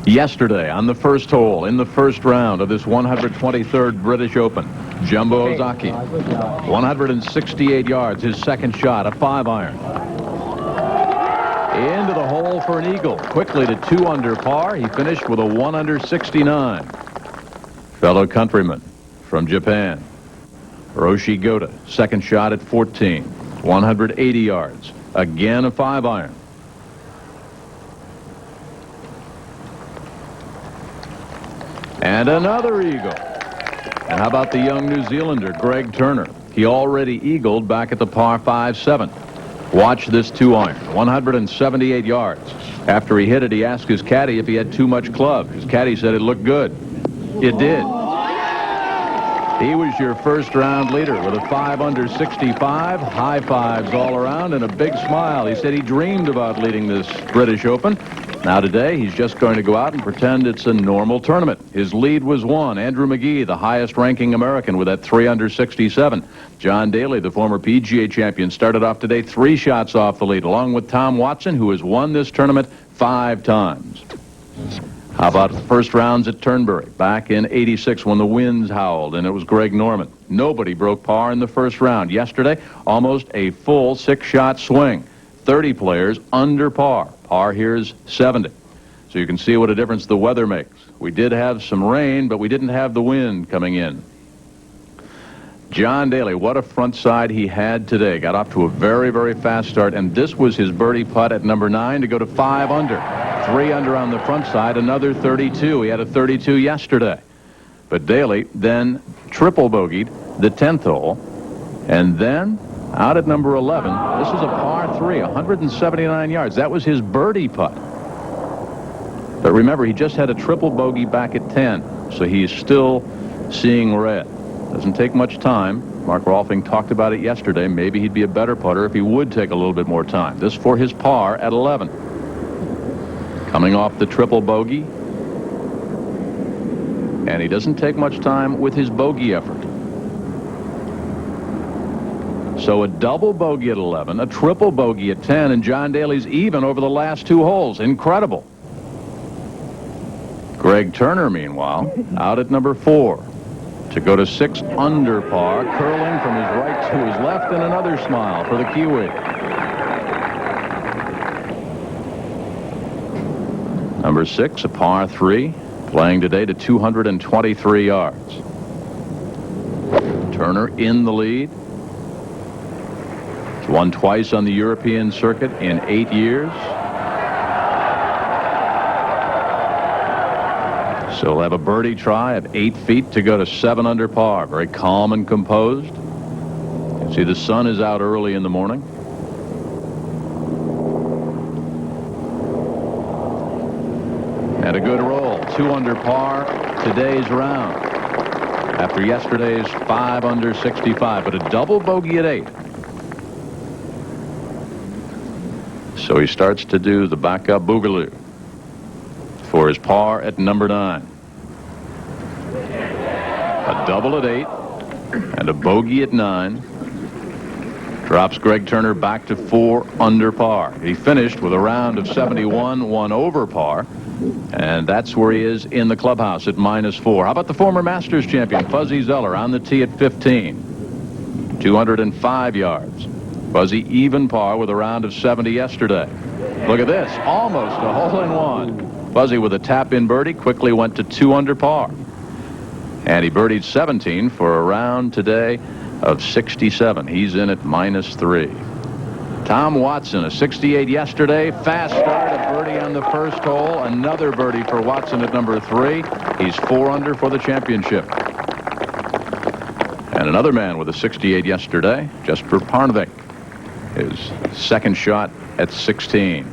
Yesterday, on the first hole, in the first round of this 123rd British Open, Jumbo Ozaki, 168 yards, his second shot, a 5-iron. Into the hole for an eagle. Quickly to 2 under par. He finished with a 1 under 69. Fellow countryman from Japan, Hiroshi Goda, second shot at 14, 180 yards. Again a 5-iron. And another eagle. And how about the young New Zealander, Greg Turner? He already eagled back at the par 5-7. Watch this 2-iron, 178 yards. After he hit it, he asked his caddy if he had too much club. His caddy said it looked good. It did. He was your first round leader with a 5 under 65. High fives all around and a big smile. He said he dreamed about leading this British Open. Now today, he's just going to go out and pretend it's a normal tournament. His lead was won. Andrew McGee, the highest-ranking American, with that 3 under 67. John Daly, the former PGA champion, started off today 3 shots off the lead, along with Tom Watson, who has won this tournament 5 times. How about the first rounds at Turnberry back in '86 when the winds howled and it was Greg Norman? Nobody broke par in the first round. Yesterday, almost a full 6-shot swing. 30 players under par. Par here is 70. So you can see what a difference the weather makes. We did have some rain, but we didn't have the wind coming in. John Daly, what a front side he had today. Got off to a very, very fast start, and this was his birdie putt at number 9 to go to 5 under. 3 under on the front side, another 32. He had a 32 yesterday. But Daly then triple bogeyed the 10th hole, and then out at number 11, this is a par 3, 179 yards. That was his birdie putt. But remember, he just had a triple bogey back at 10, so he's still seeing red. Doesn't take much time. Mark Rolfing talked about it yesterday. Maybe he'd be a better putter if he would take a little bit more time. This for his par at 11. Coming off the triple bogey. And he doesn't take much time with his bogey effort. So a double bogey at 11, a triple bogey at 10, and John Daly's even over the last 2 holes. Incredible. Greg Turner, meanwhile, out at number 4 to go to 6 under par, curling from his right to his left, and another smile for the Kiwi. Number 6, a par 3, playing today to 223 yards. Turner in the lead. He's won twice on the European circuit in 8 years. So he'll have a birdie try at 8 feet to go to 7 under par. Very calm and composed. You can see the sun is out early in the morning. And a good roll. 2 under par today's round. After yesterday's 5 under 65. But a double bogey at 8. So he starts to do the backup boogaloo for his par at number 9. A double at 8 and a bogey at 9 drops Greg Turner back to 4 under par. He finished with a round of 71, 1 over par, and that's where he is in the clubhouse at -4. How about the former Masters champion Fuzzy Zoeller on the tee at 15, 205 yards. Fuzzy even par with a round of 70 yesterday. Look at this, almost a hole-in-one. Fuzzy with a tap-in birdie quickly went to 2 under par. And he birdied 17 for a round today of 67. He's in at -3. Tom Watson, a 68 yesterday. Fast start, a birdie on the first hole. Another birdie for Watson at number 3. He's 4 under for the championship. And another man with a 68 yesterday, Jesper Parnevik. His second shot at 16.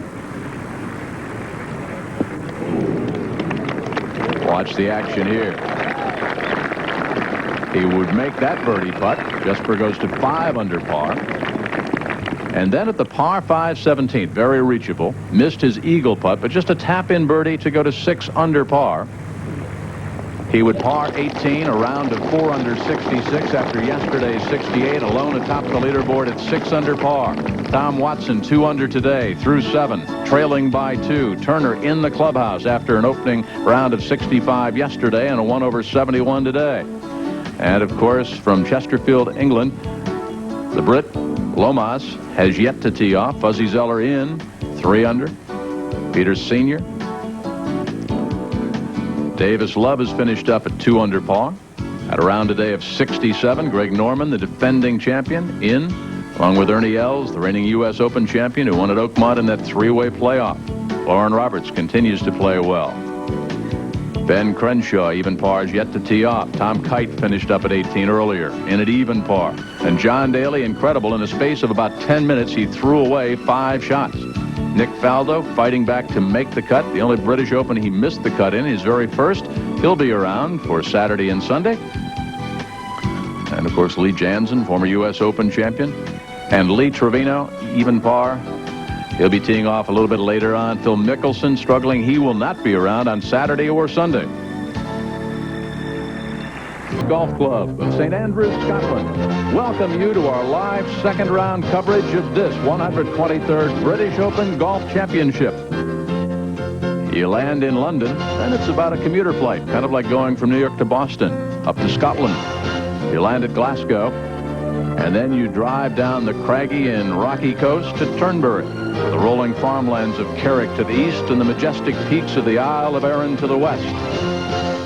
Watch the action here. He would make that birdie putt. Jesper goes to 5 under par. And then at the par 5 17th, very reachable, missed his eagle putt, but just a tap-in birdie to go to 6 under par. He would par 18, a round of 4 under 66 after yesterday's 68, alone atop the leaderboard at 6 under par. Tom Watson 2 under today through 7, trailing by 2. Turner in the clubhouse after an opening round of 65 yesterday and a 1 over 71 today. And of course, from Chesterfield, England, the Brit Lomas has yet to tee off. Fuzzy Zeller in 3 under. Peters Sr. Davis Love has finished up at 2 under par. At a round today of 67, Greg Norman, the defending champion, in, along with Ernie Els, the reigning U.S. Open champion who won at Oakmont in that 3-way playoff. Lauren Roberts continues to play well. Ben Crenshaw, even pars, yet to tee off. Tom Kite finished up at 18 earlier, in at even par. And John Daly, incredible, in the space of about 10 minutes, he threw away 5 shots. Nick Faldo fighting back to make the cut. The only British Open he missed the cut in, his very first. He'll be around for Saturday and Sunday. And, of course, Lee Janzen, former U.S. Open champion. And Lee Trevino, even par. He'll be teeing off a little bit later on. Phil Mickelson struggling. He will not be around on Saturday or Sunday. Golf Club of St. Andrews, Scotland, welcome you to our live second-round coverage of this 123rd British Open Golf Championship. You land in London, and it's about a commuter flight, kind of like going from New York to Boston, up to Scotland. You land at Glasgow, and then you drive down the craggy and rocky coast to Turnberry, the rolling farmlands of Carrick to the east and the majestic peaks of the Isle of Arran to the west.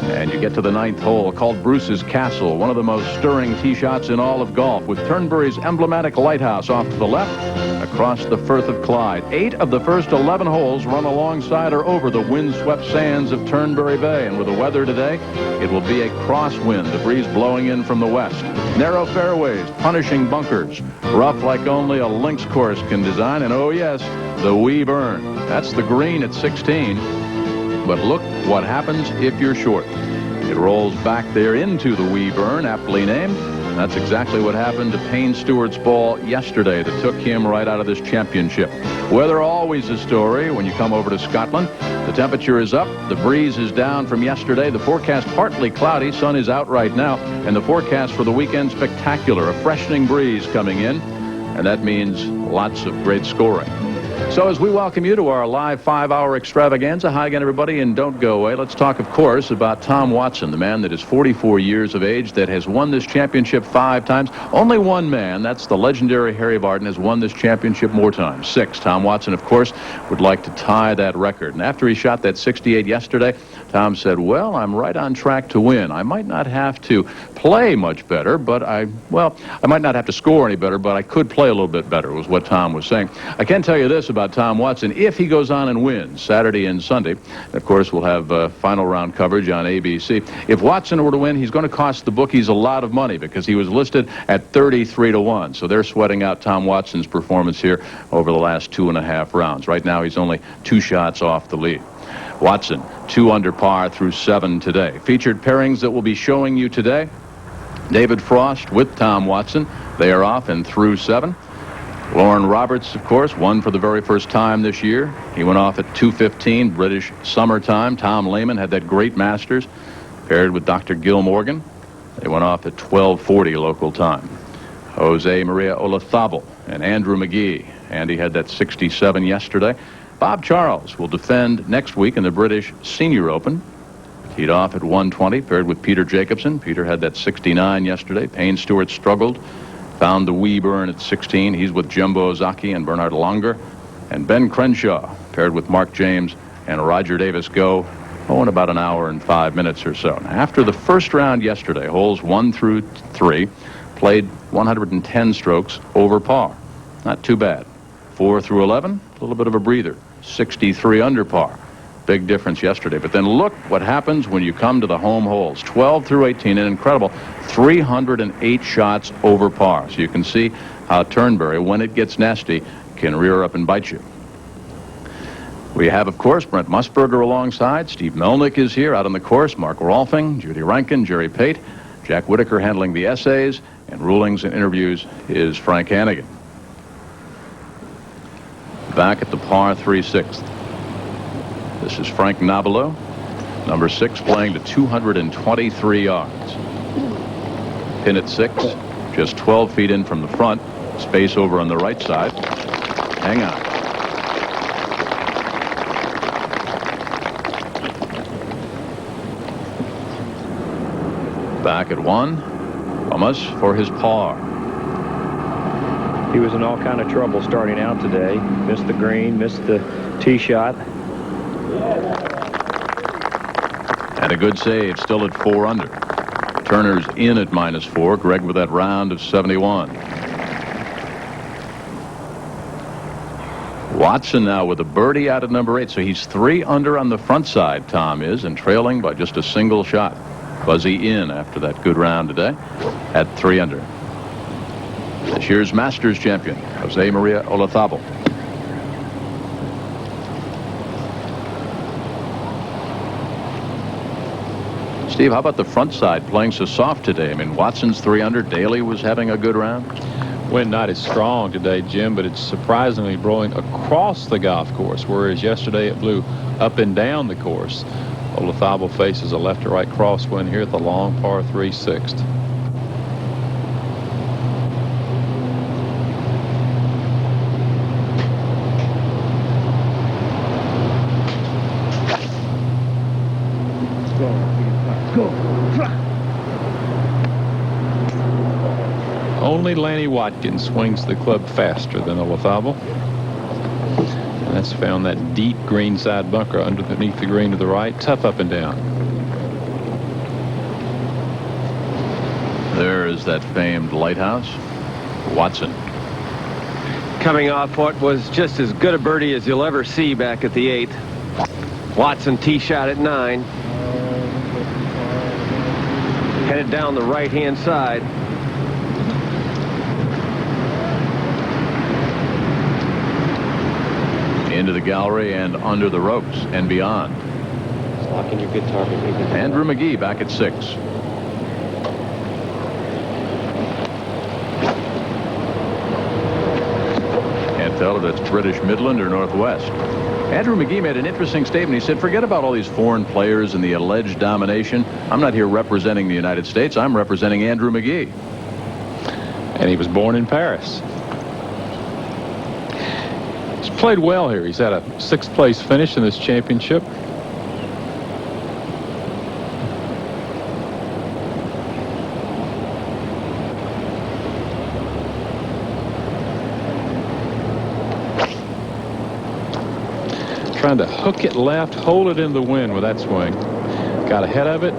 And you get to the 9th hole, called Bruce's Castle, one of the most stirring tee shots in all of golf, with Turnberry's emblematic lighthouse off to the left across the Firth of Clyde. 8 of the first 11 holes run alongside or over the windswept sands of Turnberry Bay. And with the weather today, it will be a crosswind, the breeze blowing in from the west. Narrow fairways, punishing bunkers, rough like only a links course can design. And oh yes, the wee burn. That's the green at 16. But look what happens if you're short. It rolls back there into the wee burn, aptly named. That's exactly what happened to Payne Stewart's ball yesterday that took him right out of this championship. Weather always a story when you come over to Scotland. The temperature is up. The breeze is down from yesterday. The forecast partly cloudy. Sun is out right now. And the forecast for the weekend spectacular. A freshening breeze coming in. And that means lots of great scoring. So as we welcome you to our live 5-hour extravaganza, hi again, everybody, and don't go away. Let's talk, of course, about Tom Watson, the man that is 44 years of age, that has won this championship 5 times. Only one man, that's the legendary Harry Barton, has won this championship more times, 6. Tom Watson, of course, would like to tie that record. And after he shot that 68 yesterday, Tom said, well, I'm right on track to win. I might not have to play much better, but I might not have to score any better, but I could play a little bit better, was what Tom was saying. I can tell you this about Tom Watson: if he goes on and wins Saturday and Sunday, of course, we'll have final round coverage on ABC. If Watson were to win, he's going to cost the bookies a lot of money because he was listed at 33-1. So they're sweating out Tom Watson's performance here over the last 2.5 rounds. Right now, he's only 2 shots off the lead. Watson, 2 under par through 7 today. Featured pairings that we'll be showing you today: David Frost with Tom Watson. They are off and through 7. Lauren Roberts, of course, won for the very first time this year. He went off at 2:15 British summertime. Tom Lehman had that great Masters, paired with Dr. Gil Morgan. They went off at 12:40 local time. Jose Maria Olazabal and Andrew McGee. Andy had that 67 yesterday. Bob Charles will defend next week in the British Senior Open. Teed off at 1:20, paired with Peter Jacobsen. Peter had that 69 yesterday. Payne Stewart struggled, found the wee burn at 16. He's with Jumbo Ozaki and Bernard Langer. And Ben Crenshaw, paired with Mark James and Roger Davis, go in about an hour and 5 minutes or so. Now, after the first round yesterday, holes 1 through 3 played 110 strokes over par. Not too bad. 4 through 11, a little bit of a breather. 63 under par. Big difference yesterday. But then look what happens when you come to the home holes. 12 through 18, an incredible 308 shots over par. So you can see how Turnberry, when it gets nasty, can rear up and bite you. We have, of course, Brent Musburger alongside. Steve Melnick is here out on the course. Mark Rolfing, Judy Rankin, Jerry Pate, Jack Whitaker handling the essays, and rulings and interviews is Frank Hannigan. Back at the par 3/6. This is Frank Nobilo. Number 6 playing to 223 yards. Pin at 6, just 12 feet in from the front. Space over on the right side. Hang on. Back at 1. Thomas for his par. He was in all kind of trouble starting out today. Missed the green, missed the tee shot. And a good save, still at 4 under. Turner's in at -4. Greg with that round of 71. Watson now with a birdie out at number 8, so he's 3 under on the front side, Tom is, and trailing by just a single shot. Buzzy in after that good round today at 3 under. This year's Masters champion, Jose Maria Olazabal. Steve, how about the front side playing so soft today? I mean, Watson's 3 under. Daly was having a good round. Wind not as strong today, Jim, but it's surprisingly blowing across the golf course, whereas yesterday it blew up and down the course. Olazabal faces a left to right crosswind here at the long par 3 6th. Only Lanny Watkins swings the club faster than Olazabal. And that's found that deep greenside bunker underneath the green to the right. Tough up and down. There is that famed lighthouse. Watson. Coming off what was just as good a birdie as you'll ever see back at the 8th. Watson tee shot at 9. Headed down the right-hand side. Into the gallery and under the ropes and beyond. Locking your good target. Andrew McGee back at 6. Can't tell if that's British Midland or Northwest. Andrew McGee made an interesting statement. He said, forget about all these foreign players and the alleged domination. I'm not here representing the United States. I'm representing Andrew McGee. And he was born in Paris. He's played well here. He's had a 6th place finish in this championship. Trying to hook it left, hold it in the wind with that swing. Got ahead of it.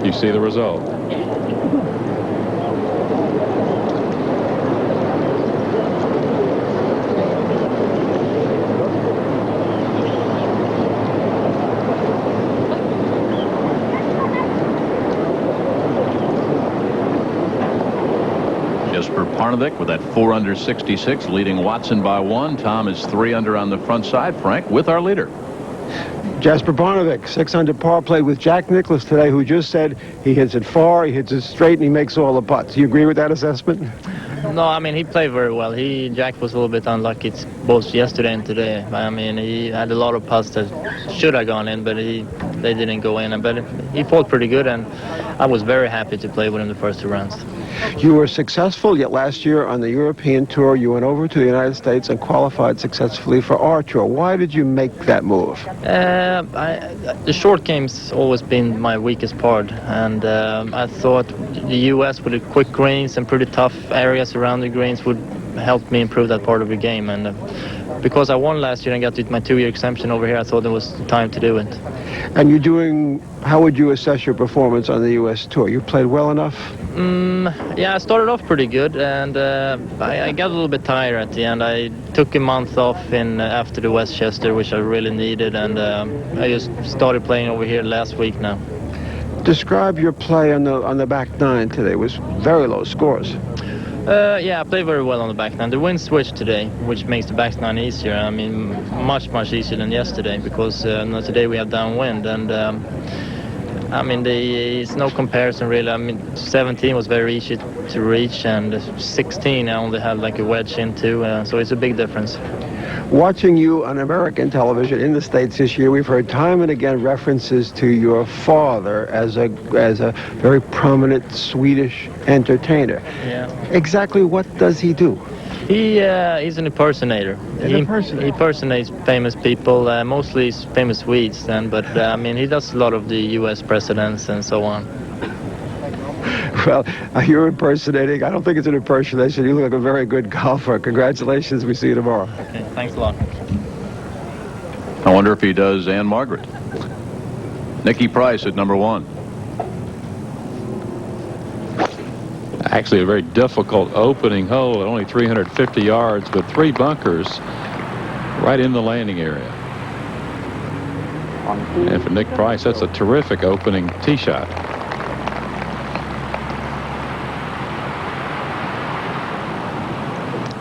You see the result. Jesper Parnevik with that 4 under 66, leading Watson by 1. Tom is 3 under on the front side. Frank with our leader. Jasper Parnevik, 6 under par, played with Jack Nicklaus today, who just said he hits it far, he hits it straight, and he makes all the putts. Do you agree with that assessment? No, I mean, he played very well. Jack was a little bit unlucky both yesterday and today. I mean, he had a lot of putts that should have gone in, but they didn't go in. But he fought pretty good, and I was very happy to play with him the first 2 rounds. You were successful, yet last year on the European Tour, you went over to the United States and qualified successfully for our tour. Why did you make that move? The short game's always been my weakest part, and I thought the U.S. with the quick greens and pretty tough areas around the greens would help me improve that part of the game. And because I won last year and got my 2-year exemption over here, I thought it was time to do it. And you're doing, how would you assess your performance on the U.S. Tour? You played well enough? Yeah, I started off pretty good, and I got a little bit tired at the end. I took a month off after the Westchester, which I really needed, and I just started playing over here last week now. Describe your play on the back 9 today. It was very low scores. Yeah, I played very well on the back 9. The wind switched today, which makes the back 9 easier. I mean, much easier than yesterday, because today we have downwind, and I mean, it's no comparison really. I mean, 17 was very easy to reach, and 16 I only had like a wedge into, so it's a big difference. Watching you on American television in the States this year, we've heard time and again references to your father as a very prominent Swedish entertainer. Yeah. Exactly what does he do? He's an impersonator. He impersonates famous people, mostly famous Swedes. But I mean, he does a lot of the U.S. presidents and so on. Well, you're impersonating. I don't think it's an impersonation. You look like a very good golfer. Congratulations. We see you tomorrow. Okay, thanks a lot. I wonder if he does Ann Margaret. Nicky Price at number 1. Actually, a very difficult opening hole at only 350 yards with 3 bunkers right in the landing area. And for Nick Price, that's a terrific opening tee shot.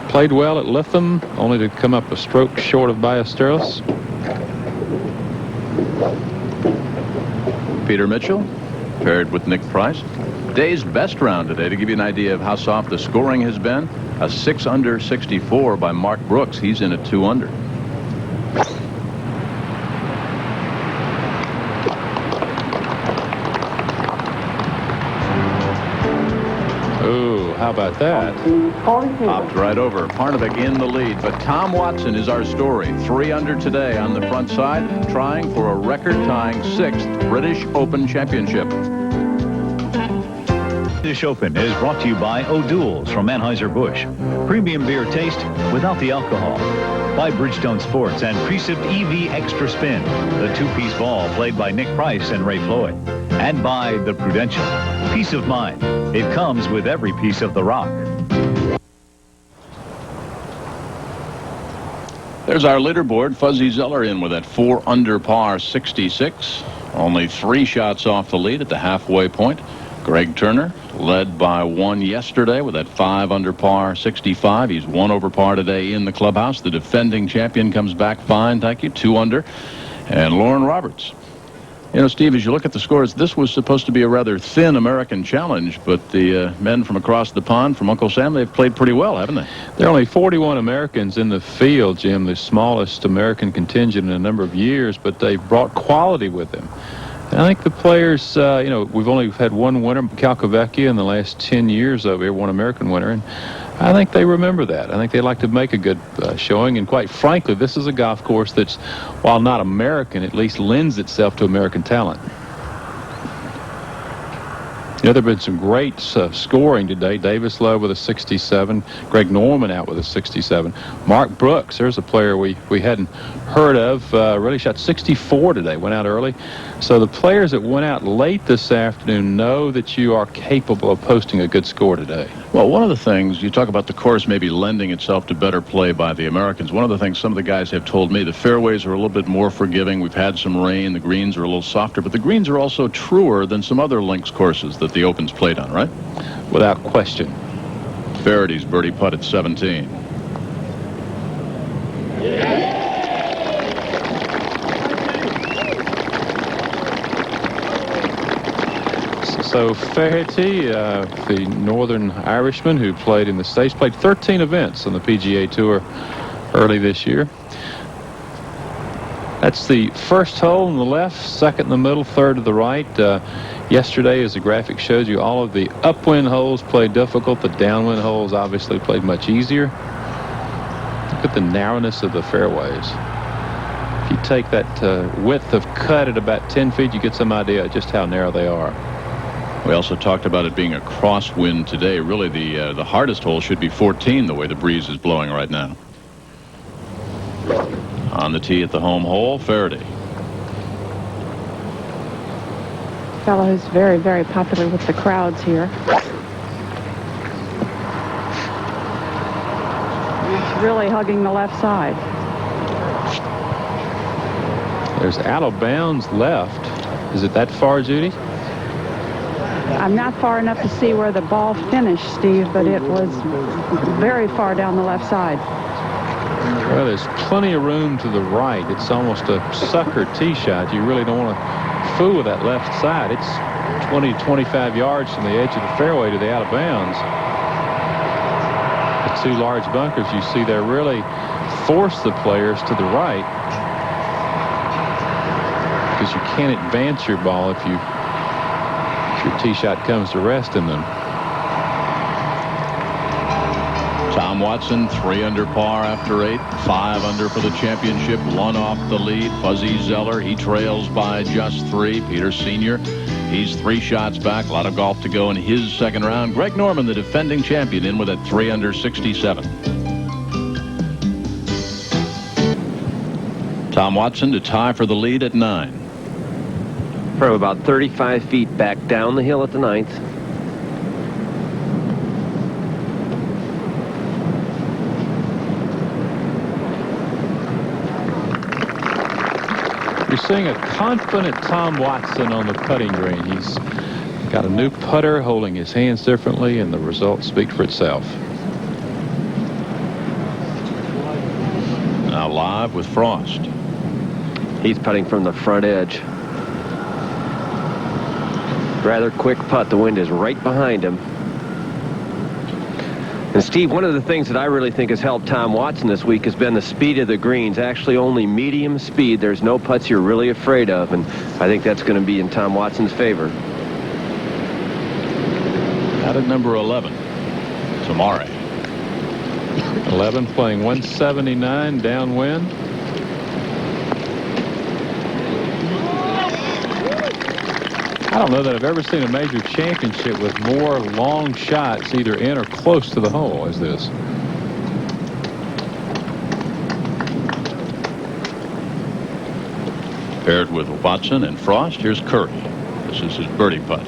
Played well at Lytham, only to come up a stroke short of Ballesteros. Peter Mitchell paired with Nick Price. Day's best round today, to give you an idea of how soft the scoring has been, a 6 under 64 by Mark Brooks. He's in at 2 under. Ooh, how about that? Popped right over. Parnevik in the lead, but Tom Watson is our story. 3 under today on the front side, trying for a record-tying 6th British Open Championship. British Open is brought to you by O'Doul's from Anheuser-Busch. Premium beer taste without the alcohol. By Bridgestone Sports and Precip EV Extra Spin, the 2-piece ball played by Nick Price and Ray Floyd. And by the Prudential. Peace of mind. It comes with every piece of the rock. There's our leaderboard. Fuzzy Zeller in with that 4 under par 66. Only 3 shots off the lead at the halfway point. Greg Turner led by 1 yesterday with that 5 under par 65. He's 1 over par today in the clubhouse. The defending champion comes back fine, thank you, 2 under. And Lauren Roberts. You know, Steve, as you look at the scores, this was supposed to be a rather thin American challenge, but the men from across the pond, from Uncle Sam, they've played pretty well, haven't they? There are only 41 Americans in the field, Jim, the smallest American contingent in a number of years, but they brought quality with them. And I think the players, you know, we've only had 1 winner, Calcavecchia, in the last 10 years over here, 1 American winner, and I think they remember that. I think they like to make a good showing, and quite frankly, this is a golf course that's, while not American, at least lends itself to American talent. You know, there have been some great scoring today. Davis Lowe with a 67. Greg Norman out with a 67. Mark Brooks, there's a player we hadn't heard of, really shot 64 today, went out early. So the players that went out late this afternoon know that you are capable of posting a good score today. Well, one of the things, you talk about the course maybe lending itself to better play by the Americans. One of the things some of the guys have told me, the fairways are a little bit more forgiving. We've had some rain. The greens are a little softer, but the greens are also truer than some other links courses that the Open's played on, right? Without question. Feherty's birdie putt at 17. So Feherty, the Northern Irishman who played in the States, played 13 events on the PGA Tour early this year. That's the first hole on the left, second in the middle, third to the right. Yesterday, as the graphic shows you, all of the upwind holes played difficult. The downwind holes obviously played much easier. Look at the narrowness of the fairways. If you take that width of cut at about 10 feet, you get some idea of just how narrow they are. We also talked about it being a crosswind today. Really, the hardest hole should be 14, the way the breeze is blowing right now. On the tee at the home hole, Feherty. Fellow who's very, very popular with the crowds here. He's really hugging the left side. There's out of bounds left. Is it that far, Judy? I'm not far enough to see where the ball finished, Steve, but it was very far down the left side. Well, there's plenty of room to the right. It's almost a sucker tee shot. You really don't want to fool with that left side. It's 20 to 25 yards from the edge of the fairway to the out of bounds. The 2 large bunkers you see there really force the players to the right, because you can't advance your ball if your tee shot comes to rest in them. Tom Watson 3 under par after 8, 5 under for the championship, 1 off the lead. Fuzzy Zeller, he trails by just 3. Peter Sr., he's 3 shots back. A lot of golf to go in his second round. Greg Norman, the defending champion, in with a 3 under 67. Tom Watson to tie for the lead at 9. From about 35 feet back down the hill at the 9th. You're seeing a confident Tom Watson on the putting green. He's got a new putter, holding his hands differently, and the results speak for itself. Now live with Frost. He's putting from the front edge. Rather quick putt. The wind is right behind him. And Steve, one of the things that I really think has helped Tom Watson this week has been the speed of the greens. Actually only medium speed. There's no putts you're really afraid of, and I think that's going to be in Tom Watson's favor. Out at number 11, Tamare. 11 playing 179 downwind. I don't know that I've ever seen a major championship with more long shots either in or close to the hole as this. Paired with Watson and Frost, here's Curry. This is his birdie putt.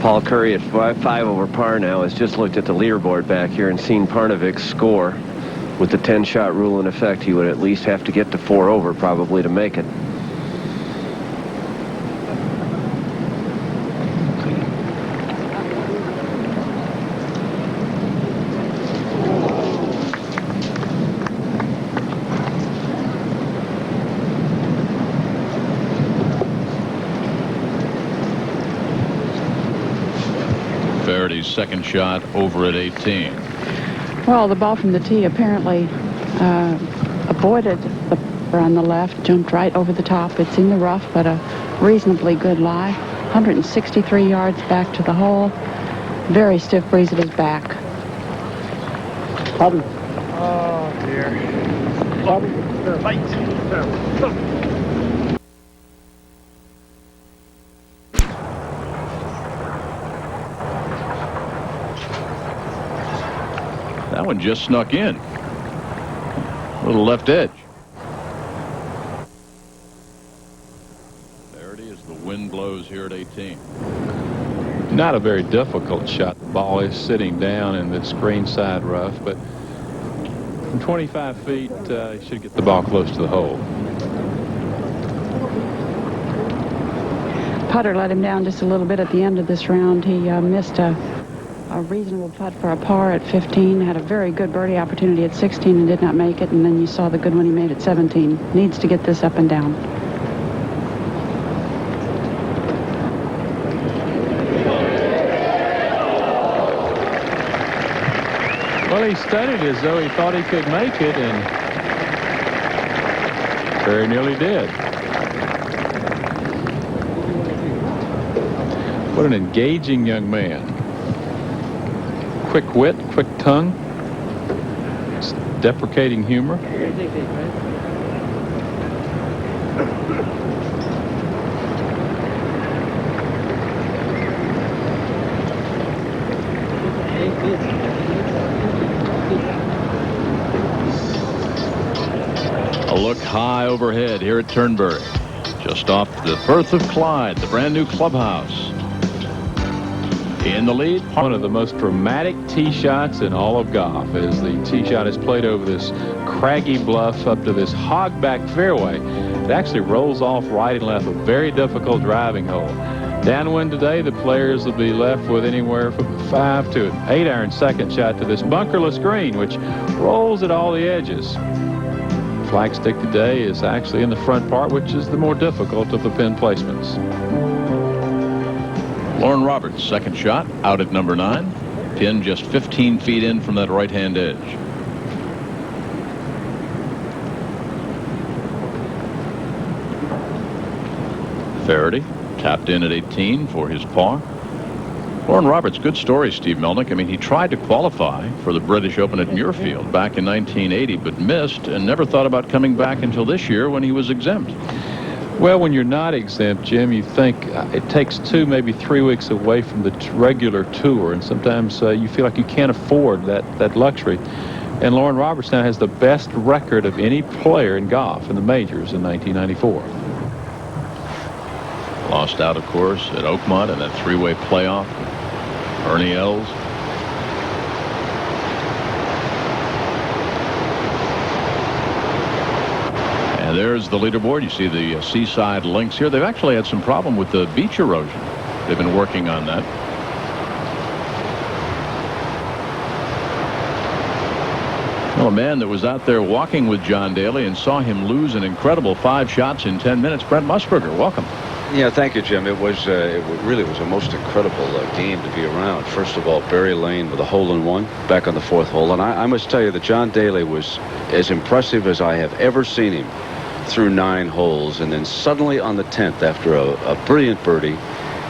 Paul Curry at 5 over par now has just looked at the leaderboard back here and seen Parnevik's score. With the 10-shot rule in effect, he would at least have to get to 4 over probably to make it. Feherty's second shot over at 18. Well, the ball from the tee apparently avoided the on the left, jumped right over the top. It's in the rough, but a reasonably good lie. 163 yards back to the hole. Very stiff breeze at his back. Oh, dear. That one just snuck in. Little left edge. There it is. The wind blows here at 18. Not a very difficult shot. The ball is sitting down in the screen side rough, but from 25 feet, you should get the ball close to the hole. Putter let him down just a little bit at the end of this round. He missed a reasonable putt for a par at 15, had a very good birdie opportunity at 16 and did not make it, and then you saw the good one he made at 17. Needs to get this up and down. Well, he studied as though he thought he could make it, and very nearly did. What an engaging young man. Quick wit, quick tongue, deprecating humor. A look high overhead here at Turnberry. Just off the Firth of Clyde, the brand new clubhouse. In the lead, One of the most dramatic tee shots in all of golf as the tee shot is played over this craggy bluff up to this hogback fairway. It actually rolls off right and left, a very difficult driving hole. Downwind today, the players will be left with anywhere from 5 to an 8-iron second shot to this bunkerless green, which rolls at all the edges. Flagstick today is actually in the front part, which is the more difficult of the pin placements. Lauren Roberts, second shot, out at number 9. Pin just 15 feet in from that right-hand edge. Feherty tapped in at 18 for his par. Lauren Roberts, good story, Steve Melnick. I mean, he tried to qualify for the British Open at Muirfield back in 1980, but missed and never thought about coming back until this year when he was exempt. Well, when you're not exempt, Jim, you think it takes 2, maybe 3 weeks away from the regular tour, and sometimes you feel like you can't afford that luxury. And Lauren Roberts now has the best record of any player in golf in the majors in 1994. Lost out, of course, at Oakmont in that 3-way playoff. Ernie Els. And there's the leaderboard. You see the seaside links here. They've actually had some problem with the beach erosion. They've been working on that. Well, a man that was out there walking with John Daly and saw him lose an incredible 5 shots in 10 minutes. Brent Musburger, welcome. Yeah, thank you, Jim. It really was a most incredible game to be around. First of all, Barry Lane with a hole-in-one back on the 4th hole. And I must tell you that John Daly was as impressive as I have ever seen him through 9 holes. And then suddenly on the 10th, after a brilliant birdie,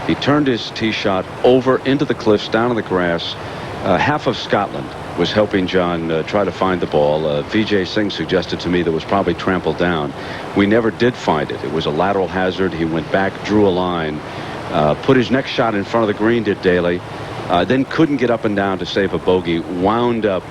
he turned his tee shot over into the cliffs, down in the grass. Half of Scotland was helping John try to find the ball. Vijay Singh suggested to me that it was probably trampled down. We never did find it. It was a lateral hazard. He went back, drew a line, put his next shot in front of the green, did Daly, then couldn't get up and down to save a bogey, wound up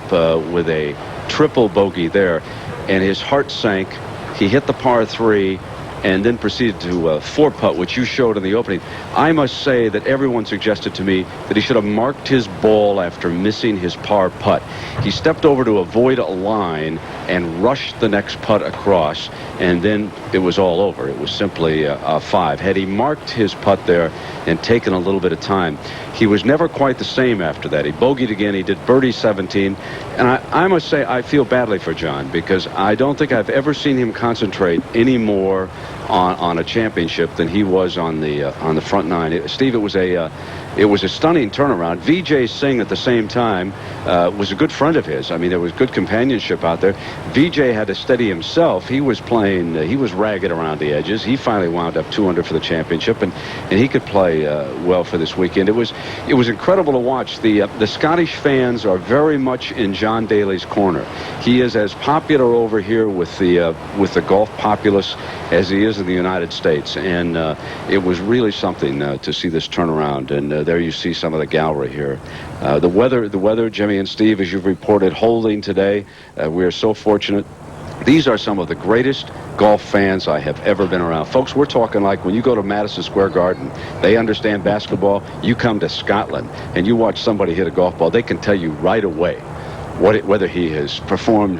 with a triple bogey there, and his heart sank. He hit the par 3 and then proceeded to 4-putt, which you showed in the opening. I must say that everyone suggested to me that he should have marked his ball after missing his par putt. He stepped over to avoid a line and rushed the next putt across, and then it was all over. It was simply a 5. Had he marked his putt there and taken a little bit of time, he was never quite the same after that. He bogeyed again. He did birdie 17. And I must say I feel badly for John, because I don't think I've ever seen him concentrate any more on a championship than he was on the front 9. Steve, it was a stunning turnaround. Vijay Singh at the same time was a good friend of his. I mean, there was good companionship out there. Vijay had to steady himself. He was playing, he was ragged around the edges. He finally wound up 2 under for the championship, and he could play well for this weekend. It was incredible to watch. The Scottish fans are very much in John Daly's corner. He is as popular over here with the golf populace as he is in the United States, and it was really something to see this turnaround. And there you see some of the gallery here. The weather, Jimmy and Steve, as you've reported, holding today. We are so fortunate. These are some of the greatest golf fans I have ever been around. Folks, we're talking like when you go to Madison Square Garden, they understand basketball. You come to Scotland and you watch somebody hit a golf ball, they can tell you right away whether he has performed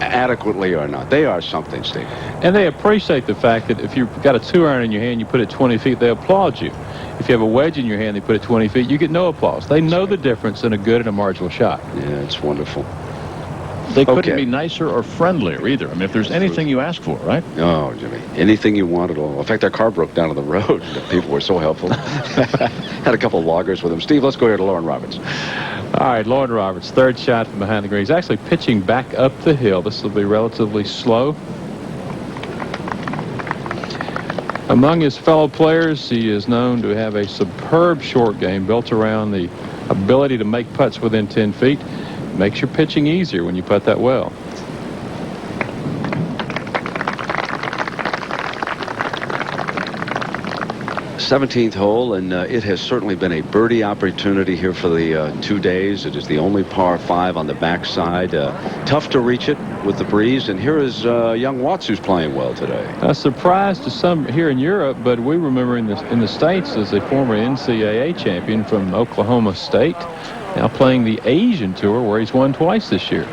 adequately or not. They are something, Steve. And they appreciate the fact that if you've got a 2-iron in your hand, you put it 20 feet, they applaud you. If you have a wedge in your hand, they put it 20 feet, you get no applause. They know the difference in a good and a marginal shot. Yeah, it's wonderful. They couldn't be nicer or friendlier either. I mean, if there's anything you ask for, right? No, Jimmy. Anything you want at all. In fact, our car broke down on the road. People were so helpful. Had a couple of loggers with them. Steve, let's go here to Lauren Roberts. All right, Lauren Roberts, 3rd shot from behind the green. He's actually pitching back up the hill. This will be relatively slow. Among his fellow players, he is known to have a superb short game built around the ability to make putts within 10 feet. Makes your pitching easier when you putt that well. '17th hole, and it has certainly been a birdie opportunity here for the 2 days. It is the only par 5 on the backside. Tough to reach it with the breeze, and here is young Watts, who's playing well today. A surprise to some here in Europe, but we remember in the States as a former NCAA champion from Oklahoma State, now playing the Asian Tour, where he's won twice this year.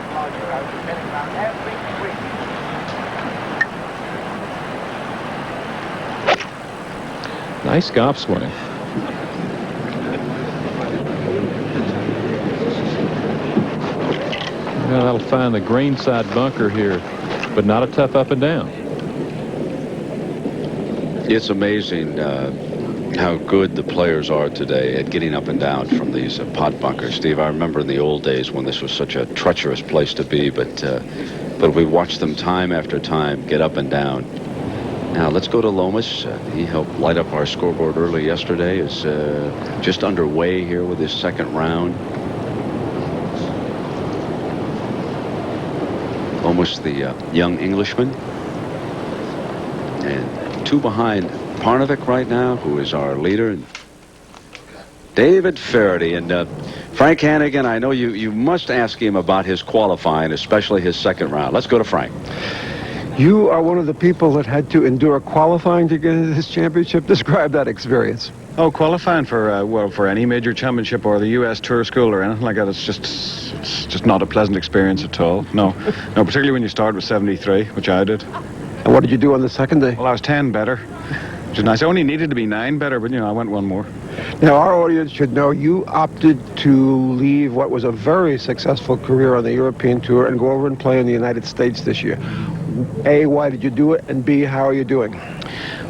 Nice golf swing. Well, that'll find the greenside bunker here, but not a tough up and down. It's amazing how good the players are today at getting up and down from these pot bunkers. Steve, I remember in the old days when this was such a treacherous place to be, but we watched them time after time get up and down. Now let's go to Lomas. He helped light up our scoreboard early yesterday. Is just underway here with his second round. Lomas, the young Englishman, and 2 behind Parnevik right now, who is our leader. David Feherty. And Frank Hannigan, I know you must ask him about his qualifying, especially his second round. Let's go to Frank. You are one of the people that had to endure qualifying to get into this championship. Describe that experience. Oh, qualifying for well, for any major championship or the U.S. Tour School or anything like that, it's just not a pleasant experience at all. No, particularly when you start with 73, which I did. And what did you do on the second day? Well, I was 10 better, which is nice. I only needed to be 9 better, but I went 1 more. Now, our audience should know you opted to leave what was a very successful career on the European Tour and go over and play in the United States this year. A, why did you do it? And B, how are you doing?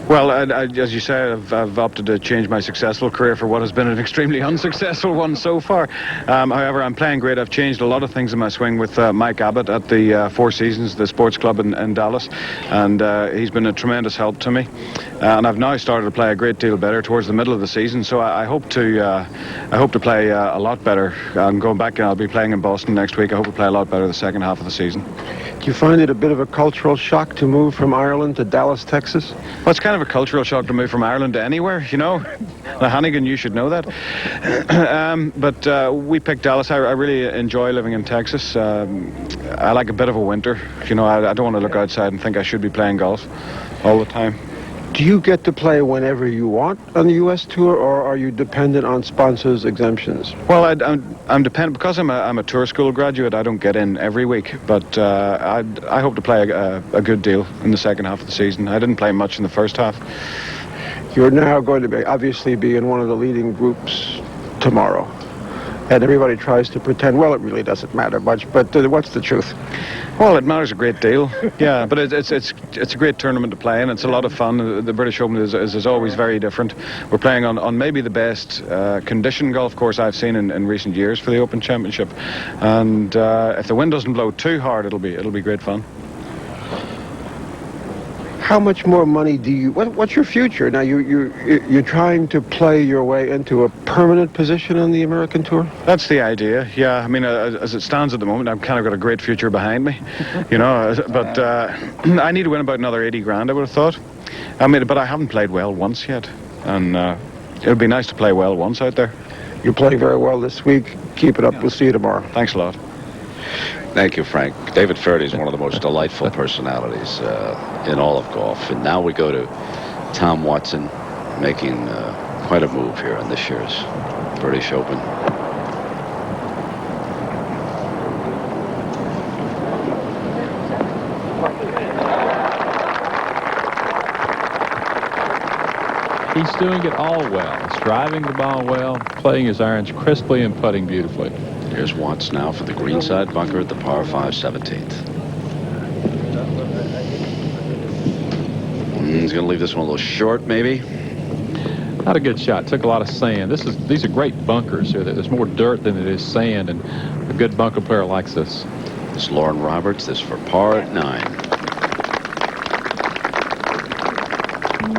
Well, as you say, I've opted to change my successful career for what has been an extremely unsuccessful one so far. However, I'm playing great. I've changed a lot of things in my swing with Mike Abbott at the Four Seasons, the sports club in Dallas, and he's been a tremendous help to me. And I've now started to play a great deal better towards the middle of the season. So I hope to play a lot better. I'm going back, and I'll be playing in Boston next week. I hope to play a lot better the second half of the season. Do you find it a bit of a cultural shock to move from Ireland to Dallas, Texas? Well, it's kind of a cultural shock to move from Ireland to anywhere, Now, Hannigan, you should know that. But we picked Dallas. I really enjoy living in Texas. I like a bit of a winter. I don't want to look outside and think I should be playing golf all the time. Do you get to play whenever you want on the U.S. Tour, or are you dependent on sponsors' exemptions? Well, I'm dependent because I'm a tour school graduate. I don't get in every week, but I hope to play a good deal in the second half of the season. I didn't play much in the first half. You're now going to obviously be in one of the leading groups tomorrow, and everybody tries to pretend, well, it really doesn't matter much, but what's the truth? Well, it matters a great deal. Yeah, but it's a great tournament to play in. It's a lot of fun. The British Open is always very different. We're playing on maybe the best conditioned golf course I've seen in recent years for the Open Championship. And if the wind doesn't blow too hard, it'll be great fun. How much more money do you? What's your future now? You're trying to play your way into a permanent position on the American Tour. That's the idea. Yeah, I mean, as it stands at the moment, I've kind of got a great future behind me, But I need to win about another 80 grand. I would have thought. I mean, but I haven't played well once yet, and it would be nice to play well once out there. You're playing very well this week. Keep it up. We'll see you tomorrow. Thanks a lot. Thank you, Frank. David Feherty is one of the most delightful personalities in all of golf. And now we go to Tom Watson, making quite a move here in this year's British Open. He's doing it all well. He's driving the ball well, playing his irons crisply and putting beautifully. Here's Watts now for the greenside bunker at the par 5 17th. He's going to leave this one a little short, maybe. Not a good shot. Took a lot of sand. These are great bunkers here. There's more dirt than it is sand, and a good bunker player likes this. This is Lauren Roberts. This for par at 9.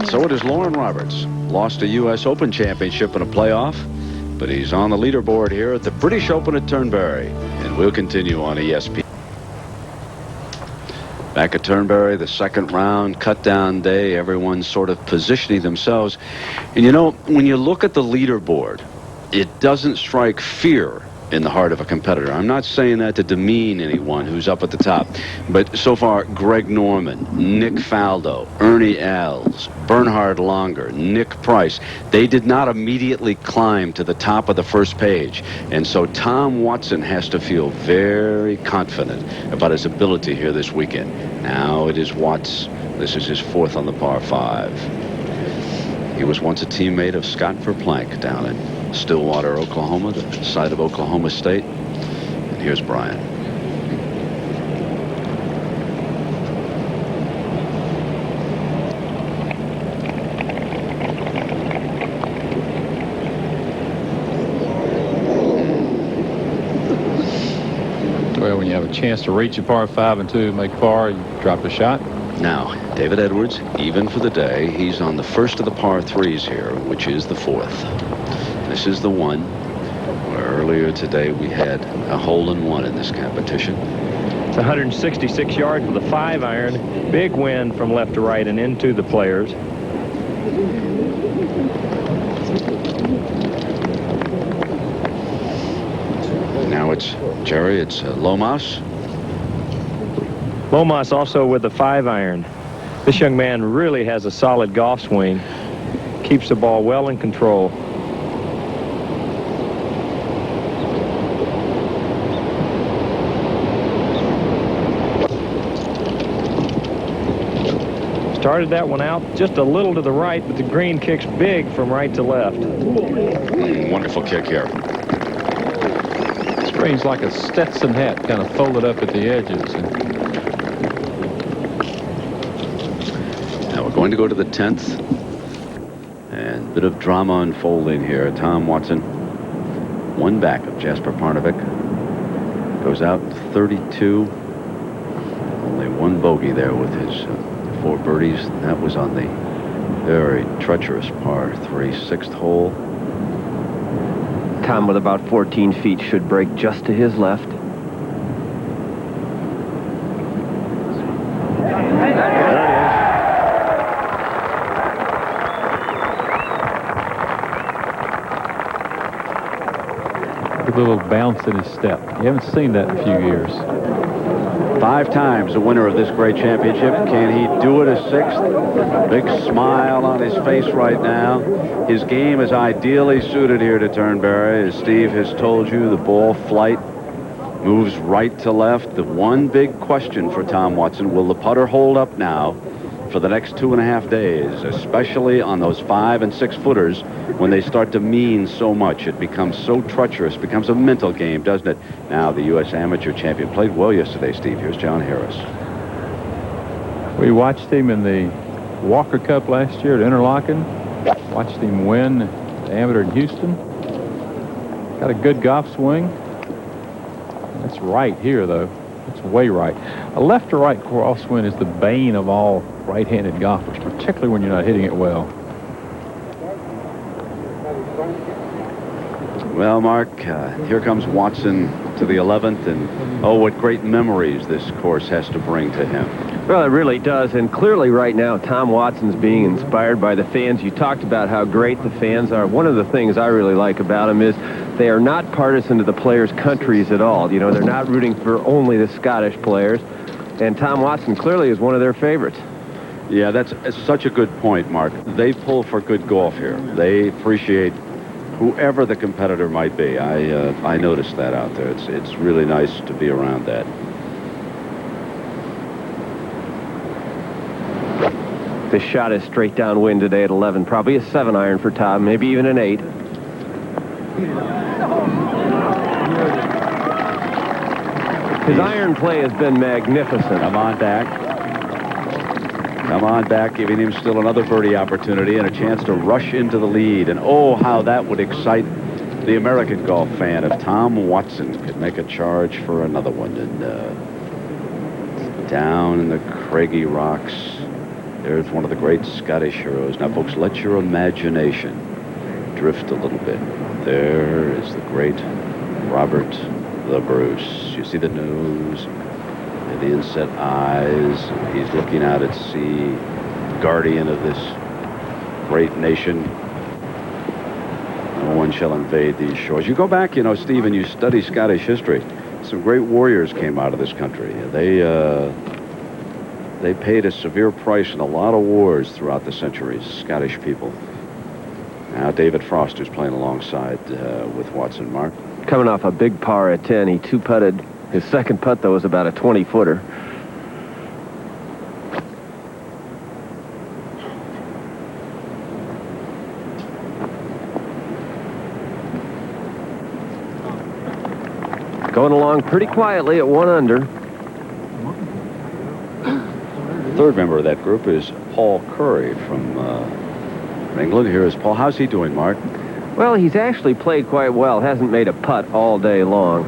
So it is Lauren Roberts. Lost a U.S. Open Championship in a playoff, but he's on the leaderboard here at the British Open at Turnberry, and we'll continue on ESPN. Back at Turnberry, the second round, cut-down day, everyone's sort of positioning themselves. And when you look at the leaderboard, it doesn't strike fear in the heart of a competitor. I'm not saying that to demean anyone who's up at the top, but so far, Greg Norman, Nick Faldo, Ernie Els, Bernhard Langer, Nick Price, they did not immediately climb to the top of the first page. And so Tom Watson has to feel very confident about his ability here this weekend. Now it is Watts. This is his 4th on the par 5. He was once a teammate of Scott Verplank down in Stillwater, Oklahoma, the site of Oklahoma State. And here's Brian. Well, when you have a chance to reach a par 5 and 2, make par, you drop a shot. Now, David Edwards, even for the day. He's on the first of the par threes here, which is the fourth. This is the one where earlier today we had a hole-in-one in this competition. It's 166 yards with a 5-iron. Big wind from left to right and into the players. Now it's Jerry, it's Lomas. Lomas also with a 5-iron. This young man really has a solid golf swing. Keeps the ball well in control. Started that one out just a little to the right, but the green kicks big from right to left. Wonderful kick here. This green's like a Stetson hat, kind of folded up at the edges. Now we're going to go to the 10th. And a bit of drama unfolding here. Tom Watson, one back of Jesper Parnevik. Goes out 32. Only one bogey there with his 4 birdies. That was on the very treacherous par 3, 6th hole. Tom with about 14 feet should break just to his left. A little bounce in his step. You haven't seen that in a few years. 5 times the winner of this great championship. Can he do it a 6th? Big smile on his face right now. His game is ideally suited here to Turnberry. As Steve has told you, the ball flight moves right to left. The one big question for Tom Watson, will the putter hold up now for the next 2.5 days, especially on those 5- and 6-footers when they start to mean so much? It becomes so treacherous, becomes a mental game, doesn't it? Now the U.S. Amateur Champion played well yesterday, Steve. Here's John Harris. We watched him in the Walker Cup last year at Interlaken. Watched him win the Amateur in Houston. Got a good golf swing. That's right here, though. It's way right. A left to right crosswind is the bane of all right-handed golfers, particularly when you're not hitting it well. Well, Mark, here comes Watson to the 11th, and oh, what great memories this course has to bring to him. Well, it really does, and clearly right now Tom Watson's being inspired by the fans. You talked about how great the fans are. One of the things I really like about them is they are not partisan to the players' countries at all. You know, they're not rooting for only the Scottish players, and Tom Watson clearly is one of their favorites. Yeah, that's such a good point, Mark. They pull for good golf here. They appreciate whoever the competitor might be. I noticed that out there. It's really nice to be around that. This shot is straight downwind today at 11. Probably a 7-iron for Tom, maybe even an 8. His iron play has been magnificent. Come on back. Come on back, giving him still another birdie opportunity and a chance to rush into the lead. And oh, how that would excite the American golf fan if Tom Watson could make a charge for another one. And down in the craggy rocks, there's one of the great Scottish heroes. Now, folks, let your imagination drift a little bit. There is the great Robert the Bruce. You see the nose and the inset eyes. He's looking out at sea, guardian of this great nation. No one shall invade these shores. You go back, you know, Steve, and you study Scottish history. Some great warriors came out of this country. They paid a severe price in a lot of wars throughout the centuries, Scottish people. Now David Frost, who's playing alongside with Watson, Mark. Coming off a big par at 10, he 2-putted. His second putt, though, was about a 20-footer. Going along pretty quietly at 1 under. Third member of that group is Paul Curry from England. Here is Paul. How's he doing, Mark? Well, he's actually played quite well. Hasn't made a putt all day long.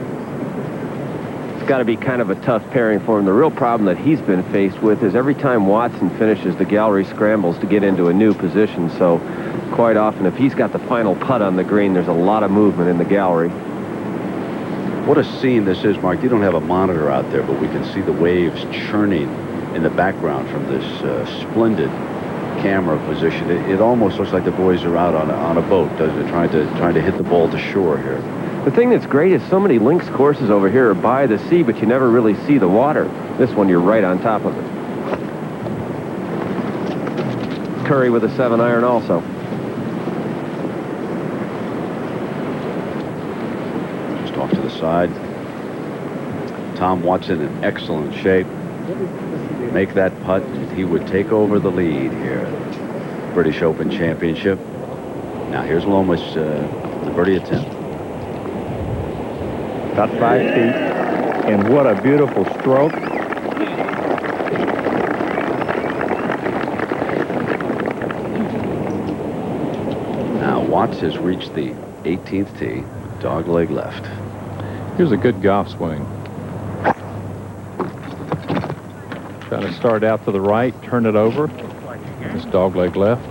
got to be kind of a tough pairing for him. The real problem that he's been faced with is every time Watson finishes, the gallery scrambles to get into a new position. So quite often, if he's got the final putt on the green, there's a lot of movement in the gallery. What a scene this is, Mark. You don't have a monitor out there, but we can see the waves churning in the background from this splendid camera position. It almost looks like the boys are out on a boat, doesn't it? Trying to hit the ball to shore here. The thing that's great is so many links courses over here are by the sea, but you never really see the water. This one, you're right on top of it. Curry with a 7-iron also. Just off to the side. Tom Watson in excellent shape. Make that putt, he would take over the lead here. British Open Championship. Now here's Lomas, the birdie attempt. About 5 feet, and what a beautiful stroke. Now Watts has reached the 18th tee, dog leg left. Here's a good golf swing. Trying to start out to the right, turn it over. Just dog leg left.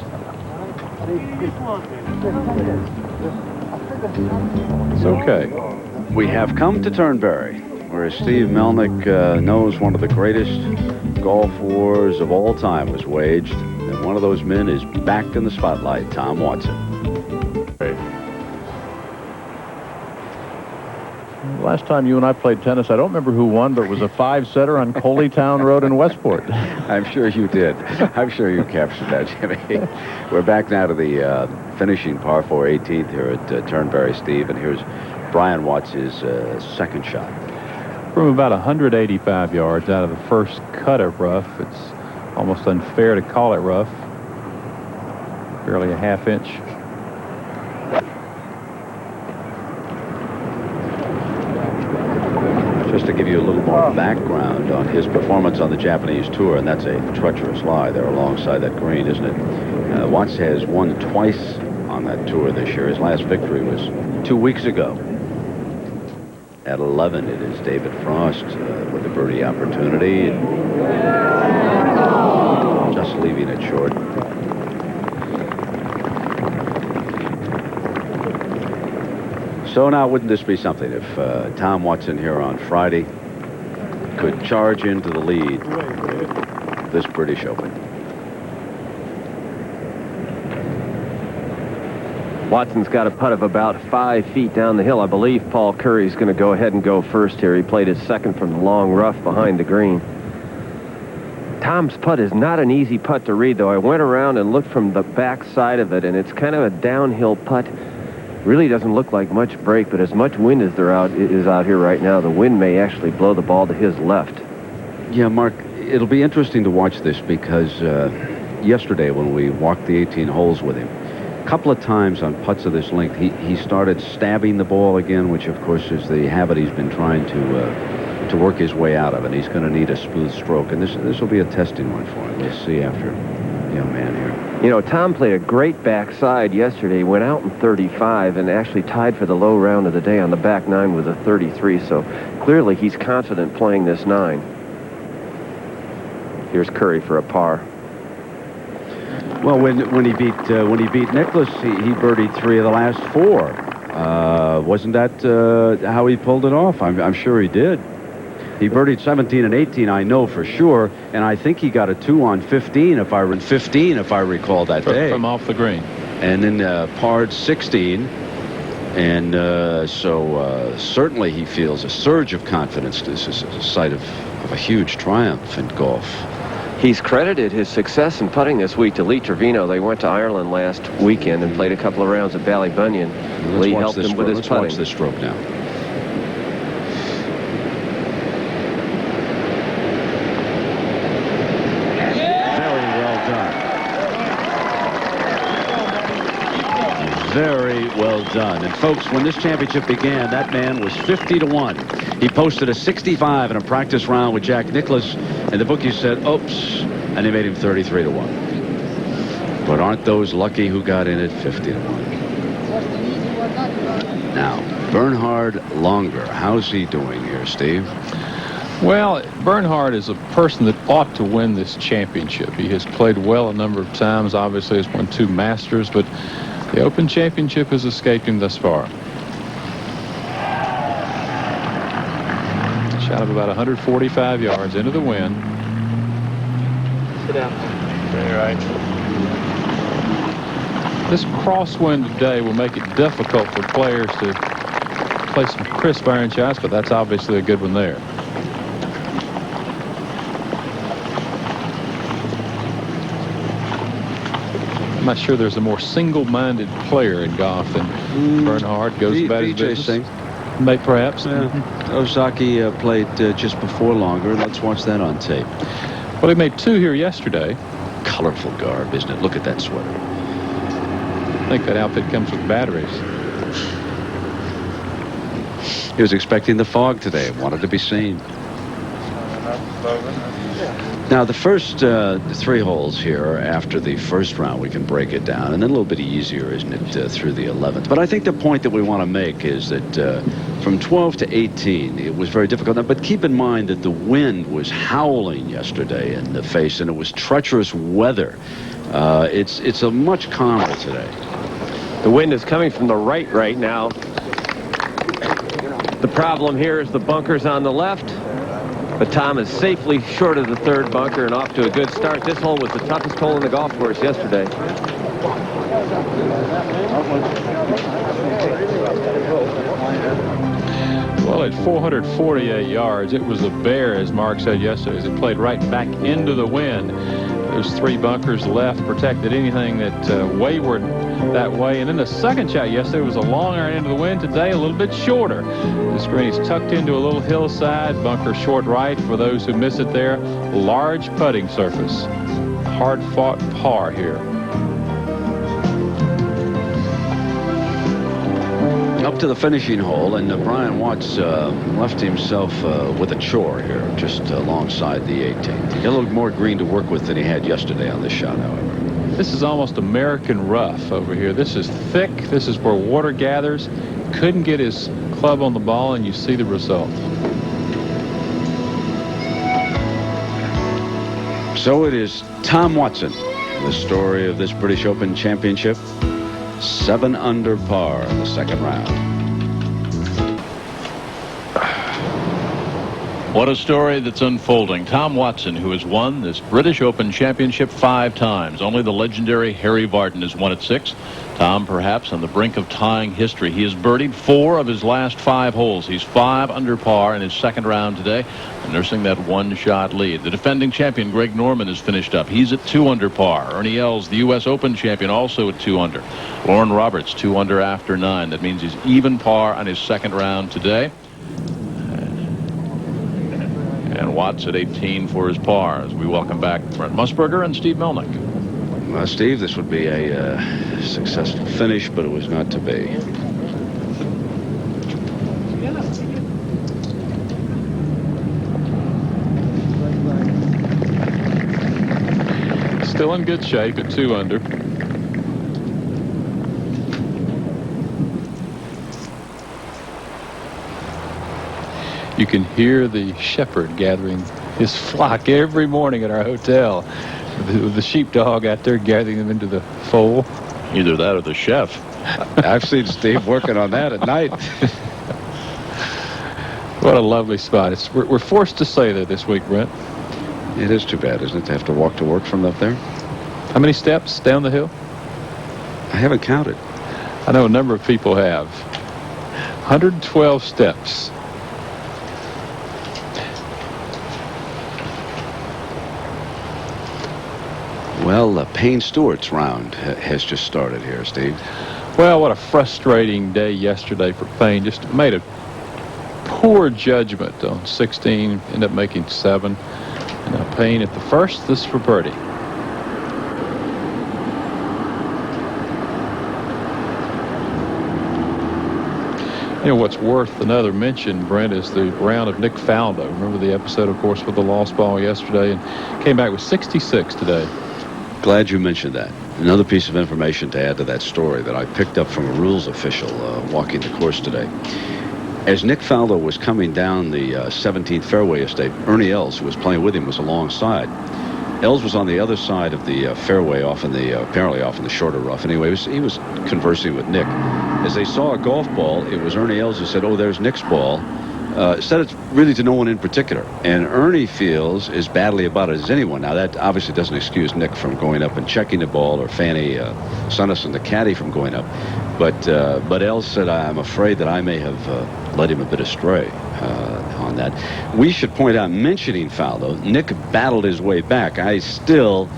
It's okay. We have come to Turnberry, where Steve Melnick knows one of the greatest golf wars of all time was waged. And one of those men is back in the spotlight, Tom Watson. Last time you and I played tennis, I don't remember who won, but it was a 5-setter on Coleytown Road in Westport. I'm sure you did. I'm sure you captured that, Jimmy. We're back now to the finishing par 4 18th here at Turnberry, Steve, and here's Brian Watts' second shot. From about 185 yards out of the first cut of rough. It's almost unfair to call it rough. Barely a half inch. Just to give you a little more background on his performance on the Japanese tour, and that's a treacherous lie there alongside that green, isn't it? Watts has won twice on that tour this year. His last victory was 2 weeks ago. At 11, it is David Frost with the birdie opportunity. Just leaving it short. So now, wouldn't this be something if Tom Watson here on Friday could charge into the lead this British Open? Watson's got a putt of about 5 feet down the hill. I believe Paul Curry's going to go ahead and go first here. He played his second from the long rough behind the green. Tom's putt is not an easy putt to read, though. I went around and looked from the back side of it, and it's kind of a downhill putt. Really doesn't look like much break, but as much wind as there is out here right now, the wind may actually blow the ball to his left. Yeah, Mark, it'll be interesting to watch this because yesterday when we walked the 18 holes with him, a couple of times on putts of this length, he started stabbing the ball again, which of course is the habit he's been trying to work his way out of, and he's going to need a smooth stroke, and this will be a testing one for him. We'll see after the young man here. You know, Tom played a great backside yesterday, went out in 35 and actually tied for the low round of the day on the back nine with a 33, so clearly he's confident playing this 9. Here's Curry for a par. Well, when he beat Nicklaus, he birdied 3 of the last 4. Wasn't that how he pulled it off? I'm sure he did. He birdied 17 and 18, I know for sure, and I think he got a 2 on 15 if I recall that day. From off the green. And then parred 16, and so certainly he feels a surge of confidence. This is a site of a huge triumph in golf. He's credited his success in putting this week to Lee Trevino. They went to Ireland last weekend and played a couple of rounds at Ballybunion. Lee helped him with his putting. Let's watch this stroke now. Very well done. And folks, when this championship began, that man was 50-1. He posted a 65 in a practice round with Jack Nicklaus, and the bookies said, oops, and they made him 33-1. But aren't those lucky who got in at 50-1? Now, Bernhard Longer, how's he doing here, Steve? Well, Bernhard is a person that ought to win this championship. He has played well a number of times. Obviously, has won 2 Masters, but the Open Championship has escaped him thus far. Shot of about 145 yards into the wind. Sit down. Very right. This crosswind today will make it difficult for players to play some crisp iron shots, but that's obviously a good one there. I'm not sure there's a more single-minded player in golf than Bernhard. Goes about his business. May perhaps. Ozaki played just before longer. Let's watch that on tape. Well, he made 2 here yesterday. Colorful garb, isn't it? Look at that sweater. I think that outfit comes with batteries. He was expecting the fog today. Wanted to be seen. Now, the first 3 holes here after the first round, we can break it down. And then a little bit easier, isn't it, through the 11th. But I think the point that we want to make is that from 12 to 18, it was very difficult. Now, but keep in mind that the wind was howling yesterday in the face, and it was treacherous weather. It's a much calmer today. The wind is coming from the right now. The problem here is the bunkers on the left. But Tom is safely short of the 3rd bunker and off to a good start. This hole was the toughest hole in the golf course yesterday. Well, at 448 yards, it was a bear, as Mark said yesterday, as it played right back into the wind. There's 3 bunkers left, protected anything that wayward that way. And then the second shot yesterday was a long iron into the wind. Today, a little bit shorter. This green is tucked into a little hillside. Bunker short right for those who miss it there. Large putting surface. Hard-fought par here. Up to the finishing hole, and Brian Watts left himself with a chore here, just alongside the 18th. He got a little more green to work with than he had yesterday on this shot, however. This is almost American rough over here. This is thick. This is where water gathers. Couldn't get his club on the ball, and you see the result. So it is Tom Watson, the story of this British Open Championship. 7 under par in the second round. What a story that's unfolding. Tom Watson, who has won this British Open Championship 5 times. Only the legendary Harry Vardon has won it 6. Tom, perhaps on the brink of tying history. He has birdied 4 of his last 5 holes. He's 5 under par in his second round today, nursing that 1-shot lead. The defending champion, Greg Norman, has finished up. He's at 2 under par. Ernie Els, the U.S. Open champion, also at 2 under. Lauren Roberts, 2 under after 9. That means he's even par on his second round today. And Watts at 18 for his par as we welcome back Brent Musburger and Steve Melnick. Well, Steve, this would be a successful finish, but it was not to be. Still in good shape at 2 under. You can hear the shepherd gathering his flock every morning at our hotel. The sheepdog out there gathering them into the fold. Either that or the chef. I've seen Steve working on that at night. What a lovely spot. We're forced to stay there this week, Brent. It is too bad, isn't it, to have to walk to work from up there? How many steps down the hill? I haven't counted. I know a number of people have. 112 steps. Well, Payne Stewart's round has just started here, Steve. Well, what a frustrating day yesterday for Payne. Just made a poor judgment on 16, ended up making 7. And now Payne at the first. This is for birdie. You know, what's worth another mention, Brent, is the round of Nick Faldo. Remember the episode, of course, with the lost ball yesterday, and came back with 66 today. Glad you mentioned that. Another piece of information to add to that story that I picked up from a rules official walking the course today. As Nick Faldo was coming down the 17th fairway estate, Ernie Els, who was playing with him, was alongside. Els was on the other side of the fairway, apparently off in the shorter rough. Anyway, he was conversing with Nick. As they saw a golf ball, it was Ernie Els who said, "Oh, there's Nick's ball." Said it really to no one in particular. And Ernie feels as badly about it as anyone. Now, that obviously doesn't excuse Nick from going up and checking the ball, or Fanny Sunnison, the caddy, from going up. But Els said, "I'm afraid that I may have led him a bit astray on that." We should point out, mentioning Faldo, Nick battled his way back. I still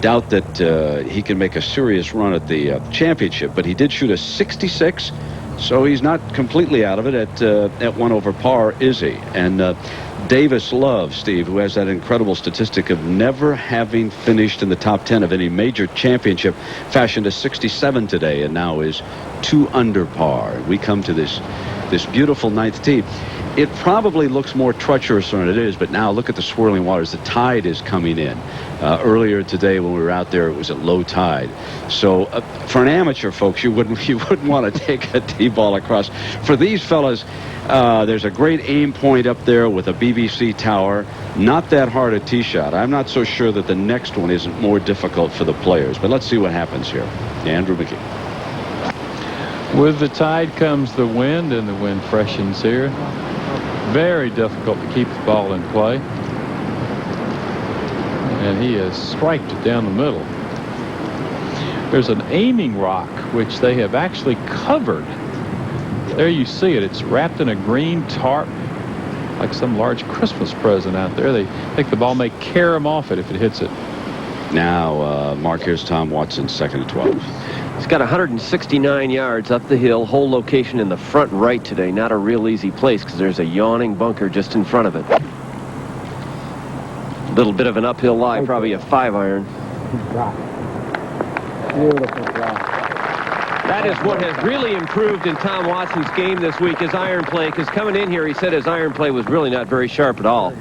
doubt that he can make a serious run at the championship, but he did shoot a 66. So he's not completely out of it at 1 over par, is he? And Davis Love, Steve, who has that incredible statistic of never having finished in the top 10 of any major championship, fashioned a 67 today and now is 2 under par. We come to this beautiful 9th tee. It probably looks more treacherous than it is, but now look at the swirling waters. The tide is coming in. Earlier today when we were out there, it was at low tide. So for an amateur, folks, you wouldn't want to take a tee ball across. For these fellas, there's a great aim point up there with a BBC tower. Not that hard a tee shot. I'm not so sure that the next one isn't more difficult for the players, but let's see what happens here. Andrew McKee. With the tide comes the wind, and the wind freshens here. Very difficult to keep the ball in play. And he has striked it down the middle. There's an aiming rock, which they have actually covered. There you see it. It's wrapped in a green tarp, like some large Christmas present out there. They think the ball may carry him off it if it hits it. Now, Mark, here's Tom Watson, 2nd at 12. He's got 169 yards up the hill. Hole location in the front right today. Not a real easy place because there's a yawning bunker just in front of it. Little bit of an uphill lie, probably a 5-iron. Beautiful drop. That is what has really improved in Tom Watson's game this week, his iron play, because coming in here, he said his iron play was really not very sharp at all.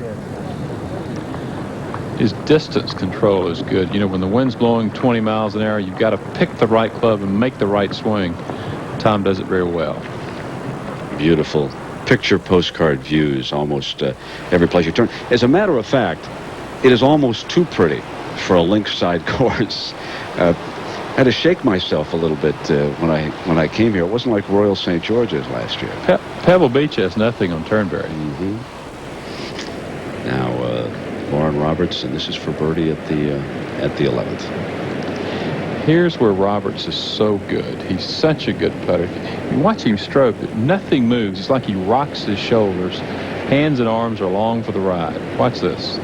His distance control is good. You know, when the wind's blowing 20 miles an hour, you've got to pick the right club and make the right swing. Tom does it very well. Beautiful picture postcard views almost every place you turn. As a matter of fact, it is almost too pretty for a linkside course. I had to shake myself a little bit when I came here. It wasn't like Royal St. George's last year. Pebble Beach has nothing on Turnberry. Mm-hmm. Now, Lauren Roberts, and this is for birdie at the 11th. Here's where Roberts is so good. He's such a good putter. You watch him stroke, nothing moves. It's like he rocks his shoulders. Hands and arms are along for the ride. Watch this.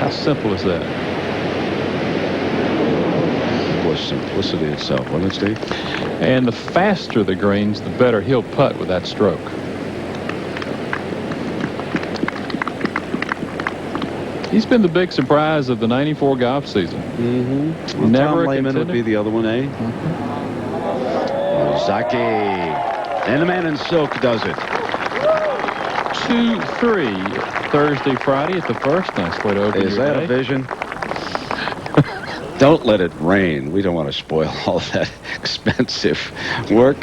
How simple is that? It was simplicity itself, wasn't it, Steve? And the faster the greens, the better he'll putt with that stroke. He's been the big surprise of the '94 golf season. Mm-hmm. Well, Never Tom Lehman would be the other one, eh? Zaki. And the man in silk does it. 2-3 Thursday, Friday at the first. Nice way to open Is your that day. a vision? Don't let it rain. We don't want to spoil all that expensive work.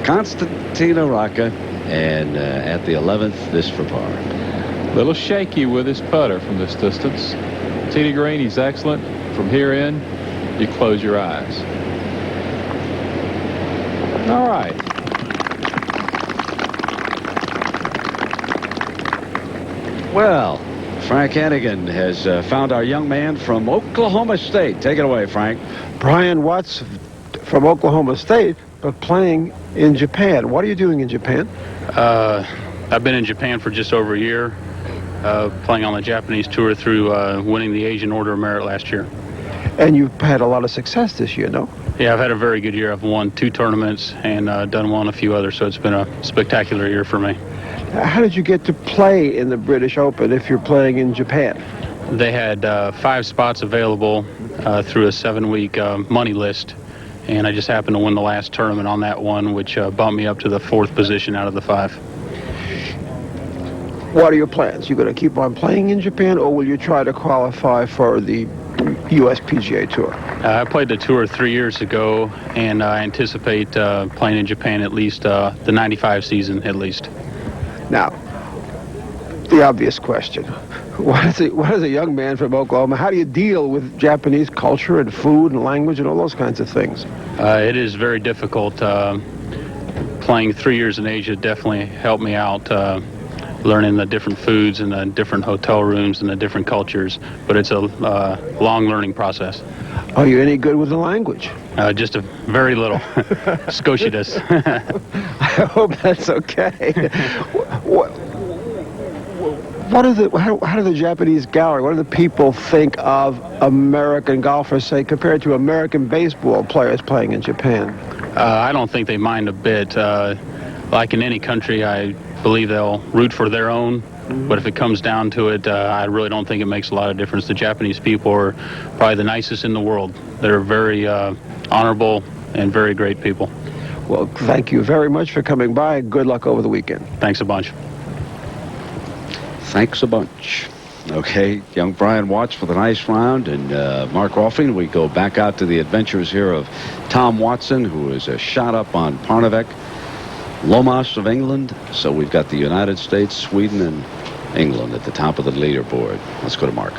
Constantino Rocca, and at the 11th, this for par. Little shaky with his putter from this distance. Tee to green, he's excellent. From here in, you close your eyes. All right. Well, Frank Hannigan has found our young man from Oklahoma State. Take it away, Frank. Brian Watts from Oklahoma State, but playing in Japan. What are you doing in Japan? I've been in Japan for just over a year, playing on the Japanese tour through winning the Asian Order of Merit last year. And you've had a lot of success this year, no? Yeah, I've had a very good year. I've won 2 tournaments and done well in a few others, so it's been a spectacular year for me. How did you get to play in the British Open if you're playing in Japan? They had 5 spots available through a 7-week money list, and I just happened to win the last tournament on that one, which bumped me up to the 4th position out of the 5. What are your plans? You going to keep on playing in Japan, or will you try to qualify for the U.S. PGA Tour? I played the tour 3 years ago, and I anticipate playing in Japan at least the 95 season at least. Now, the obvious question. What is a young man from Oklahoma, how do you deal with Japanese culture and food and language and all those kinds of things? It is very difficult. Playing 3 years in Asia definitely helped me out, learning the different foods and the different hotel rooms and the different cultures, but it's a long learning process. Are you any good with the language? Just a very little. Scotiatus. I hope that's okay. How do the Japanese gallery, what do the people think of American golfers, say, compared to American baseball players playing in Japan? I don't think they mind a bit. Like in any country, I believe they'll root for their own. But if it comes down to it, I really don't think it makes a lot of difference. The Japanese people are probably the nicest in the world. They're very honorable and very great people. Well, thank you very much for coming by. Good luck over the weekend. Thanks a bunch. Thanks a bunch. Okay, young Brian Watts for the nice round, and Mark Offing. We go back out to the adventures here of Tom Watson, who is a shot up on Parnevik. Lomas of England. So we've got the United States, Sweden, and England at the top of the leaderboard. Let's go to Mark.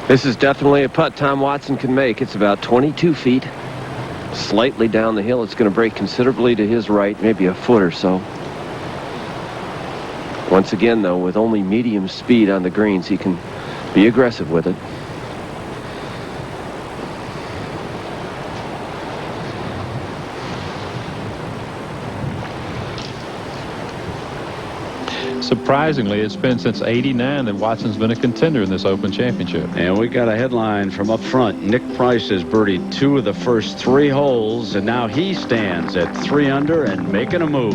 This is definitely a putt Tom Watson can make. It's about 22 feet. Slightly down the hill. It's going to break considerably to his right, maybe a foot or so. Once again, though, with only medium speed on the greens, he can be aggressive with it. Surprisingly, it's been since '89 that Watson's been a contender in this Open Championship. And we got a headline from up front. Nick Price has birdied 2 of the first 3 holes, and now he stands at 3 under and making a move.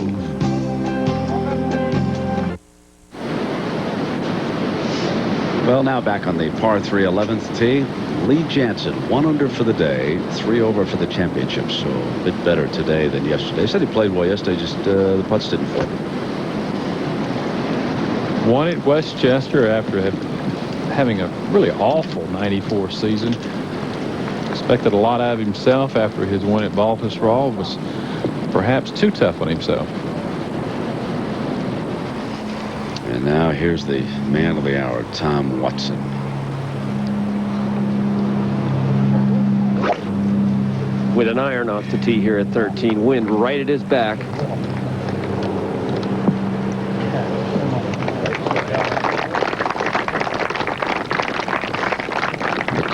Well, now back on the par 3 11th tee. Lee Jansen, 1 under for the day, 3 over for the championship, so a bit better today than yesterday. He said he played well yesterday, just the putts didn't fit. Won at Westchester after having a really awful '94 season. Expected a lot out of himself after his win at Baltusrol. Was perhaps too tough on himself. And now here's the man of the hour, Tom Watson. With an iron off the tee here at 13. Wind right at his back.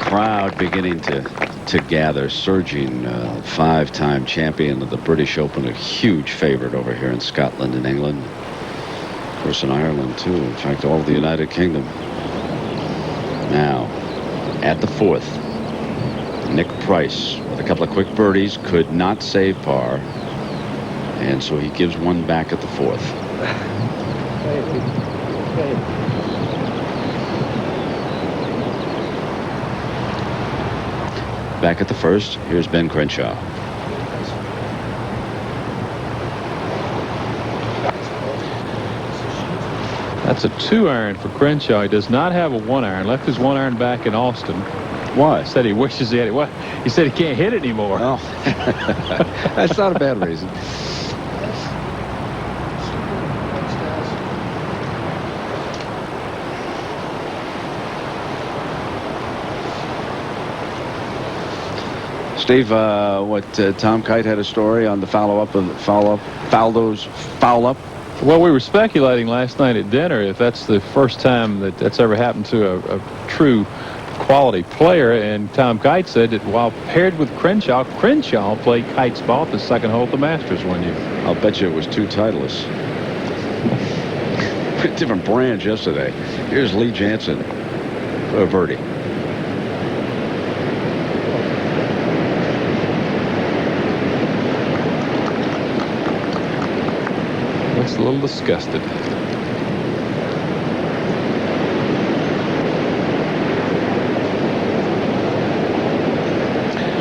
Crowd beginning to gather, surging. 5-time champion of the British Open, a huge favorite over here in Scotland and England. Of course, in Ireland, too. In fact, all of the United Kingdom. Now, at the 4th, Nick Price, with a couple of quick birdies, could not save par. And so he gives one back at the 4th. Back at the 1st, here's Ben Crenshaw. That's a 2-iron for Crenshaw. He does not have a 1-iron. Left his 1-iron back in Austin. Why? Said he wishes he had it. What? He said he can't hit it anymore. Oh, that's not a bad reason. Steve, Tom Kite had a story on the foul up. Well, we were speculating last night at dinner if that's the first time that that's ever happened to a true quality player, and Tom Kite said that while paired with Crenshaw played Kite's ball at the 2nd hole at the Masters one year. I'll bet you it was 2 Titleists. Different brands yesterday. Here's Lee Jansen for a birdie. Looks a little disgusted.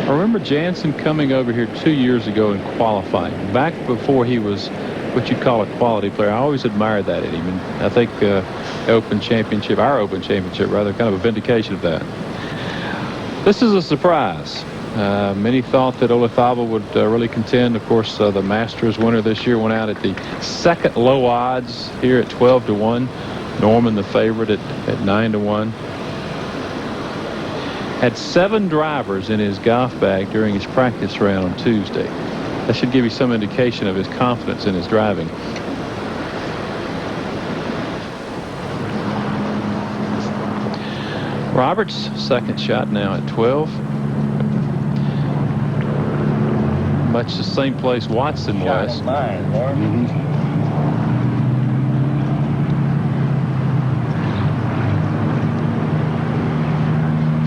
I remember Jansen coming over here 2 years ago and qualifying, back before he was what you'd call a quality player. I always admired that in him, and I think our Open Championship, rather, kind of a vindication of that. This is a surprise. Many thought that Olazabal would really contend. Of course, the Masters winner this year went out at the second low odds here at 12-1. Norman, the favorite, at 9-1. Had 7 drivers in his golf bag during his practice round on Tuesday. That should give you some indication of his confidence in his driving. Roberts, second shot now at 12. Much the same place Watson was.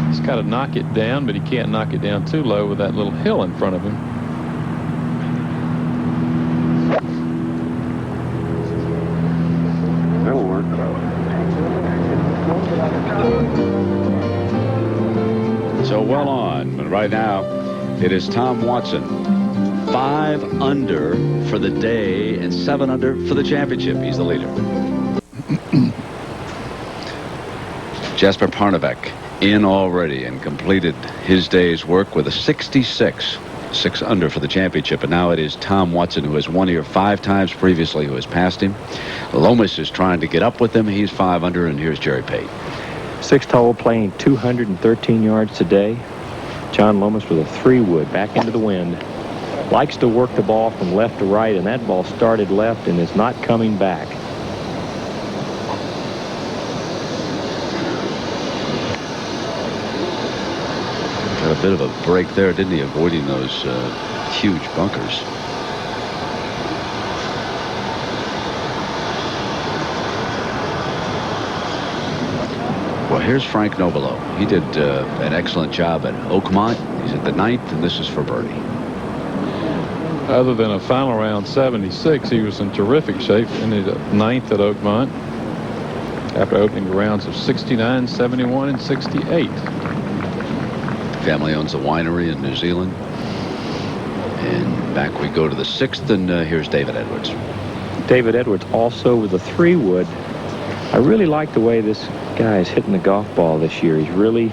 He's got to knock it down, but he can't knock it down too low with that little hill in front of him. That'll work. So well on, but right now it is Tom Watson. 5 under for the day and 7 under for the championship. He's the leader. Jesper Parnevik in already and completed his day's work with a 66. 6 under for the championship, and now it is Tom Watson, who has won here 5 times previously, who has passed him. Lomas is trying to get up with him. He's 5 under, and here's Jerry Pate. 6th hole, playing 213 yards today. John Lomas with a 3-wood back into the wind. Likes to work the ball from left to right, and that ball started left and is not coming back. Got a bit of a break there, didn't he, avoiding those huge bunkers. Well, here's Frank Nobilo. He did an excellent job at Oakmont. He's at the 9th, and this is for birdie. Other than a final round 76, he was in terrific shape. Ended up 9th at Oakmont after opening the rounds of 69, 71, and 68. Family owns a winery in New Zealand. And back we go to the 6th, and here's David Edwards. David Edwards also with a 3-wood. I really like the way this guy is hitting the golf ball this year. He's really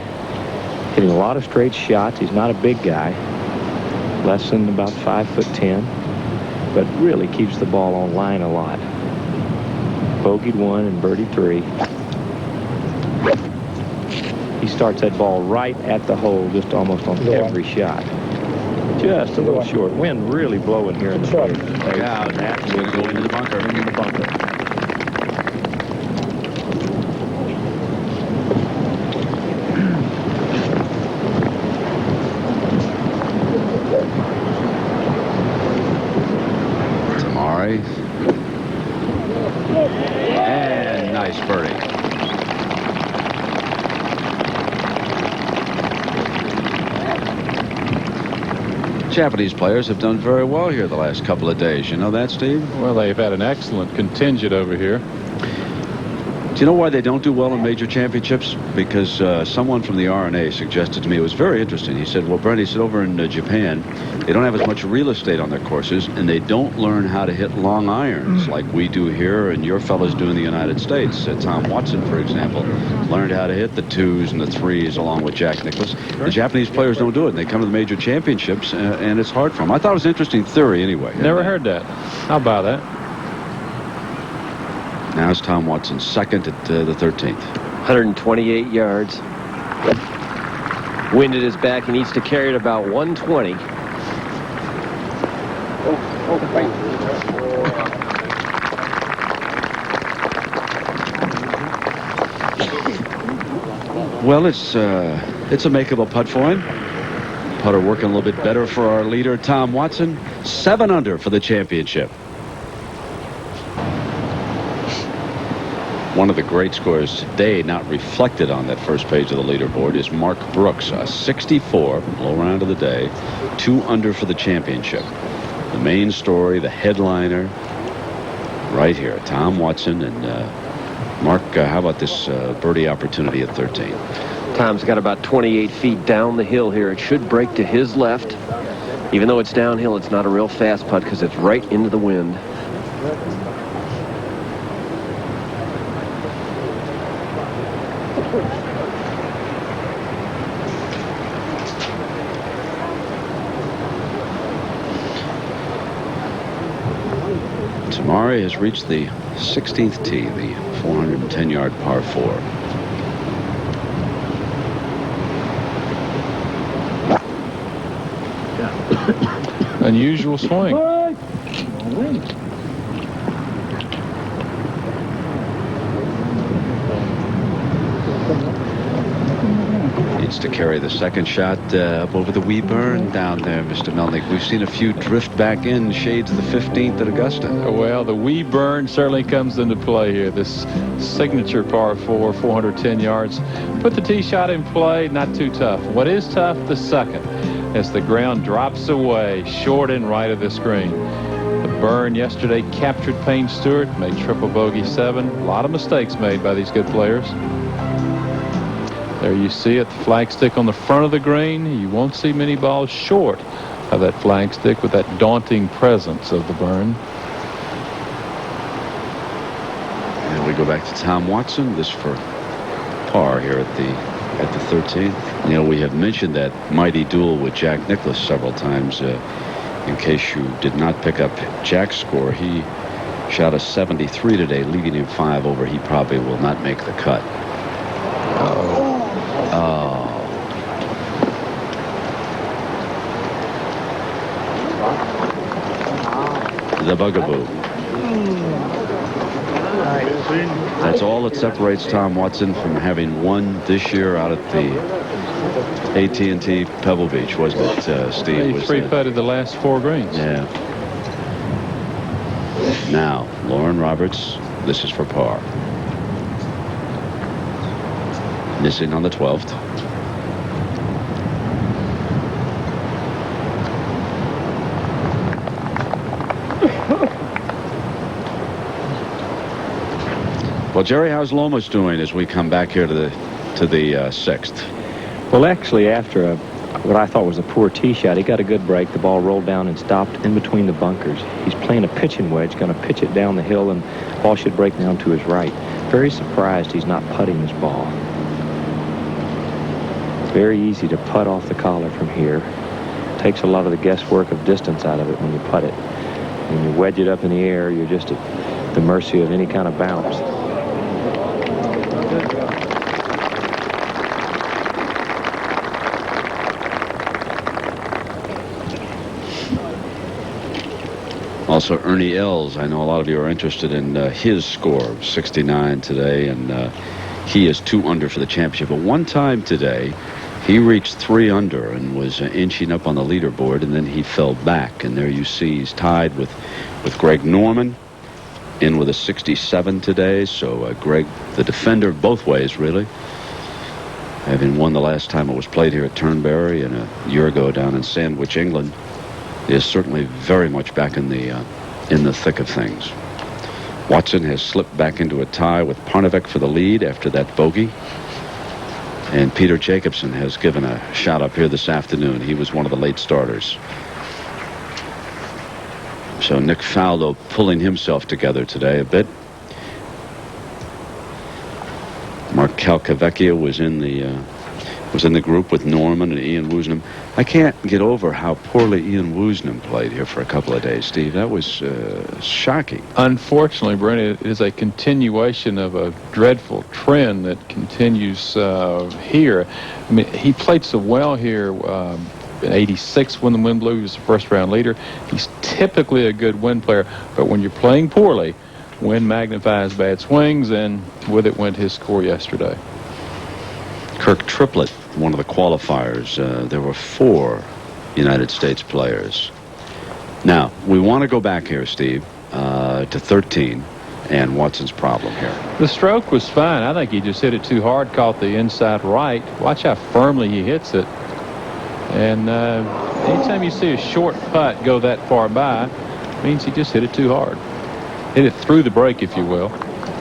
hitting a lot of straight shots. He's not a big guy, less than about 5'10", but really keeps the ball on line a lot. Bogeyed 1 and birdied 3. He starts that ball right at the hole, just almost on every shot. Just a little short. Wind really blowing here in the face. Yeah, that's going to go into the bunker. In the bunker. Tamari. And nice birdie. Japanese players have done very well here the last couple of days. You know that, Steve? Well, they've had an excellent contingent over here. Do you know why they don't do well in major championships? Because someone from the RNA suggested to me, it was very interesting. He said, well, Brent, he said, over in Japan, they don't have as much real estate on their courses, and they don't learn how to hit long irons like we do here and your fellas do in the United States. Tom Watson, for example, learned how to hit the 2s and the 3s along with Jack Nicklaus. The Japanese players don't do it, and they come to the major championships, and it's hard for them. I thought it was an interesting theory anyway. Never heard that. How about that? Now it's Tom Watson, 2nd at the 13th. 128 yards. Wind at his back. He needs to carry it about 120. Well, it's a makeable putt for him. Putter working a little bit better for our leader, Tom Watson. 7 under for the championship. One of the great scores today, not reflected on that first page of the leaderboard, is Mark Brooks, a 64, low round of the day, 2 under for the championship. The main story, the headliner, right here, Tom Watson. And Mark, how about this birdie opportunity at 13? Tom's got about 28 feet down the hill here. It should break to his left. Even though it's downhill, it's not a real fast putt because it's right into the wind. Murray has reached the 16th tee, the 410-yard par 4. Unusual swing. Needs to carry the second shot up over the wee burn down there, Mr. Melnick. We've seen a few drift back in shades of the 15th at Augusta. Well, the wee burn certainly comes into play here. This signature par 4, 410 yards. Put the tee shot in play, not too tough. What is tough, the second, as the ground drops away short and right of the screen. The burn yesterday captured Payne Stewart, made triple bogey 7. A lot of mistakes made by these good players. There you see it, the flagstick on the front of the green. You won't see many balls short of that flagstick with that daunting presence of the burn. And we go back to Tom Watson. This for par here at the 13th. You know, we have mentioned that mighty duel with Jack Nicklaus several times. In case you did not pick up Jack's score, he shot a 73 today, leaving him 5 over. He probably will not make the cut. The bugaboo. That's all that separates Tom Watson from having won this year out at the AT&T Pebble Beach, wasn't it, Steve? He three-putted the last 4 greens. Yeah. Now, Lauren Roberts, this is for par. Missing on the 12th. Well, Jerry, how's Lomas doing as we come back here to the 6th? Well, actually, after what I thought was a poor tee shot, he got a good break. The ball rolled down and stopped in between the bunkers. He's playing a pitching wedge, going to pitch it down the hill, and the ball should break down to his right. Very surprised he's not putting his ball. Very easy to putt off the collar from here. Takes a lot of the guesswork of distance out of it when you putt it. When you wedge it up in the air, you're just at the mercy of any kind of bounce. Also, Ernie Els, I know a lot of you are interested in his score of 69 today, and he is 2 under for the championship. But one time today, he reached 3 under and was inching up on the leaderboard, and then he fell back. And there you see he's tied with Greg Norman, in with a 67 today. So Greg, the defender both ways, really, having won the last time it was played here at Turnberry and a year ago down in Sandwich, England, is certainly very much back in the thick of things. Watson has slipped back into a tie with Parnevik for the lead after that bogey. And Peter Jacobsen has given a shot up here this afternoon. He was one of the late starters. So Nick Faldo pulling himself together today a bit. Mark Calcavecchia was in the group with Norman and Ian Woosnam. I can't get over how poorly Ian Woosnam played here for a couple of days, Steve. That was shocking. Unfortunately, Brent, it is a continuation of a dreadful trend that continues here. I mean, he played so well here in '86 when the wind blew. He was the first-round leader. He's typically a good wind player, but when you're playing poorly, wind magnifies bad swings, and with it went his score yesterday. Kirk Triplett, one of the qualifiers. There were 4 United States players. Now, we want to go back here, Steve, to 13 and Watson's problem here. The stroke was fine. I think he just hit it too hard, caught the inside right. Watch how firmly he hits it. And anytime you see a short putt go that far by, it means he just hit it too hard. Hit it through the break, if you will.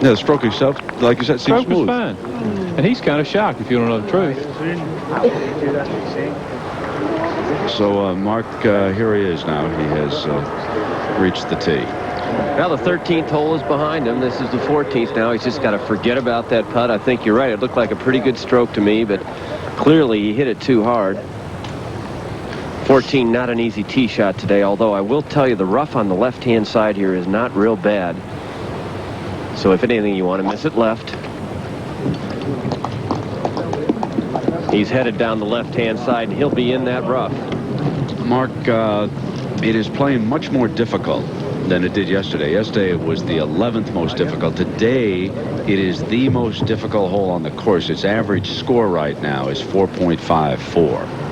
Yeah, the stroke itself, like you said, seems smooth. Stroke was fine. And he's kind of shocked, if you don't know the truth. So, Mark, here he is now. He has reached the tee. Well, the 13th hole is behind him. This is the 14th now. He's just got to forget about that putt. I think you're right. It looked like a pretty good stroke to me, but clearly he hit it too hard. 14, not an easy tee shot today, although I will tell you the rough on the left-hand side here is not real bad. So if anything, you want to miss it left. He's headed down the left-hand side, and he'll be in that rough. Mark, it is playing much more difficult than it did yesterday. Yesterday it was the 11th most difficult. Today it is the most difficult hole on the course. Its average score right now is 4.54.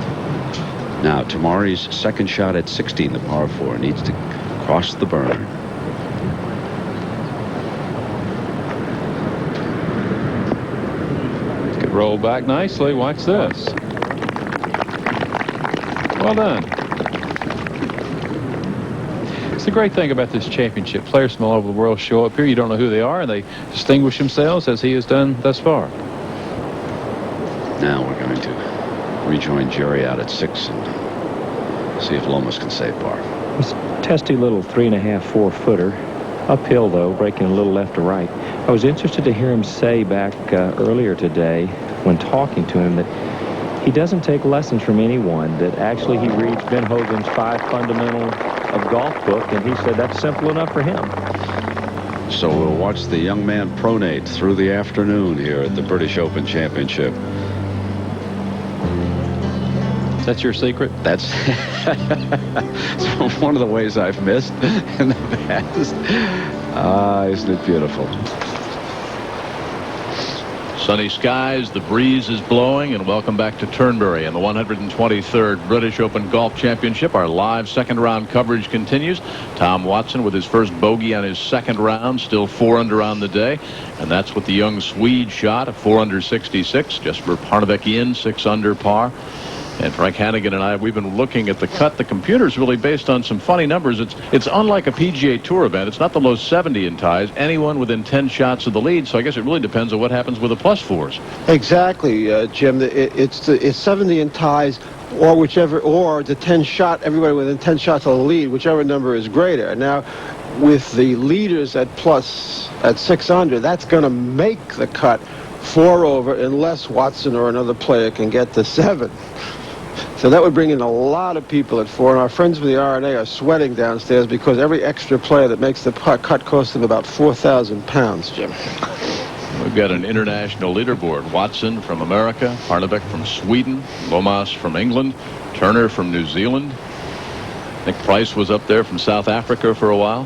Now Tamari's second shot at 16, the par 4, needs to cross the burn. Could roll back nicely. Watch this. Well done. The great thing about this championship, players from all over the world show up here. You don't know who they are, and they distinguish themselves as he has done thus far. Now we're going to rejoin Jerry out at 6 and see if Lomas can save par. This testy little 3.5, 4-footer. Uphill, though, breaking a little left to right. I was interested to hear him say back earlier today when talking to him that he doesn't take lessons from anyone, that actually he reads Ben Hogan's 5 Fundamentals of Golf book, and he said that's simple enough for him. So we'll watch the young man pronate through the afternoon here at the British Open Championship. That's your secret? That's one of the ways I've missed in the past. Isn't it beautiful? Sunny skies, the breeze is blowing, and welcome back to Turnberry in the 123rd British Open Golf Championship. Our live second round coverage continues. Tom Watson with his first bogey on his second round, still 4 under on the day, and that's what the young Swede shot, a 4 under 66. Jesper Parnevik in 6 under par. And Frank Hannigan and I, we've been looking at the cut. The computer's really based on some funny numbers. It's unlike a PGA Tour event. It's not the low 70 in ties. Anyone within 10 shots of the lead. So I guess it really depends on what happens with the +4s. Exactly, Jim. It's 70 in ties, or whichever, or the 10 shot. Everybody within 10 shots of the lead, whichever number is greater. Now, with the leaders at 6 under, that's going to make the cut 4 over, unless Watson or another player can get to 7. So that would bring in a lot of people at 4, and our friends from the R&A are sweating downstairs because every extra player that makes the cut costs them about 4,000 pounds, Jim. We've got an international leaderboard. Watson from America, Parnevik from Sweden, Lomas from England, Turner from New Zealand. Nick Price was up there from South Africa for a while.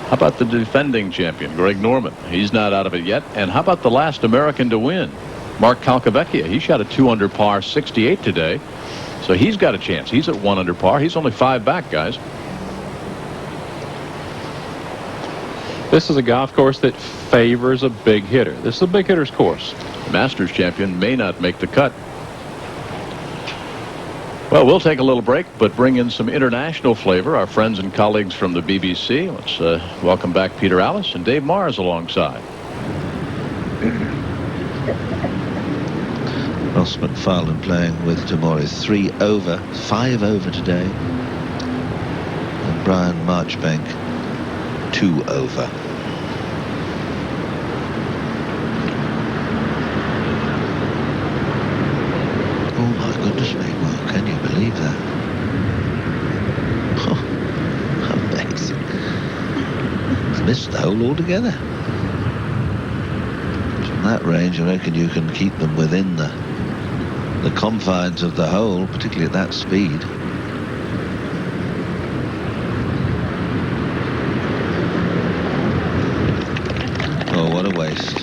How about the defending champion, Greg Norman? He's not out of it yet. And how about the last American to win, Mark Calcavecchia? He shot a 2 under par 68 today, so he's got a chance. He's at 1 under par. He's only 5 back, guys. This is a golf course that favors a big hitter. This is a big hitter's course. The Masters champion may not make the cut. Well, we'll take a little break, but bring in some international flavor. Our friends and colleagues from the BBC. Let's welcome back Peter Allis and Dave Mars alongside. Ross McFarlane playing with Tamori, 3 over, 5 over today. And Brian Marchbank, 2 over. Oh my goodness me, well, can you believe that? Oh, amazing. Missed the hole altogether. From that range, I reckon you can keep them within the confines of the hole, particularly at that speed. Oh, what a waste.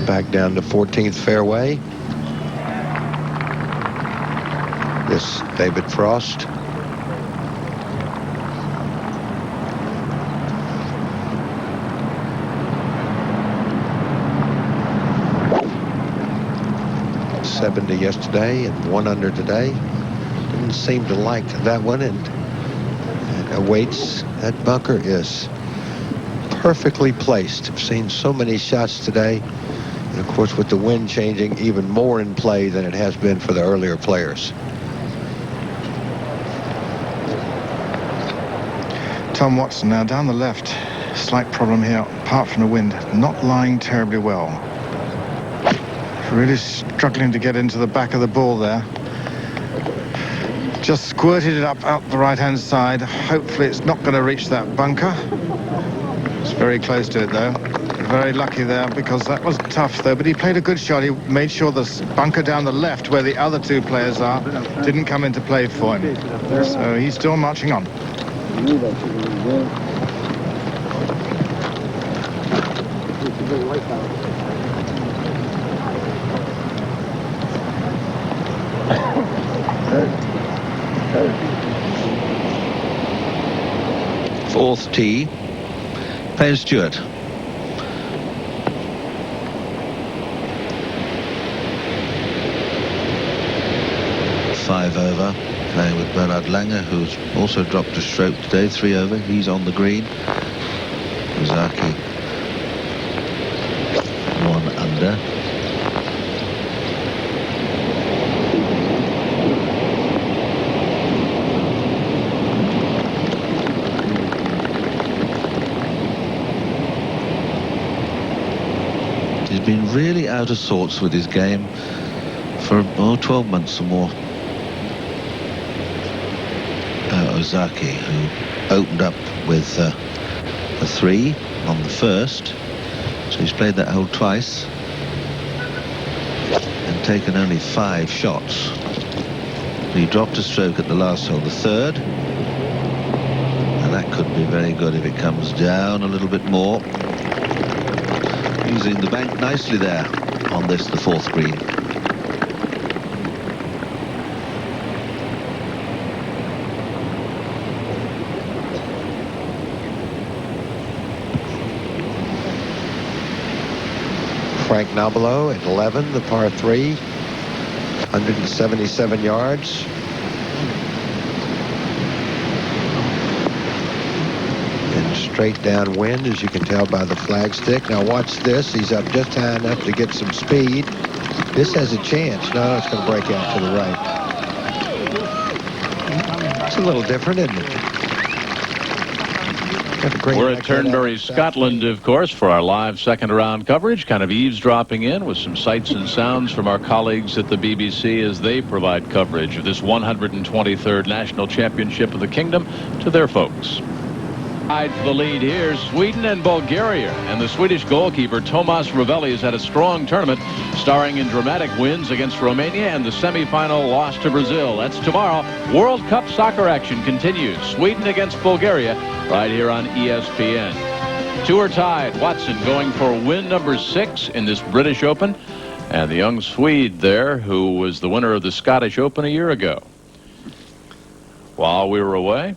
Back down to 14th fairway. This David Frost. .70 yesterday and 1 under today. Didn't seem to like that one, and awaits. That bunker is perfectly placed. I've seen so many shots today, and of course with the wind changing, even more in play than it has been for the earlier players. Tom Watson now down the left. Slight problem here, apart from the wind. Not lying terribly well. Really struggling to get into the back of the ball there. Just squirted it up out the right-hand side. Hopefully it's not going to reach that bunker. It's very close to it, though. Very lucky there, because that was tough, though. But he played a good shot. He made sure the bunker down the left, where the other two players are, didn't come into play for him. So he's still marching on. Fourth tee, Payne Stewart. Five over, playing with Bernard Langer, who's also dropped a stroke today. 3 over, he's on the green. Ozaki 1 under. He's been really out of sorts with his game for 12 months or more. Ozaki, who opened up with a 3 on the first, so he's played that hole twice and taken only 5 shots. He dropped a stroke at the last hole, the third, and that could be very good if it comes down a little bit more. Using the bank nicely there on this, the fourth green. Frank Nobilo at 11, the par 3, 177 yards. And straight downwind, as you can tell by the flagstick. Now watch this. He's up just high enough to get some speed. This has a chance. No, it's going to break out to the right. It's a little different, isn't it? We're at Turnberry, Scotland, of course, for our live second-round coverage, kind of eavesdropping in with some sights and sounds from our colleagues at the BBC as they provide coverage of this 123rd National Championship of the Kingdom to their folks. For the lead here, Sweden and Bulgaria, and the Swedish goalkeeper Tomas Ravelli has had a strong tournament, starring in dramatic wins against Romania and the semi-final loss to Brazil. That's tomorrow. World Cup soccer action continues. Sweden against Bulgaria, right here on ESPN. Two are tied. Watson going for win number 6 in this British Open, and the young Swede there, who was the winner of the Scottish Open a year ago. While we were away,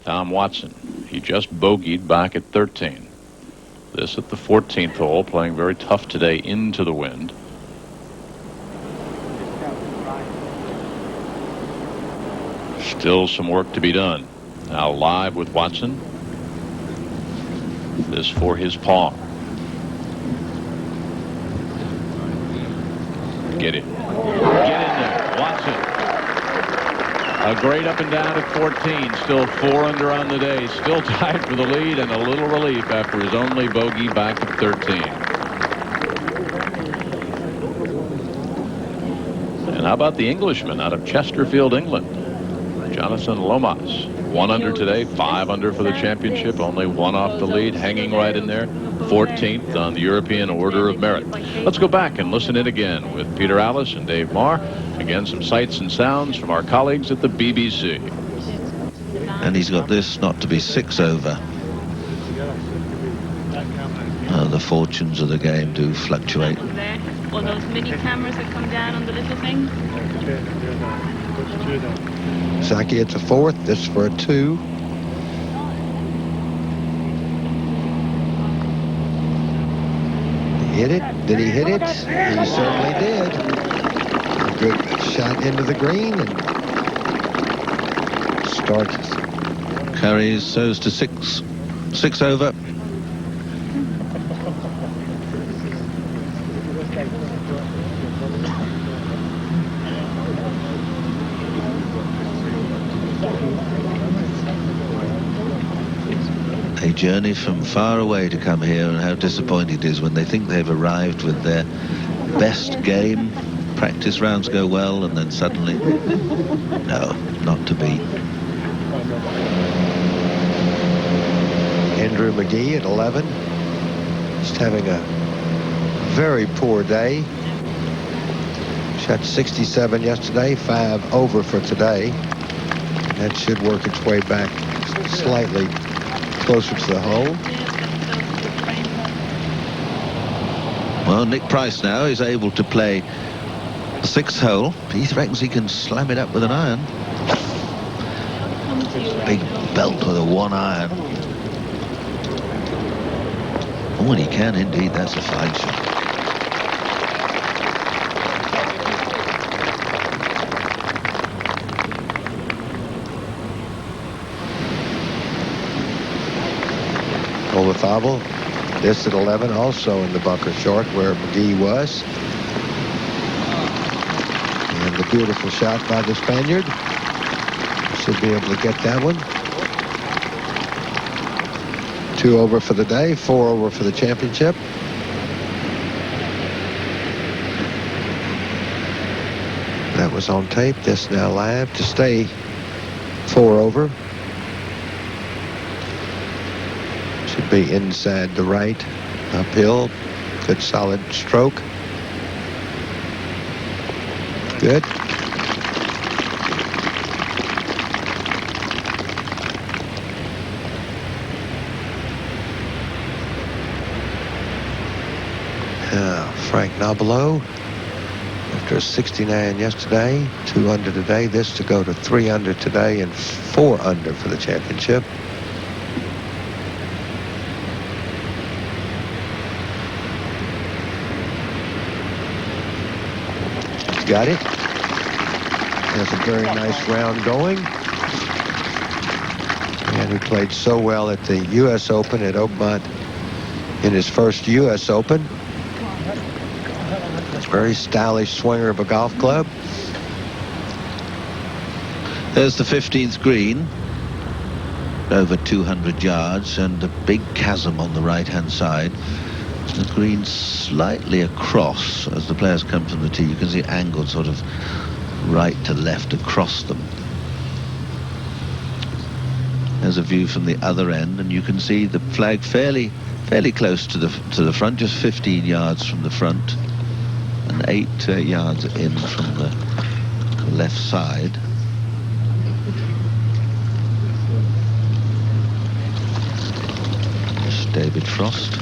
Tom Watson, he just bogeyed back at 13. This at the 14th hole, playing very tough today into the wind. Still some work to be done. Now live with Watson. This for his par. Get in. Get in there, Watson. A great up and down at 14. Still 4 under on the day. Still tied for the lead and a little relief after his only bogey back at 13. And how about the Englishman out of Chesterfield, England? Jonathan Lomas. 1 under today, 5 under for the championship. Only 1 off the lead, hanging right in there. 14th on the European Order of Merit. Let's go back and listen in again with Peter Allis and Dave Marr. Again, some sights and sounds from our colleagues at the BBC. And he's got this not to be 6 over. The fortunes of the game do fluctuate. All those mini cameras that come down on the little thing. Saki, it's a 4th. This for a 2. Hit it? Did he hit it? He certainly did. A good shot into the green and starts. Carries, so's to 6. 6 over. journey from far away to come here, and how disappointing it is when they think they've arrived with their best game. Practice rounds go well, and then suddenly, no, not to be. Andrew McGee at 11. Just having a very poor day. Shot 67 yesterday, 5 over for today. That should work its way back slightly closer to the hole. Well, Nick Price now is able to play the 6th hole. He reckons he can slam it up with an iron. Big belt with a 1 iron. Oh, and he can indeed. That's a fine shot. Olafable, this at 11, also in the bunker short where McGee was. And the beautiful shot by the Spaniard. Should be able to get that one. 2 over for the day, 4 over for the championship. That was on tape. This now live to stay 4 over. Should be inside the right, uphill. Good solid stroke. Good. Frank Nobilo, after a 69 yesterday, 2 under today. This to go to 3 under today and 4 under for the championship. Got it. That's a very nice round going. And he played so well at the U.S. Open at Oakmont in his first U.S. Open. Very stylish swinger of a golf club. There's the 15th green. Over 200 yards and a big chasm on the right-hand side. The green slightly across as the players come from the tee. You can see it angled sort of right to left across them. There's a view from the other end, and you can see the flag fairly close to the front, just 15 yards from the front, and 8 yards in from the left side. There's David Frost.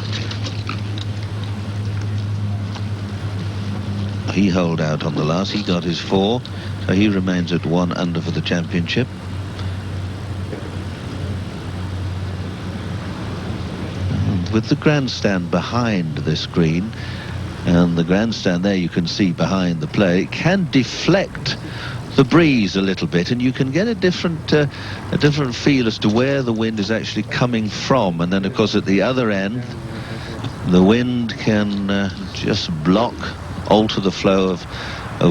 He holed out on the last. He got his 4, so he remains at 1 under for the championship. And with the grandstand behind this green, and the grandstand there you can see behind the play, it can deflect the breeze a little bit, and you can get a different feel as to where the wind is actually coming from. And then of course at the other end the wind can just alter the flow of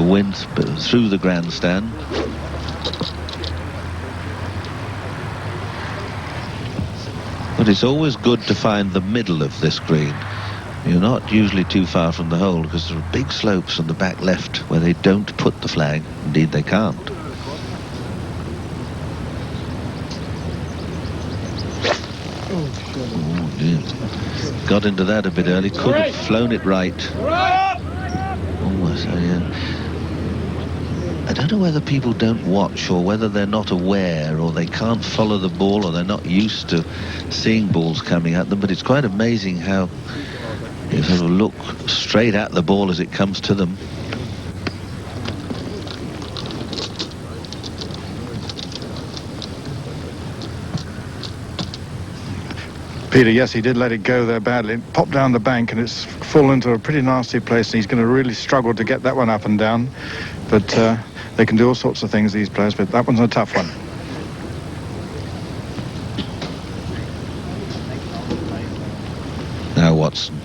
wind through the grandstand. But it's always good to find the middle of this green. You're not usually too far from the hole because there are big slopes on the back left where they don't put the flag. Indeed, they can't. Oh dear. Got into that a bit early. Could have flown it right. I don't know whether people don't watch or whether they're not aware or they can't follow the ball or they're not used to seeing balls coming at them, but it's quite amazing how you sort of look straight at the ball as it comes to them. Peter, yes, he did let it go there badly. It popped down the bank and it's fallen into a pretty nasty place, and he's going to really struggle to get that one up and down. But they can do all sorts of things, these players, but that one's a tough one. Now Watson.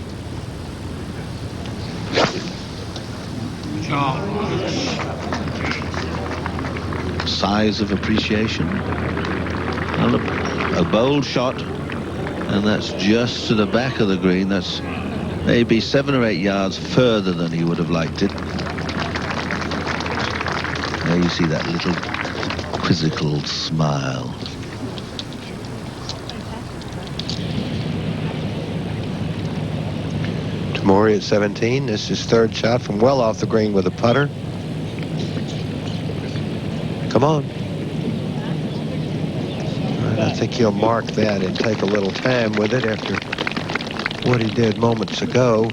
Size of appreciation. Well, a bold shot. And that's just to the back of the green. That's maybe 7 or 8 yards further than he would have liked it. There you see that little quizzical smile. Tamori at 17. This is his third shot from well off the green with a putter. Come on. I think he'll mark that and take a little time with it after what he did moments ago.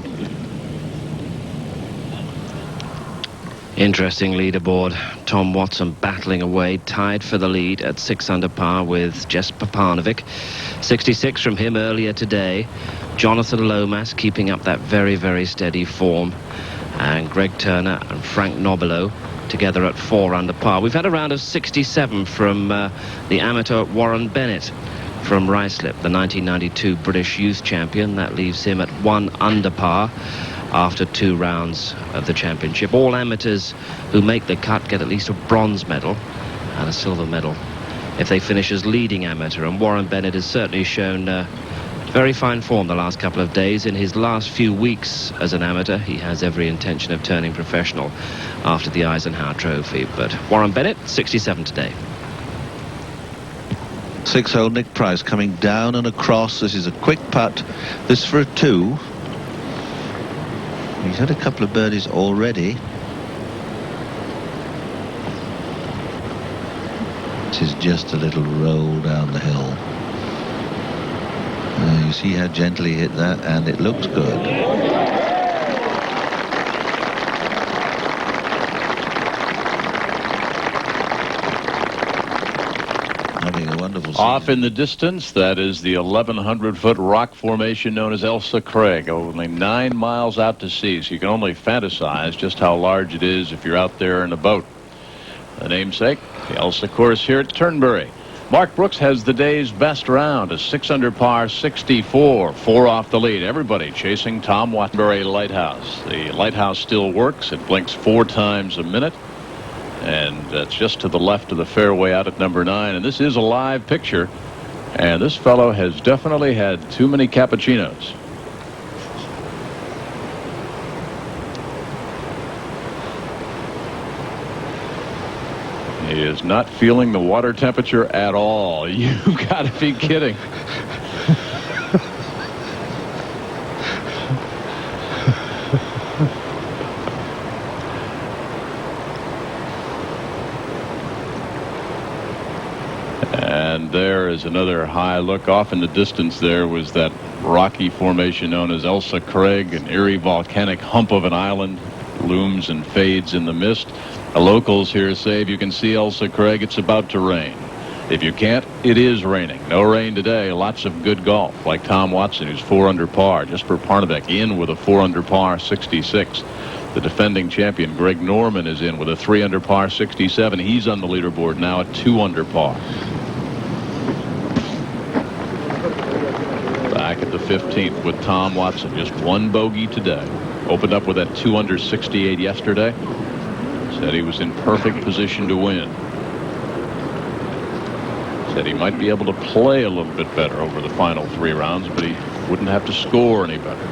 Interesting leaderboard. Tom Watson battling away, tied for the lead at 6 under par with Jesper Parnevik. 66 from him earlier today. Jonathan Lomas keeping up that very, very steady form. And Greg Turner and Frank Nobilo together at 4 under par. We've had a round of 67 from the amateur Warren Bennett from Ruislip, the 1992 British Youth Champion. That leaves him at 1 under par after 2 rounds of the championship. All amateurs who make the cut get at least a bronze medal and a silver medal if they finish as leading amateur. And Warren Bennett has certainly shown very fine form the last couple of days. In his last few weeks as an amateur, he has every intention of turning professional after the Eisenhower Trophy. But Warren Bennett, 67 today. 6-hole Nick Price coming down and across. This is a quick putt. This for a 2. He's had a couple of birdies already. This is just a little roll down the hill. You see how gently he hit that, and it looks good. Having a wonderful season. Off in the distance, that is the 1,100-foot rock formation known as Elsa Craig, only 9 miles out to sea, so you can only fantasize just how large it is if you're out there in a boat. The namesake, the Elsa course here at Turnberry. Mark Brooks has the day's best round, a 6 under par 64, 4 off the lead. Everybody chasing Tom Wattenbury Lighthouse. The lighthouse still works. It blinks 4 times a minute. And that's just to the left of the fairway out at number 9. And this is a live picture. And this fellow has definitely had too many cappuccinos. He is not feeling the water temperature at all. You got to be kidding. And there is another high look. Off in the distance there was that rocky formation known as Elsa Craig, an eerie volcanic hump of an island, looms and fades in the mist. The locals here say if you can see Elsa Craig, it's about to rain. If you can't, it is raining. No rain today. Lots of good golf, like Tom Watson, who's 4 under par. Jesper Parnevik in with a 4 under par 66. The defending champion, Greg Norman, is in with a 3 under par 67. He's on the leaderboard now at 2 under par. Back at the 15th with Tom Watson. Just 1 bogey today. Opened up with that 2 under 68 yesterday. Said he was in perfect position to win. Said he might be able to play a little bit better over the final 3 rounds, but he wouldn't have to score any better.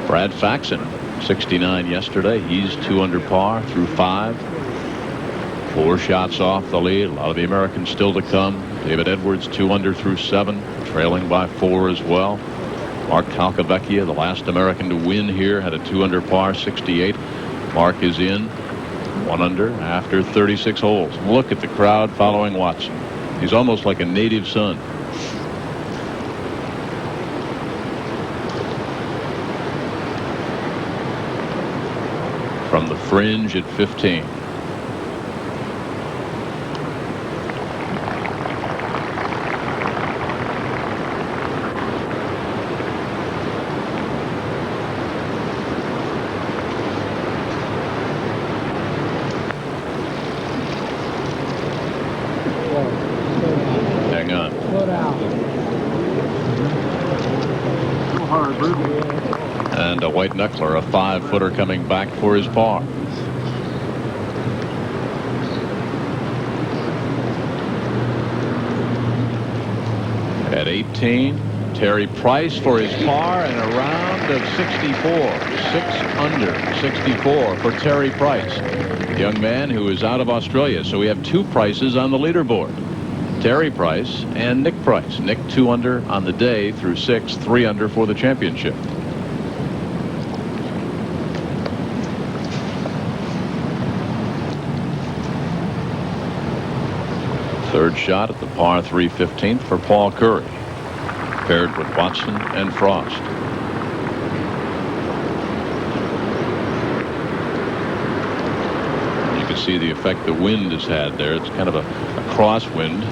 Brad Faxon, 69 yesterday. He's 2 under par through 5. 4 shots off the lead. A lot of the Americans still to come. David Edwards 2 under through 7, trailing by 4 as well. Mark Calcavecchia, the last American to win here, had a 2 under par 68. Mark is in 1 under after 36 holes. Look at the crowd following Watson. He's almost like a native son. From the fringe at 15. And a white knuckler, a 5-footer coming back for his par. 18. Terry Price for his par and a round of 64. 6 under 64 for Terry Price. Young man who is out of Australia. So we have 2 Prices on the leaderboard. Terry Price and Nick Price. Nick 2 under on the day through 6, 3 under for the championship. Third shot at the par 3 15th for Paul Curry, paired with Watson and Frost. You can see the effect the wind has had there. It's kind of a crosswind,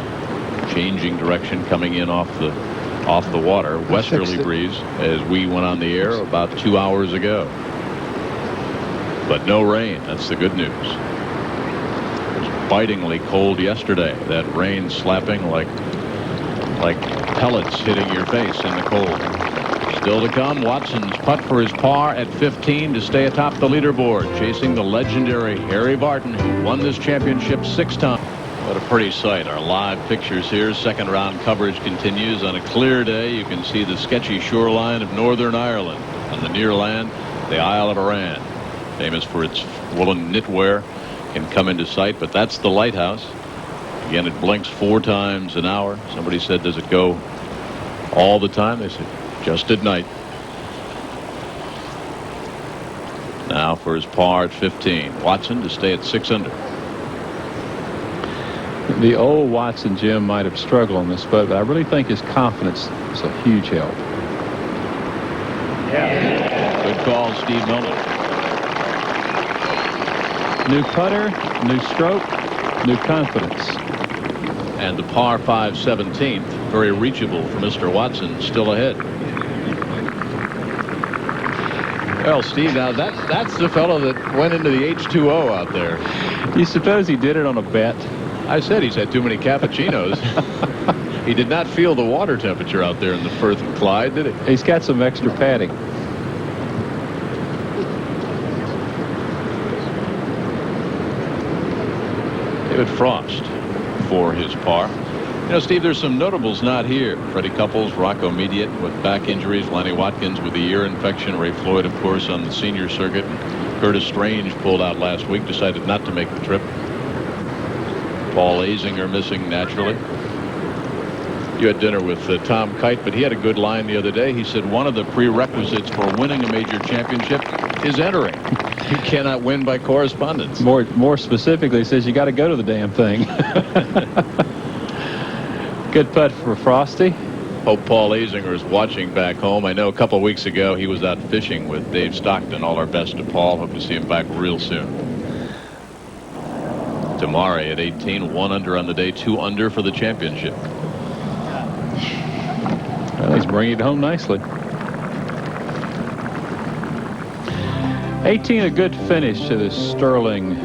changing direction coming in off the water. Westerly breeze as we went on the air about 2 hours ago. But no rain. That's the good news. It was bitingly cold yesterday. That rain slapping like pellets hitting your face in the cold. Still to come, Watson's putt for his par at 15 to stay atop the leaderboard, chasing the legendary Harry Barton, who won this championship 6 times. What a pretty sight. Our live pictures here. Second round coverage continues. On a clear day, you can see the sketchy shoreline of Northern Ireland. On the near land, the Isle of Arran, famous for its woolen knitwear, can come into sight, but that's the lighthouse. Again, it blinks 4 times an hour. Somebody said, does it go all the time? They said, just at night. Now for his par at 15. Watson to stay at 6 under. The old Watson, Jim, might have struggled on this putt, but I really think his confidence is a huge help. Yeah. Good call, Steve Millman. New putter, new stroke, new confidence. And the par 5 17th, very reachable for Mr. Watson, still ahead. Well, Steve, now that's the fellow that went into the H2O out there. Do you suppose he did it on a bet? I said he's had too many cappuccinos. He did not feel the water temperature out there in the Firth and Clyde, did he? He's got some extra padding. David Frost for his par. You know, Steve, there's some notables not here. Freddie Couples, Rocco Mediate with back injuries, Lonnie Watkins with a ear infection, Ray Floyd, of course, on the senior circuit. Curtis Strange pulled out last week, decided not to make the trip. Paul Azinger missing naturally. You had dinner with Tom Kite, but he had a good line the other day. He said one of the prerequisites for winning a major championship is entering. You cannot win by correspondence. More specifically, he says you got to go to the damn thing. Good putt for Frosty. Hope Paul Azinger is watching back home. I know a couple of weeks ago he was out fishing with Dave Stockton. All our best to Paul. Hope to see him back real soon. Tamari at 18, 1 under on the day, 2 under for the championship. Well, he's bringing it home nicely. 18, a good finish to this sterling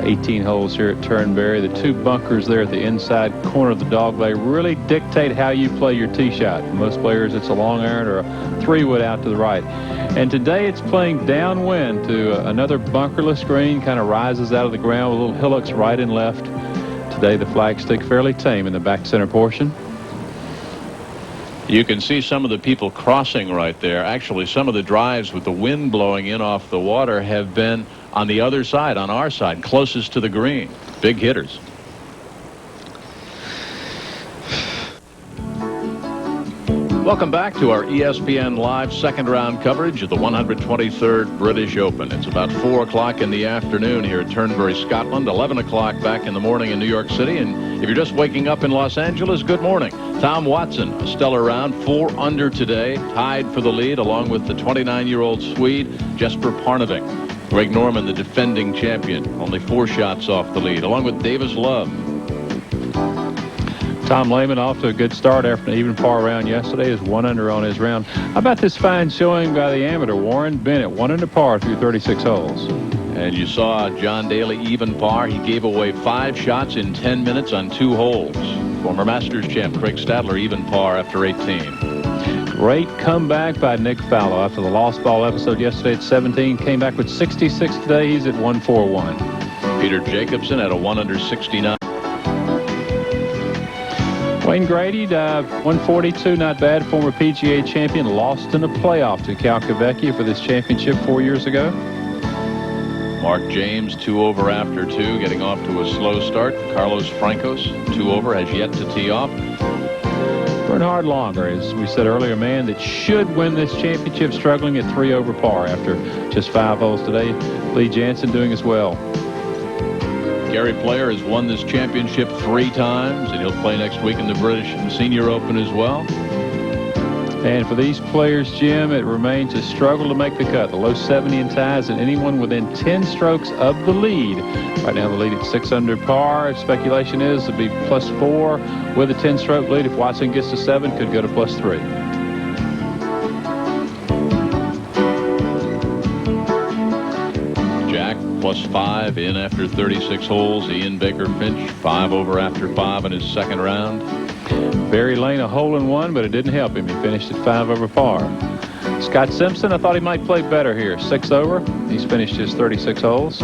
18 holes here at Turnberry. The 2 bunkers there at the inside corner of the dog leg really dictate how you play your tee shot. For most players, it's a long iron or a 3-wood out to the right. And today it's playing downwind to another bunkerless green, kind of rises out of the ground with little hillocks right and left. Today the flagstick fairly tame in the back center portion. You can see some of the people crossing right there. Actually, some of the drives with the wind blowing in off the water have been on the other side, on our side, closest to the green. Big hitters. Welcome back to our ESPN Live second round coverage of the 123rd British Open. It's about 4 o'clock in the afternoon here at Turnberry, Scotland, 11 o'clock back in the morning in New York City. And if you're just waking up in Los Angeles, good morning. Tom Watson, a stellar round, 4 under today, tied for the lead along with the 29-year-old Swede, Jesper Parnevik. Greg Norman, the defending champion, only 4 shots off the lead, along with Davis Love. Tom Lehman off to a good start after an even par round yesterday, is 1 under on his round. How about this fine showing by the amateur Warren Bennett, 1 under par through 36 holes. And you saw John Daly even par. He gave away 5 shots in 10 minutes on 2 holes. Former Masters champ Craig Stadler even par after 18. Great comeback by Nick Fallow after the lost ball episode yesterday at 17. Came back with 66 today. He's at 141. Peter Jacobson at a 1 under 69. Wayne Grady, 142, not bad. Former PGA champion, lost in a playoff to Calcavecchia for this championship 4 years ago. Mark James, 2 over after 2, getting off to a slow start. Carlos Francos, 2 over, has yet to tee off. Bernhard Longer, as we said earlier, man that should win this championship, struggling at 3 over par after just 5 holes today. Lee Jansen doing as well. Gary Player has won this championship 3 times, and he'll play next week in the British Senior Open as well. And for these players, Jim, it remains a struggle to make the cut. The low 70 in ties, and anyone within 10 strokes of the lead. Right now the lead at 6 under par. Speculation is it'll be +4 with a 10-stroke lead. If Watson gets to 7, could go to +3. Jack +5 in after 36 holes. Ian Baker Finch 5 over after 5 in his second round. Barry Lane a hole-in-one, but it didn't help him. He finished at 5 over par. Scott Simpson, I thought he might play better here. 6 over. He's finished his 36 holes.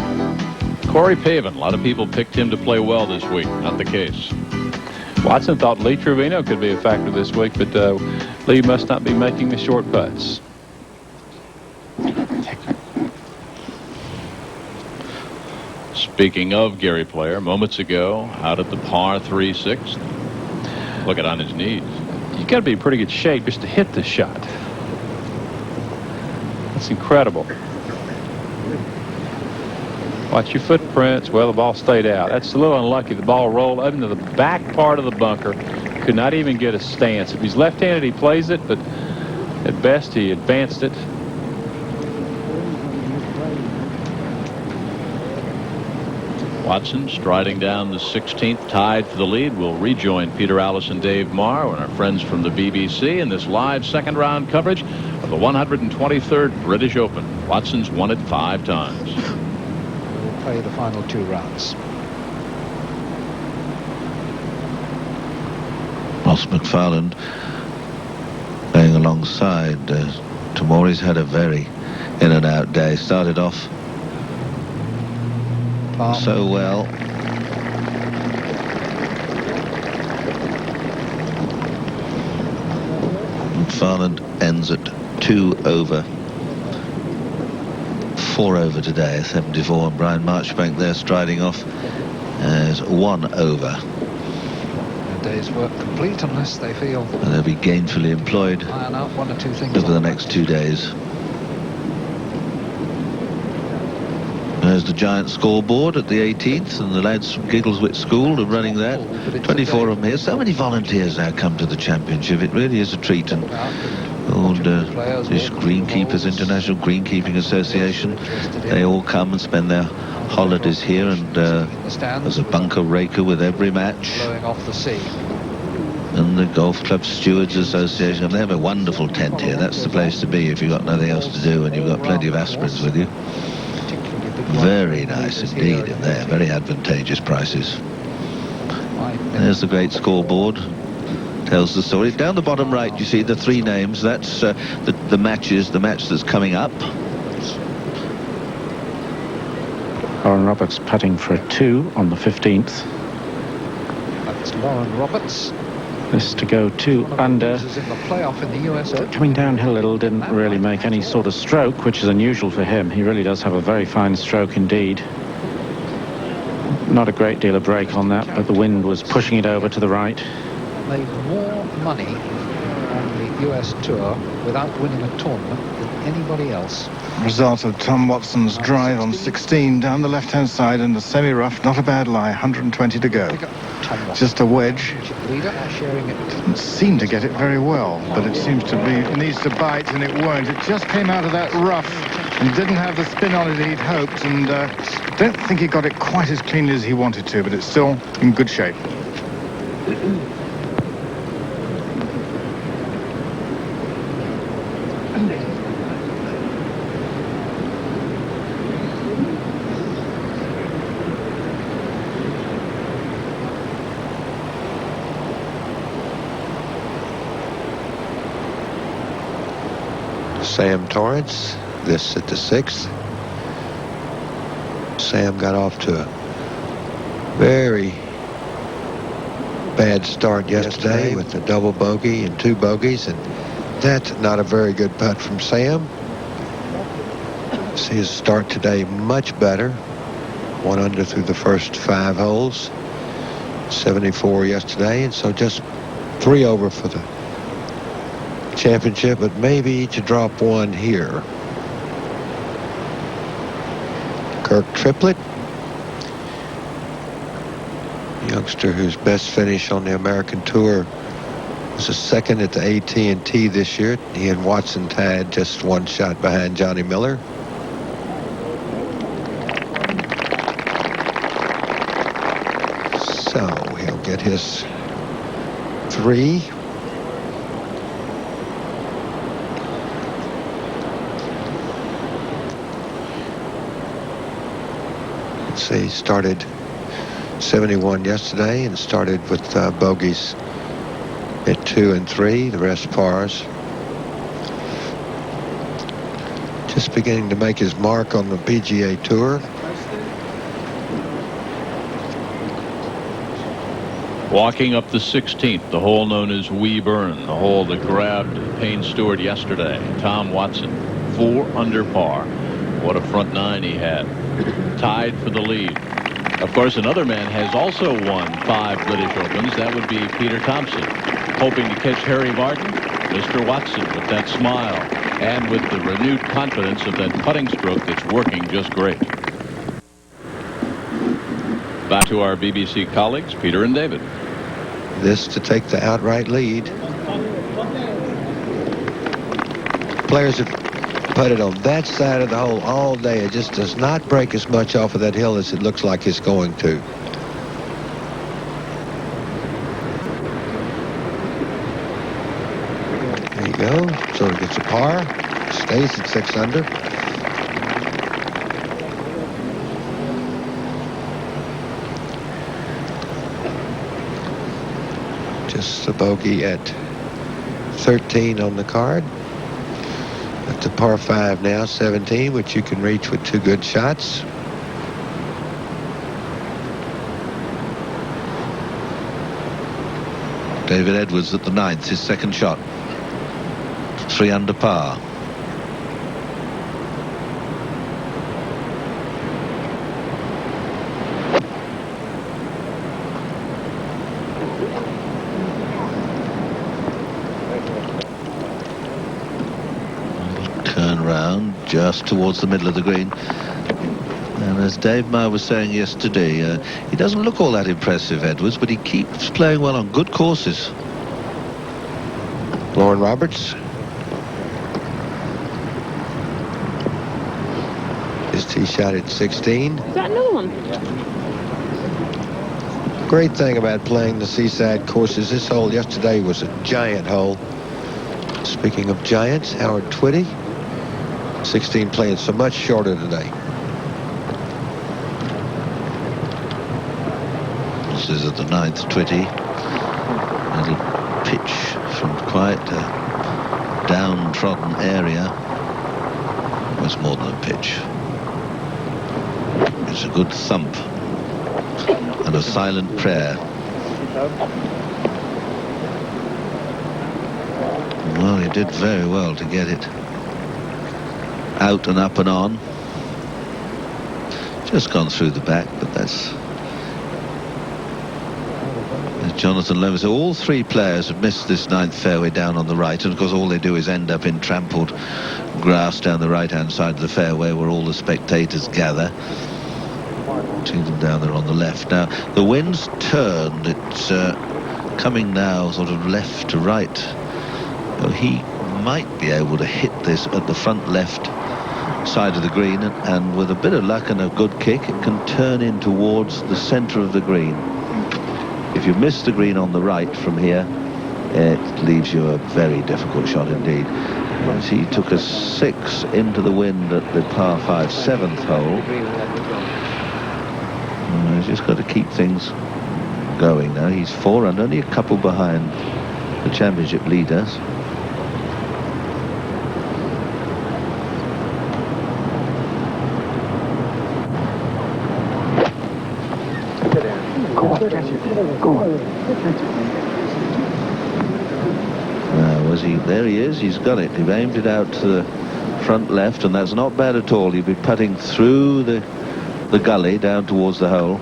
Corey Pavin, a lot of people picked him to play well this week. Not the case. Watson thought Lee Trevino could be a factor this week, but Lee must not be making the short putts. Speaking of Gary Player, moments ago, out at the par 3 6th. Look at on his knees. You got to be in pretty good shape just to hit this shot. That's incredible. Watch your footprints. Well, the ball stayed out. That's a little unlucky. The ball rolled up into the back part of the bunker. Could not even get a stance. If he's left-handed, he plays it, but at best, he advanced it. Watson striding down the 16th, tied for the lead. Will rejoin Peter Allis and Dave Marr and our friends from the BBC in this live second round coverage of the 123rd British Open. Watson's won it 5 times. We'll play the final 2 rounds. Ross McFarland playing alongside Tomori's had a very in and out day. Started off so well. McFarland ends at 2 over. 4 over today, 74. And Brian Marchbank there striding off as 1 over. A day's work complete unless they feel And they'll be gainfully employed iron out 1 or 2 things over the next 2 days. There's the giant scoreboard at the 18th, and the lads from Giggleswich School are running that. 24 of them here. So many volunteers now come to the championship. It really is a treat. And old this Greenkeepers International Greenkeeping Association, they all come and spend their holidays here, and there's a bunker raker with every match. blowing off the sea. And the Golf Club Stewards Association, they have a wonderful tent here. That's the place to be if you've got nothing else to do and you've got plenty of aspirins with you. Very nice indeed in there. Very advantageous prices. There's the great scoreboard. Tells the story. Down the bottom right, you see the 3 names. That's the matches, the match that's coming up. Lauren Roberts putting for a 2 on the 15th. That's Lauren Roberts. This to go 2 under. Is in the playoff in the US Open. Coming downhill a little, didn't really make any sort of stroke, which is unusual for him. He really does have a very fine stroke indeed. Not a great deal of break on that, but the wind was pushing it over to the right. Made more money on the US Tour without winning a tournament than anybody else. Result of Tom Watson's drive on 16 down the left-hand side and the semi-rough. Not a bad lie. 120 to go. Just a wedge. Didn't seem to get it very well, but it seems to be, it needs to bite, and it won't. It just came out of that rough and didn't have the spin on it he'd hoped, and I don't think he got it quite as cleanly as he wanted to, but it's still in good shape. Sam Torrance, this at the 6th. Sam got off to a very bad start yesterday with a double bogey and 2 bogeys, and that's not a very good putt from Sam. See his start today much better. 1 under through the first 5 holes. 74 yesterday, and so just 3 over for the championship, but maybe to drop 1 here. Kirk Triplett, youngster whose best finish on the American Tour was a second at the AT&T this year. He and Watson tied just 1 shot behind Johnny Miller. So he'll get his 3. Let's see, started 71 yesterday and started with bogeys at 2 and 3, the rest pars. Just beginning to make his mark on the PGA Tour. Walking up the 16th, the hole known as Wee Burn, the hole that grabbed Payne Stewart yesterday. Tom Watson, 4 under par. What a front 9 he had. Tied for the lead. Of course, another man has also won 5 British Opens. That would be Peter Thompson. Hoping to catch Harry Martin. Mr. Watson with that smile and with the renewed confidence of that putting stroke that's working just great. Back to our BBC colleagues, Peter and David. This to take the outright lead. Players have putted on that side of the hole all day. It just does not break as much off of that hill as it looks like it's going to. There you go. So it gets a par. Stays at 6 under. Just a bogey at 13 on the card. That's a par 5 now, 17, which you can reach with 2 good shots. David Edwards at the 9th, his second shot. 3 under par. Turn round just towards the middle of the green. And as Dave Meyer was saying yesterday, he doesn't look all that impressive, Edwards, but he keeps playing well on good courses. Lauren Roberts. His tee shot at 16. Is that another one? Great thing about playing the seaside courses, this hole yesterday was a giant hole. Speaking of giants, Howard Twitty, 16 playing so much shorter today. This is at the 9th, Twitty. Little pitch from quite a downtrodden area. It's more than a pitch. It's a good thump and a silent prayer. Well, he did very well to get it out and up and on. Just gone through the back, but that's... As Jonathan Lever said, all 3 players have missed this 9th fairway down on the right, and of course all they do is end up in trampled grass down the right-hand side of the fairway where all the spectators gather. See them down there on the left. Now, the wind's turned. It's coming now sort of left to right. So he might be able to hit this at the front left side of the green, and with a bit of luck and a good kick, it can turn in towards the center of the green. If you miss the green on the right from here, it leaves you a very difficult shot indeed. As he took a 6 into the wind at the par 5 7th hole. He's just got to keep things going now. He's 4 under, only a couple behind the championship leaders. Was he? There he is. He's got it. He's aimed it out to the front left, and that's not bad at all. He'd be putting through the gully down towards the hole.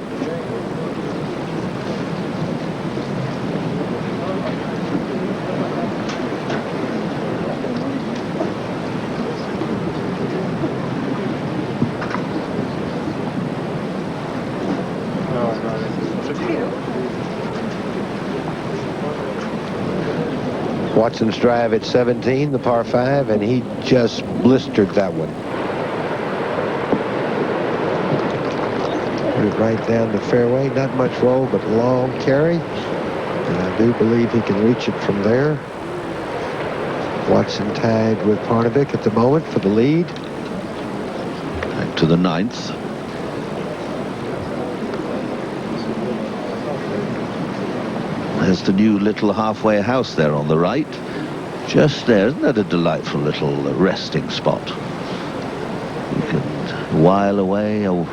Watson's drive at 17, the par 5, and he just blistered that one. Put it right down the fairway. Not much roll, but long carry. And I do believe he can reach it from there. Watson tied with Parnevik at the moment for the lead. Back to the 9th. There's the new little halfway house there on the right. Just there. Isn't that a delightful little resting spot? You can while away an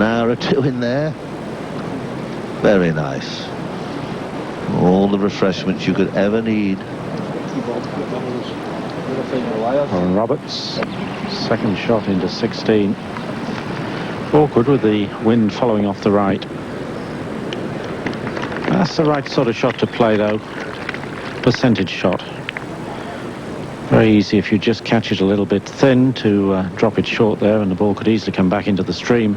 hour or two in there. Very nice. All the refreshments you could ever need. Roberts, second shot into 16. Awkward with the wind following off the right. That's the right sort of shot to play, though. Percentage shot. Very easy if you just catch it a little bit thin to drop it short there, and the ball could easily come back into the stream.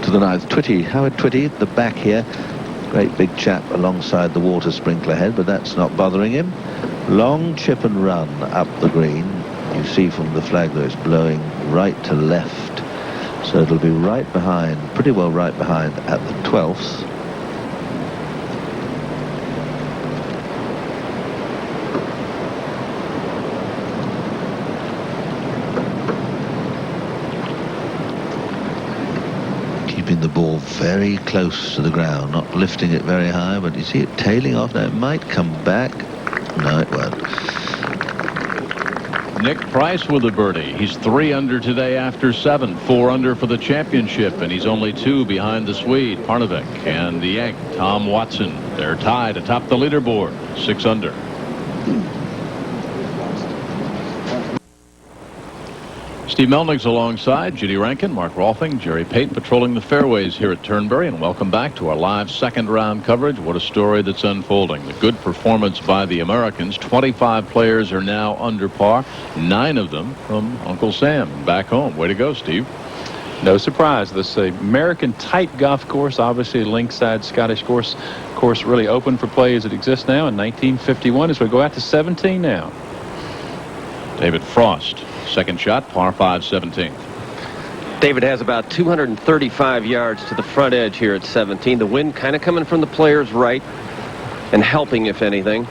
To the 9th, Twitty. Howard Twitty at the back here. Great big chap alongside the water sprinkler head, but that's not bothering him. Long chip and run up the green. You see from the flag though, it's blowing right to left. So it'll be right behind, pretty well right behind at the 12th. Keeping the ball very close to the ground, not lifting it very high, but you see it tailing off. Now it might come back. No, it won't. Nick Price with a birdie. He's 3 under today after 7. 4 under for the championship, and he's only 2 behind the Swede, Parnevik, and the Yank, Tom Watson. They're tied atop the leaderboard, 6 under. Steve Melnick's alongside Judy Rankin, Mark Rolfing, Jerry Pate patrolling the fairways here at Turnberry, and welcome back to our live second round coverage. What a story that's unfolding. The good performance by the Americans. 25 players are now under par, 9 of them from Uncle Sam back home. Way to go, Steve. No surprise. This American tight golf course, obviously linkside Scottish course really open for play as it exists now in 1951 as we go out to 17 now. David Frost, second shot, par 5, 17th. David has about 235 yards to the front edge here at 17. The wind kind of coming from the player's right and helping, if anything.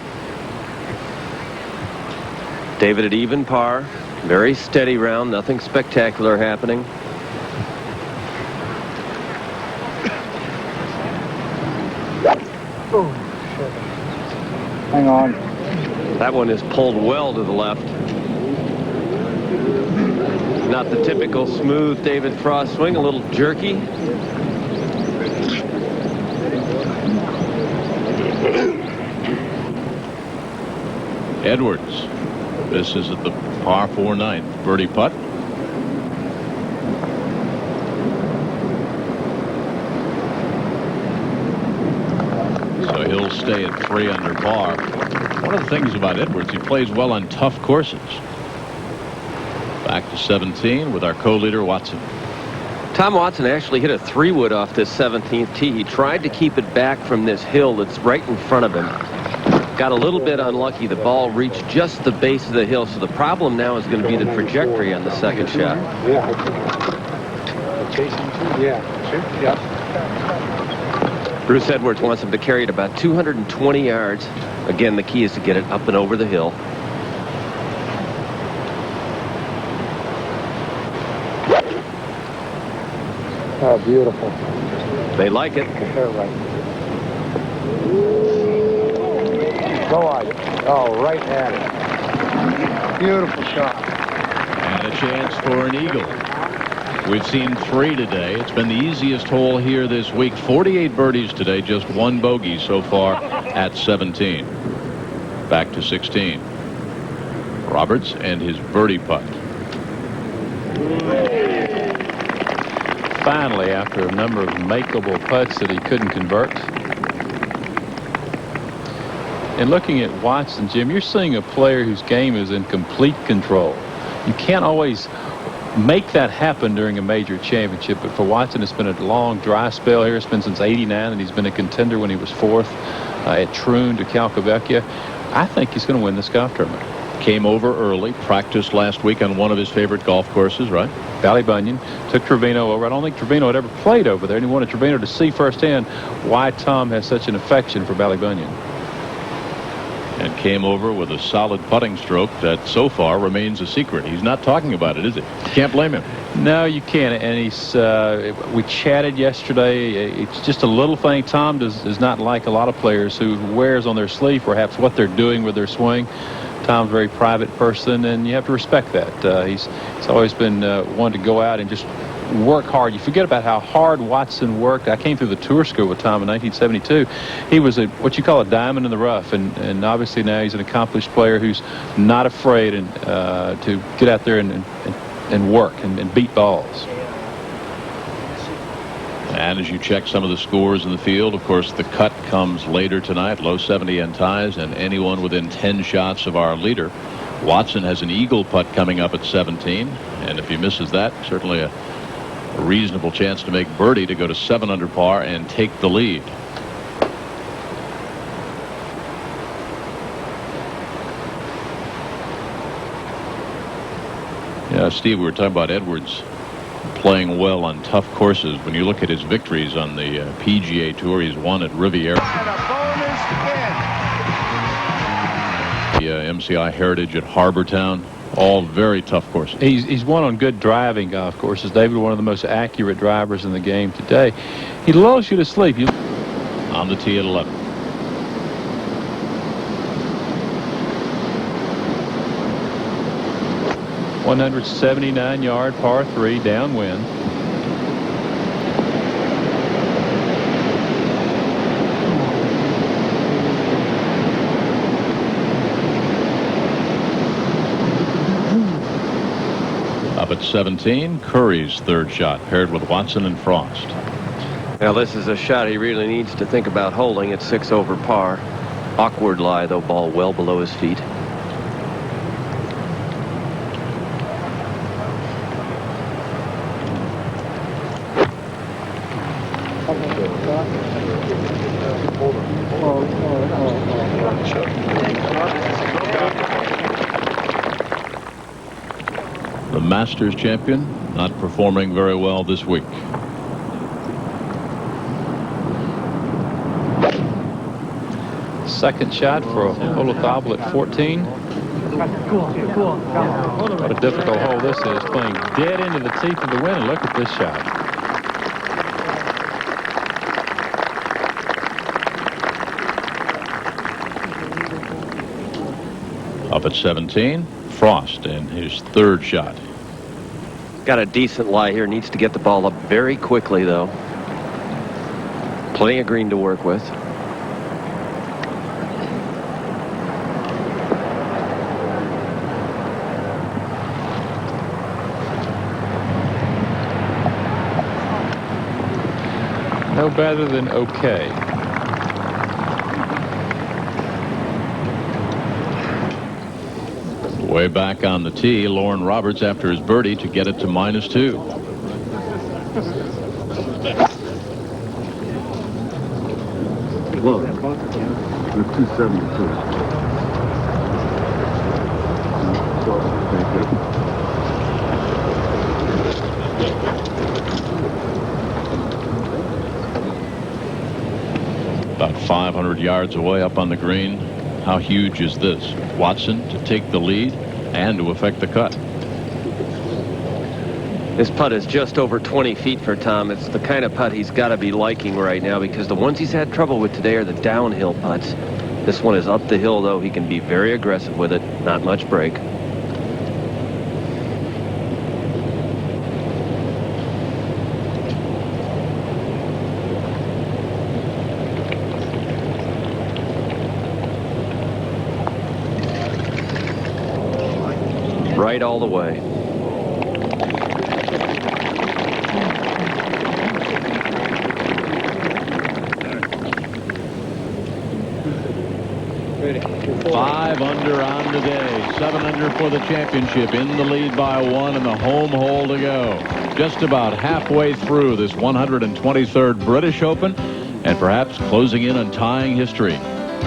David at even par. Very steady round. Nothing spectacular happening. Hang on. That one is pulled well to the left. Not the typical smooth David Frost swing, a little jerky. Edwards. This is at the par 4 9th. Birdie putt. So he'll stay at 3 under par. One of the things about Edwards, he plays well on tough courses. Back to 17 with our co-leader Watson. Tom Watson actually hit a 3-wood off this 17th tee. He tried to keep it back from this hill that's right in front of him. Got a little bit unlucky. The ball reached just the base of the hill, so the problem now is going to be the trajectory on the second shot. Bruce Edwards wants him to carry it about 220 yards. Again, the key is to get it up and over the hill. Oh, beautiful. They like it. Right. Go on. Oh, right at it. Beautiful shot. And And a chance for an eagle. We've seen 3 today. It's been the easiest hole here this week. 48 birdies today, just 1 bogey so far at 17. Back to 16. Roberts and his birdie putt. Finally, after a number of makeable putts that he couldn't convert. And looking at Watson, Jim, you're seeing a player whose game is in complete control. You can't always make that happen during a major championship, but for Watson, it's been a long dry spell here. It's been since '89, and he's been a contender when he was 4th at Troon to Calcavecchia. I think he's going to win this golf tournament. Came over early, practiced last week on one of his favorite golf courses, right? Ballybunion. Took Trevino over. I don't think Trevino had ever played over there, and he wanted Trevino to see firsthand why Tom has such an affection for Ballybunion. And came over with a solid putting stroke that so far remains a secret. He's not talking about it, is he? Can't blame him. No, you can't. And he's we chatted yesterday. It's just a little thing Tom does not like a lot of players who wears on their sleeve perhaps what they're doing with their swing. Tom's a very private person, and you have to respect that. He's always been one to go out and just work hard. You forget about how hard Watson worked. I came through the tour school with Tom in 1972. He was what you call a diamond in the rough, and obviously now he's an accomplished player who's not afraid to get out there and work and beat balls. And as you check some of the scores in the field, of course, the cut comes later tonight. Low 70 and ties, and anyone within 10 shots of our leader. Watson has an eagle putt coming up at 17, and if he misses that, certainly a reasonable chance to make birdie to go to 7 under par and take the lead. Yeah, Steve, we were talking about Edwards playing well on tough courses. When you look at his victories on the PGA Tour, he's won at Riviera, the MCI Heritage at Harbortown. All very tough courses. He's won on good driving golf courses. David, one of the most accurate drivers in the game today. He lulls you to sleep. On the tee at 11. .179-yard par 3 downwind. Up at 17, Curry's third shot, paired with Watson and Frost. Now this is a shot he really needs to think about holding at 6 over par. Awkward lie, though, ball well below his feet. The Masters champion not performing very well this week. Second shot for Olazabal at 14. What a difficult hole this is, playing dead into the teeth of the wind, and look at this shot. Up at 17, Frost and his third shot. Got a decent lie here. Needs to get the ball up very quickly, though. Plenty of green to work with. No better than okay. Way back on the tee, Lauren Roberts after his birdie to get it to -2. Whoa. The 272. About 500 yards away up on the green. How huge is this? Watson to take the lead and to affect the cut. This putt is just over 20 feet for Tom. It's the kind of putt he's got to be liking right now, because the ones he's had trouble with today are the downhill putts. This one is up the hill, though. He can be very aggressive with it. Not much break. right all the way. Five under on the day. 7 under for the championship. In the lead by 1 and the home hole to go. Just about halfway through this 123rd British Open and perhaps closing in on tying history.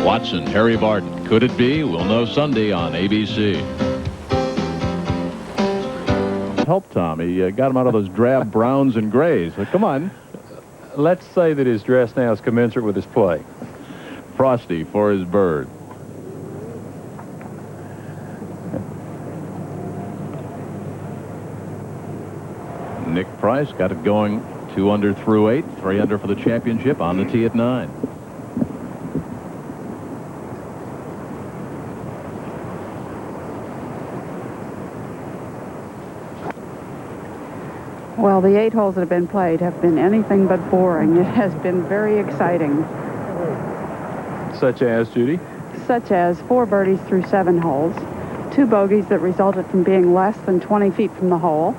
Watson, Harry Barden. Could it be? We'll know Sunday on ABC. Help Tom. He got him out of those drab browns and grays. But come on. Let's say that his dress now is commensurate with his play. Frosty for his bird. Nick Price got it going 2 under through 8, 3 under for the championship on the tee at 9. Well, the 8 holes that have been played have been anything but boring. It has been very exciting. Such as, Judy? Such as 4 birdies through 7 holes, 2 bogeys that resulted from being less than 20 feet from the hole.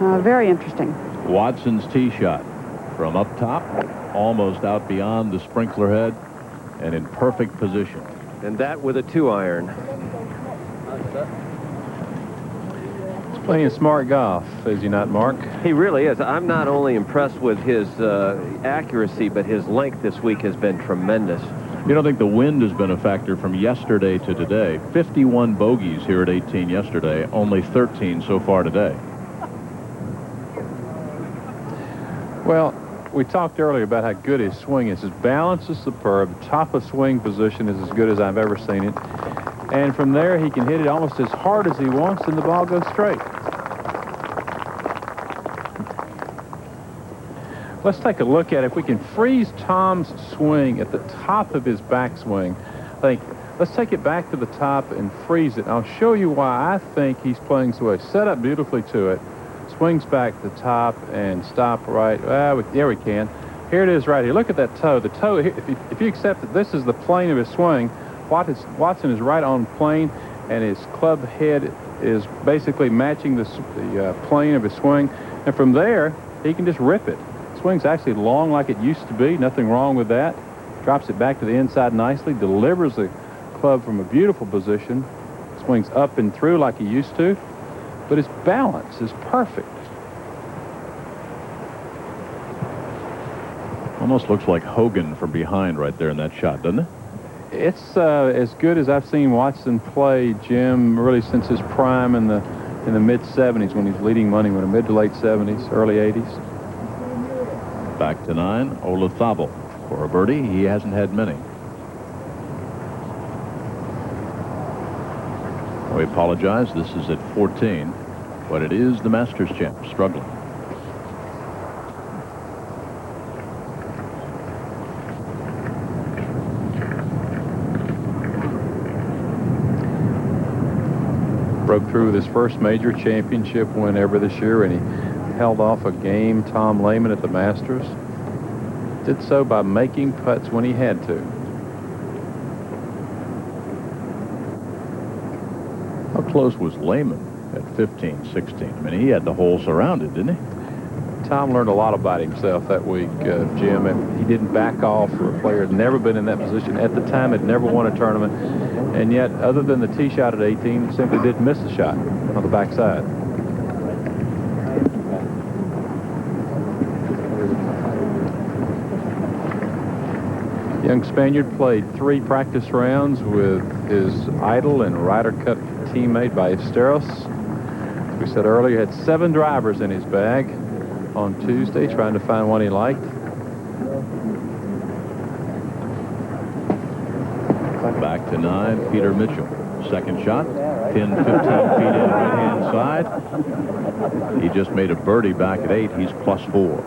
Very interesting. Watson's tee shot from up top, almost out beyond the sprinkler head, and in perfect position. And that with a 2-iron. He's playing smart golf, is he not, Mark? He really is. I'm not only impressed with his accuracy, but his length this week has been tremendous. You don't think the wind has been a factor from yesterday to today? 51 bogeys here at 18 yesterday, only 13 so far today. Well, we talked earlier about how good his swing is. His balance is superb. Top of swing position is as good as I've ever seen it. And from there, he can hit it almost as hard as he wants, and the ball goes straight. Let's take a look at it. If we can freeze Tom's swing at the top of his backswing, let's take it back to the top and freeze it. I'll show you why I think he's playing so well. Set up beautifully to it. Swings back to the top and stop right. There we can. Here it is right here. Look at that toe. The toe, if you accept that this is the plane of his swing, Watson is right on plane, and his club head is basically matching the plane of his swing. And from there, he can just rip it. Swing's actually long like it used to be. Nothing wrong with that. Drops it back to the inside nicely. Delivers the club from a beautiful position. Swings up and through like he used to. But his balance is perfect. Almost looks like Hogan from behind right there in that shot, doesn't it? It's as good as I've seen Watson play, Jim, really since his prime in the mid-70s when he's leading money, with a mid to late 70s, early 80s. Back to 9, Olazabal for a birdie. He hasn't had many. We apologize. This is at 14, but it is the Masters champ struggling. Broke through with his first major championship win ever this year, and he held off a game Tom Lehman at the Masters. Did so by making putts when he had to. How close was Lehman at 15, 16? I mean, he had the hole surrounded, didn't he? Tom learned a lot about himself that week, Jim, and he didn't back off for a player who had never been in that position. At the time, had never won a tournament, and yet, other than the tee shot at 18, simply didn't miss the shot on the backside. Young Spaniard played 3 practice rounds with his idol and Ryder Cup teammate Ballesteros. We said earlier, had 7 drivers in his bag on Tuesday, trying to find one he liked. Back to 9, Peter Mitchell. Second shot, pin 15 feet in right-hand side. He just made a birdie back at 8. He's +4.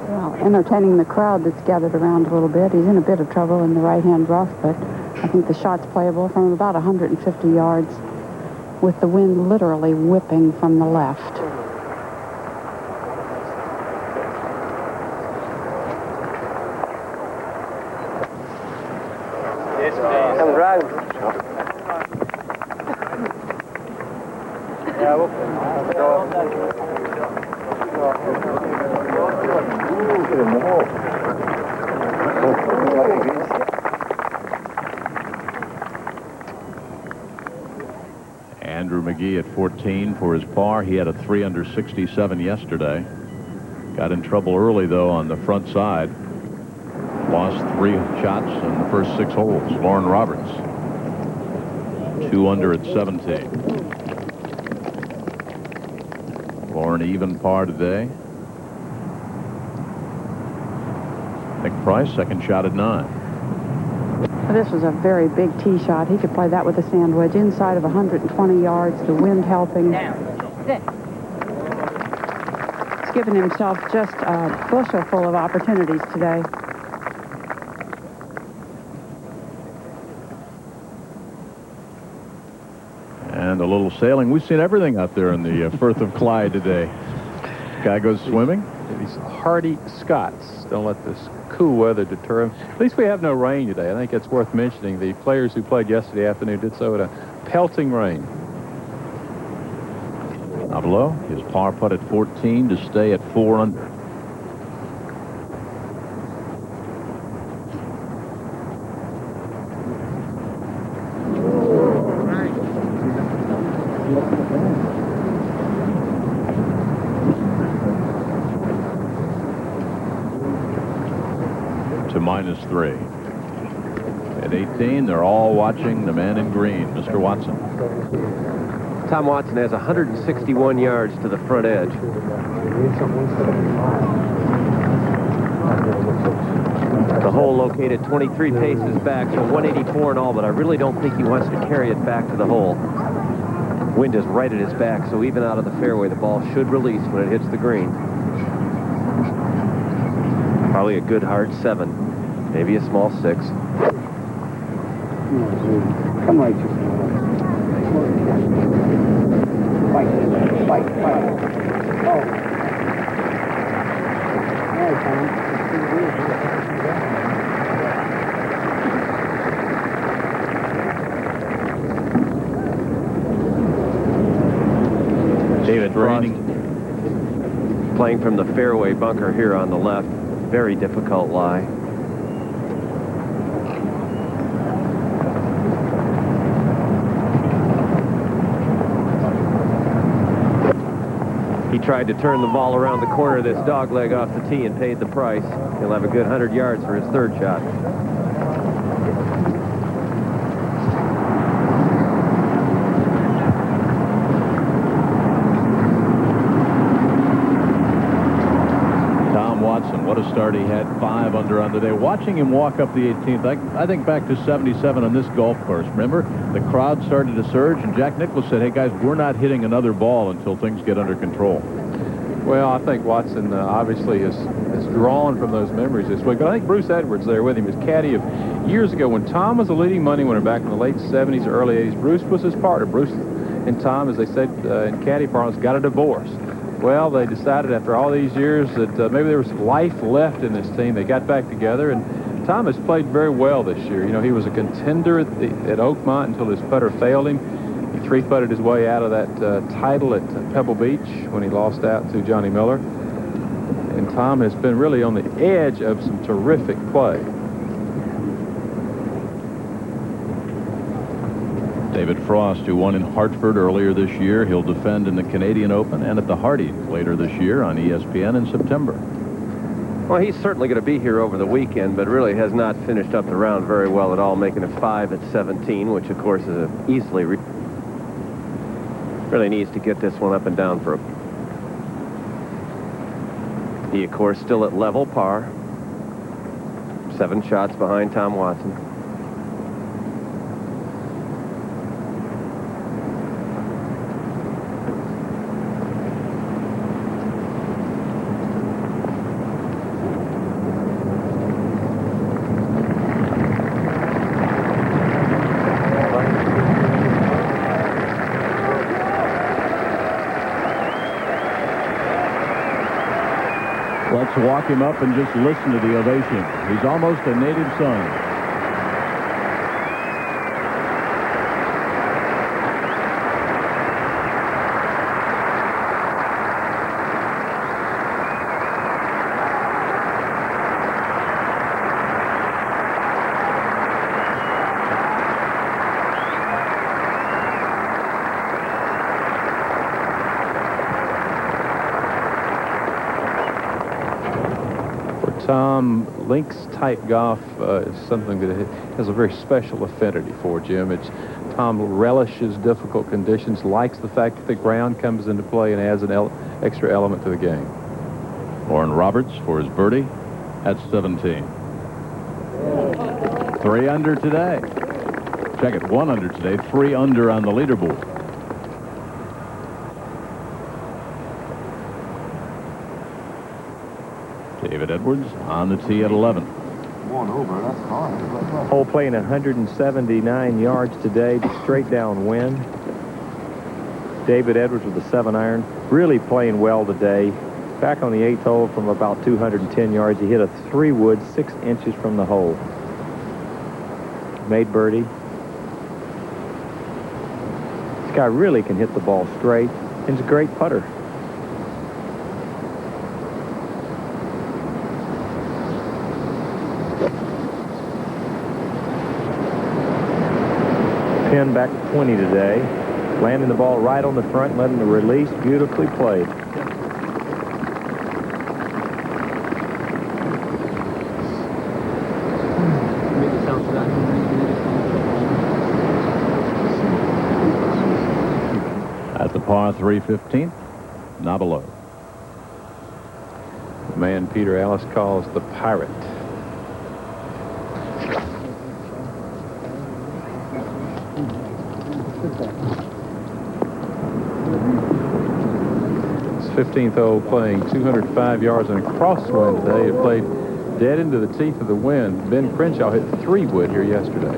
Well, entertaining the crowd that's gathered around a little bit. He's in a bit of trouble in the right-hand rough, but I think the shot's playable from about 150 yards with the wind literally whipping from the left. Andrew McGee at 14 for his par. He had a 3 under 67 yesterday. Got in trouble early, though, on the front side. Lost 3 shots in the first 6 holes. Lauren Roberts, 2 under at 17. Lauren even par today. Nick Price, second shot at 9. This was a very big tee shot. He could play that with a sand wedge inside of 120 yards, the wind helping. He's given himself just a bushel full of opportunities today. And a little sailing. We've seen everything out there in the Firth of Clyde today. Guy goes swimming. These hardy Scots don't let this cool weather deter him. At least we have no rain today. I think it's worth mentioning. The players who played yesterday afternoon did so in a pelting rain. Now below, his par putt at 14 to stay at 4 under. To -3. At 18, they're all watching the man in green, Mr. Watson. Tom Watson has 161 yards to the front edge. The hole located 23 paces back, so 184 in all, but I really don't think he wants to carry it back to the hole. Wind is right at his back, so even out of the fairway, the ball should release when it hits the green. Probably a good hard 7, maybe a small 6. Come right to fight. Oh. Hey, Tom. David Frost playing from the fairway bunker here on the left. Very difficult lie. He tried to turn the ball around the corner of this dogleg off the tee and paid the price. He'll have a good 100 yards for his 3rd shot. What a start he had. 5 under on the day. Watching him walk up the 18th, I think back to 77 on this golf course. Remember, the crowd started to surge, and Jack Nicklaus said, hey, guys, we're not hitting another ball until things get under control. Well, I think Watson obviously is drawn from those memories this week. But I think Bruce Edwards there with him, his caddy of years ago when Tom was a leading money winner back in the late 70s, early 80s. Bruce was his partner. Bruce and Tom, as they said in caddy parlance, got a divorce. Well, they decided after all these years that maybe there was life left in this team. They got back together, and Tom has played very well this year. You know, he was a contender at Oakmont until his putter failed him. He 3-putted his way out of that title at Pebble Beach when he lost out to Johnny Miller. And Tom has been really on the edge of some terrific play. David Frost, who won in Hartford earlier this year. He'll defend in the Canadian Open and at the Hardy later this year on ESPN in September. Well, he's certainly going to be here over the weekend, but really has not finished up the round very well at all, making a 5 at 17, which, of course, is easily really needs to get this one up and down for a... He, of course, still at level par. 7 shots behind Tom Watson. Let's walk him up and just listen to the ovation. He's almost a native son. Tom, links-type golf is something that has a very special affinity for, Jim. Tom relishes difficult conditions, likes the fact that the ground comes into play and adds an extra element to the game. Warren Roberts for his birdie at 17. 3 under today. Check it, 1 under today, 3 under on the leaderboard. David Edwards on the tee at 11. One over, that's hard. Hole playing 179 yards today, straight downwind. David Edwards with the 7-iron, really playing well today. Back on the 8th hole from about 210 yards, he hit a 3-wood 6 inches from the hole. Made birdie. This guy really can hit the ball straight, and he's a great putter. Pin back to 20 today. Landing the ball right on the front, letting the release beautifully played. At the par 3 15th, not below. The man Peter Ellis calls the Pirate. It's 15th hole, playing 205 yards in a crosswind today. It played dead into the teeth of the wind. Ben Crenshaw hit 3-wood here yesterday.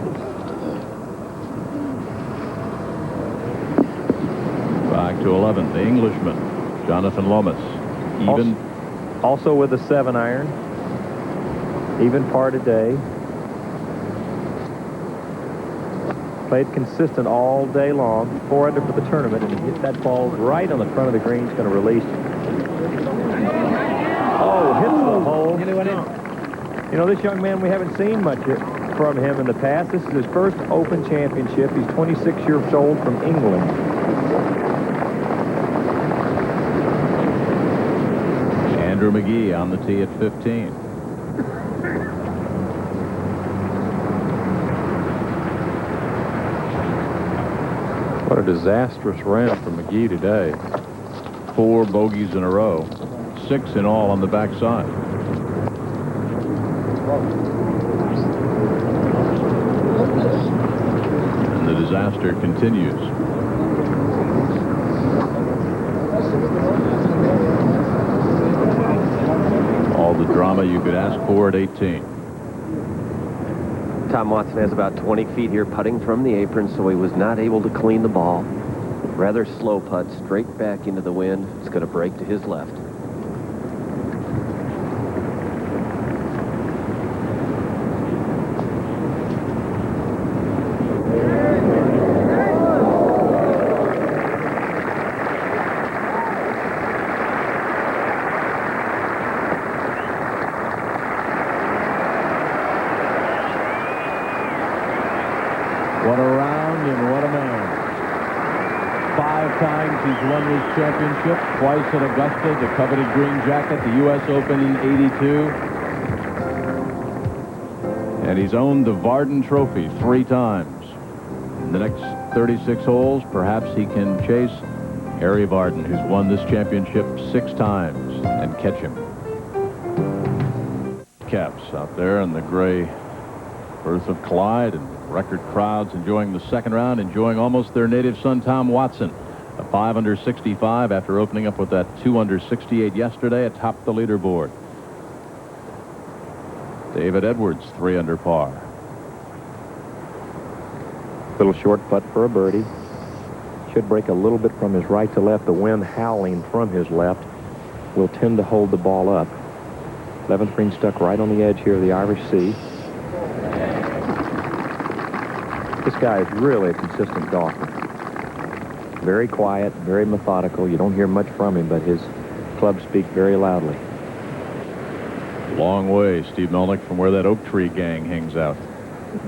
Back to 11, the Englishman, Jonathan Lomas. Even. Also with a 7-iron. Even par today. Played consistent all day long. 4 under for the tournament, and he hit that ball right on the front of the green. He's going to release. Oh, hits the hole. You know, this young man, we haven't seen much from him in the past. This is his first Open Championship. He's 26 years old, from England. Andrew McGee on the tee at 15. What a disastrous round for McGee today. 4 bogeys in a row. 6 in all on the backside. And the disaster continues. All the drama you could ask for at 18. Tom Watson has about 20 feet here putting from the apron, so he was not able to clean the ball. Rather slow putt straight back into the wind. It's going to break to his left. What a round and what a man. 5 times he's won this championship. Twice at Augusta, the coveted green jacket, the U.S. Open in '82. And he's owned the Varden Trophy 3 times. In the next 36 holes, perhaps he can chase Harry Varden, who's won this championship 6 times, and catch him. Caps out there in the gray Earth of Clyde, and record crowds enjoying the second round, enjoying almost their native son, Tom Watson. A 5 under 65 after opening up with that 2 under 68 yesterday atop the leaderboard. David Edwards, 3 under par. Little short putt for a birdie. Should break a little bit from his right to left. The wind howling from his left will tend to hold the ball up. 11th green stuck right on the edge here of the Irish Sea. This guy is really a consistent golfer. Very quiet, very methodical. You don't hear much from him, but his clubs speak very loudly. Long way, Steve Melnick, from where that oak tree gang hangs out.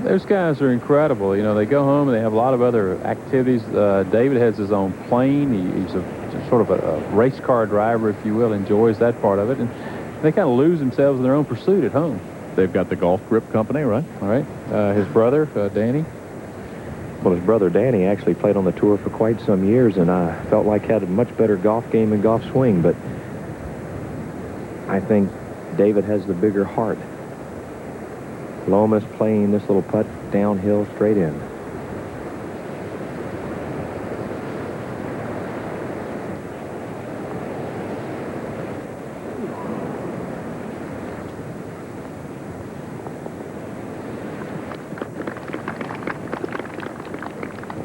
Those guys are incredible. You know, they go home and they have a lot of other activities. David has his own plane. He's a sort of a race car driver, if you will, enjoys that part of it. And they kind of lose themselves in their own pursuit at home. They've got the Golf Grip Company, right? All right. His brother, Danny. Well, his brother Danny actually played on the tour for quite some years, and I felt like had a much better golf game and golf swing, but I think David has the bigger heart. Lomas playing this little putt downhill straight in.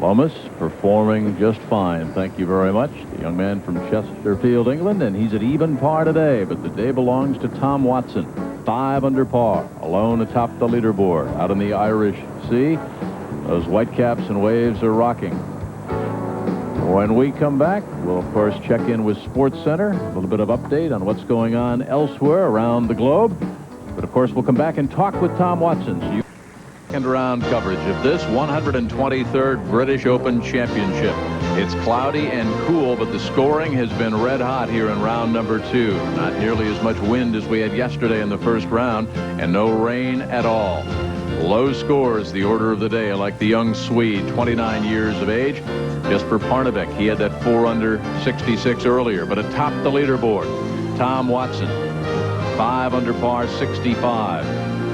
Lomas performing just fine. Thank you very much. The young man from Chesterfield, England, and he's at even par today, but the day belongs to Tom Watson. 5 under par, alone atop the leaderboard out in the Irish Sea. Those whitecaps and waves are rocking. When we come back, we'll of course check in with Sports Center, a little bit of update on what's going on elsewhere around the globe. But of course, we'll come back and talk with Tom Watson. So second round coverage of this 123rd British Open Championship. It's cloudy and cool, but the scoring has been red hot here in round number 2. Not nearly as much wind as we had yesterday in the first round, and no rain at all. Low scores, the order of the day, like the young Swede, 29 years of age. Jesper Parnevik, he had that 4 under 66 earlier, but atop the leaderboard. Tom Watson, 5 under par, 65.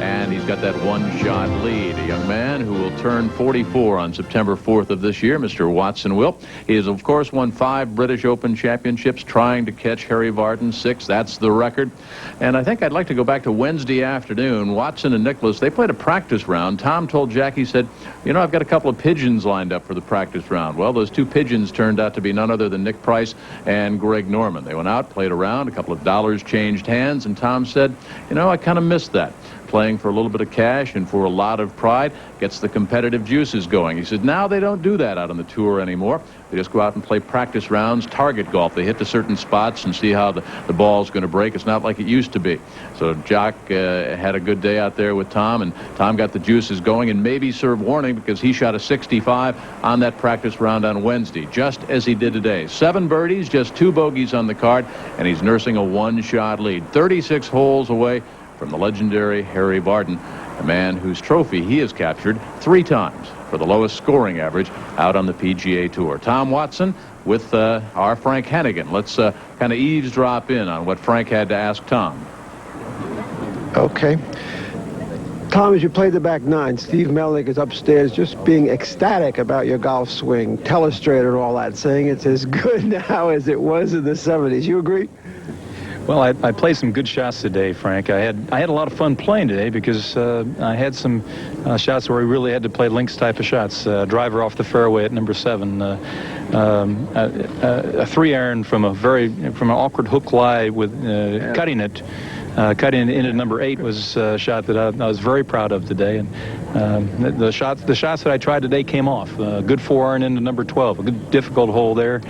And he's got that one-shot lead. A young man who will turn 44 on September 4th of this year, Mr. Watson will. He has, of course, won 5 British Open championships, trying to catch Harry Vardon 6. That's the record. And I think I'd like to go back to Wednesday afternoon. Watson and Nicklaus, they played a practice round. Tom told Jack, he said, you know, I've got a couple of pigeons lined up for the practice round. Well, those 2 pigeons turned out to be none other than Nick Price and Greg Norman. They went out, played around, a couple of dollars changed hands, and Tom said, you know, I kind of missed that. Playing for a little bit of cash and for a lot of pride gets the competitive juices going. He said now they don't do that out on the tour anymore. They just go out and play practice rounds, target golf. They hit to certain spots and see how the ball's going to break. It's not like it used to be. So Jack had a good day out there with Tom, and Tom got the juices going and maybe served warning because he shot a 65 on that practice round on Wednesday, just as he did today. 7 birdies, just 2 bogeys on the card, and he's nursing a one-shot lead. 36 holes away from the legendary Harry Vardon, a man whose trophy he has captured 3 times for the lowest scoring average out on the PGA Tour. Tom Watson with our Frank Hannigan. Let's kind of eavesdrop in on what Frank had to ask Tom. Okay. Tom, as you play the back 9, Steve Melnick is upstairs just being ecstatic about your golf swing, telestrator and all that, saying it's as good now as it was in the 70s. You agree? Well, I played some good shots today, Frank. I had a lot of fun playing today because I had some shots where we really had to play links type of shots. Driver off the fairway at number 7, a 3-iron from an awkward hook lie with cutting it. Cutting in at number 8 was a shot that I was very proud of today, and the shots that I tried today came off. Good 4-iron into number 12, a good difficult hole there.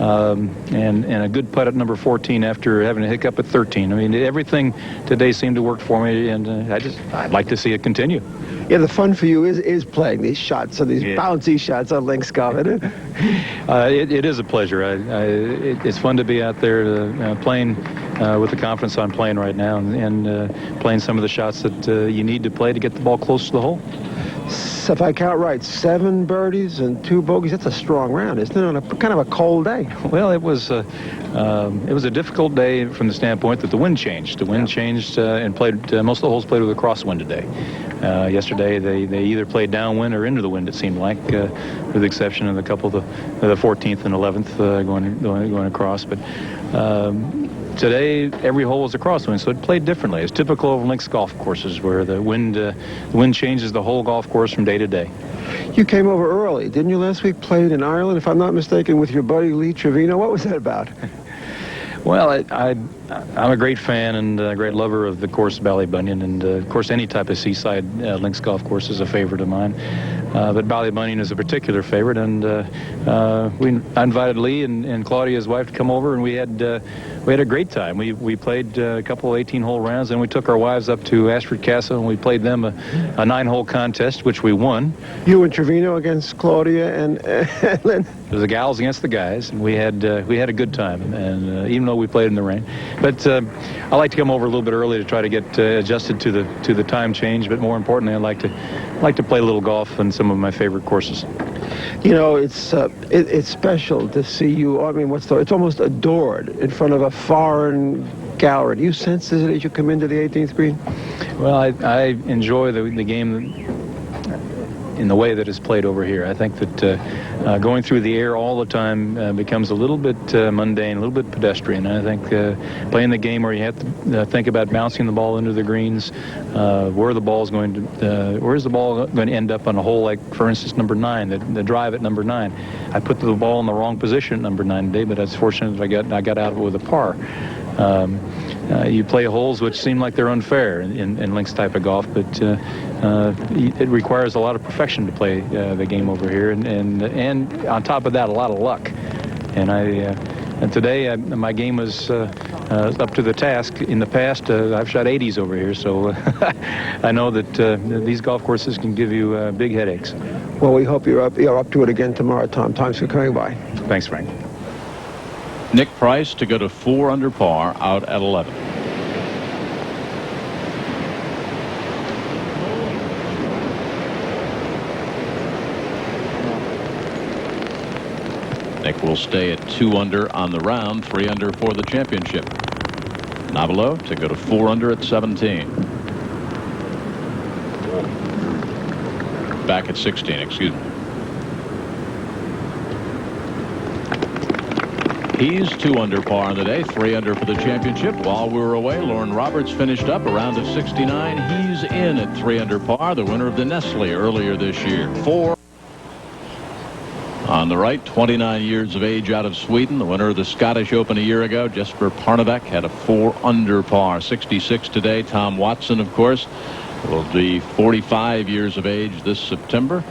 And a good putt at number 14 after having a hiccup at 13. I mean, everything today seemed to work for me, and I'd like to see it continue. Yeah, the fun for you is playing these shots, so these bouncy shots on links golf, isn't it? It is a pleasure. It's fun to be out there playing with the confidence I'm playing right now, and playing some of the shots that you need to play to get the ball close to the hole. So if I count right, 7 birdies and 2 bogeys. That's a strong round, isn't it? On a kind of a cold day. Well, it was a difficult day from the standpoint that the wind changed. The wind changed and played. Most of the holes played with a crosswind today. Yesterday, they either played downwind or into the wind. It seemed like, with the exception of a couple of the 14th and 11th going across, but. Today, every hole was a crosswind, so it played differently. It's typical of links golf courses where the wind changes the whole golf course from day to day. You came over early, didn't you, last week? Played in Ireland, if I'm not mistaken, with your buddy Lee Trevino. What was that about? Well, I'm a great fan and a great lover of the course Ballybunion, and of course any type of seaside links golf course is a favorite of mine. But Ballybunion is a particular favorite, and I invited Lee and Claudia, his wife, to come over, and we had a great time. We played a couple of 18-hole rounds, and we took our wives up to Ashford Castle, and we played them a 9-hole contest, which we won. You and Trevino against Claudia and Lynn? the gals against the guys, and we had a good time, and even though we played in the rain. But I like to come over a little bit early to try to get adjusted to the time change. But more importantly, I like to play a little golf on some of my favorite courses. You know, it's special to see you. I mean, it's almost adored in front of a foreign gallery. Do you sense it as you come into the 18th green? Well, I enjoy the game in the way that it's played over here. I think that going through the air all the time becomes a little bit mundane, a little bit pedestrian. And I think playing the game where you have to think about bouncing the ball into the greens, where the ball's going to, where's the ball going to end up on a hole like, for instance, number 9, the drive at number 9. I put the ball in the wrong position at number 9 today, but I was fortunate that I got out of it with a par. You play holes which seem like they're unfair in links type of golf, but it requires a lot of perfection to play the game over here, and on top of that, a lot of luck. And today my game was up to the task. In the past, I've shot 80s over here, so I know that these golf courses can give you big headaches. Well, we hope you're up to it again tomorrow, Tom. Thanks for coming by. Thanks, Frank. Nick Price to go to 4 under par out at 11. Nick will stay at 2 under on the round, 3 under for the championship. Navalo to go to 4 under at 17. Back at 16, excuse me. He's 2 under par on the day, 3 under for the championship. While we were away, Lauren Roberts finished up a round of 69. He's in at 3 under par, the winner of the Nestle earlier this year. 4 on the right, 29 years of age out of Sweden, the winner of the Scottish Open a year ago. Jesper Parnevik had a 4 under par, 66 today. Tom Watson, of course, will be 45 years of age this September.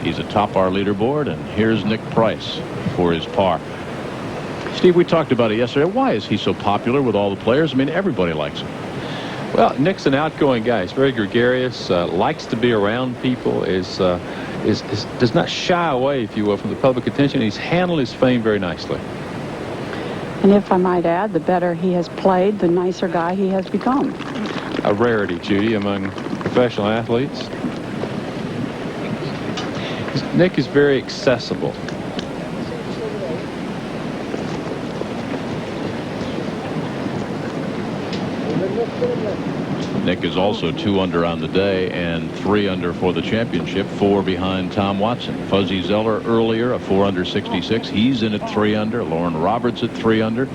He's atop our leaderboard, and here's Nick Price for his par. Steve, we talked about it yesterday. Why is he so popular with all the players? I mean, everybody likes him. Well, Nick's an outgoing guy. He's very gregarious, likes to be around people, does not shy away, if you will, from the public attention. He's handled his fame very nicely. And if I might add, the better he has played, the nicer guy he has become. A rarity, Judy, among professional athletes. Nick is very accessible. Nick is also 2 under on the day and 3 under for the championship, 4 behind Tom Watson. Fuzzy Zeller earlier, a 4 under 66. He's in at 3 under. Lauren Roberts at 3 under.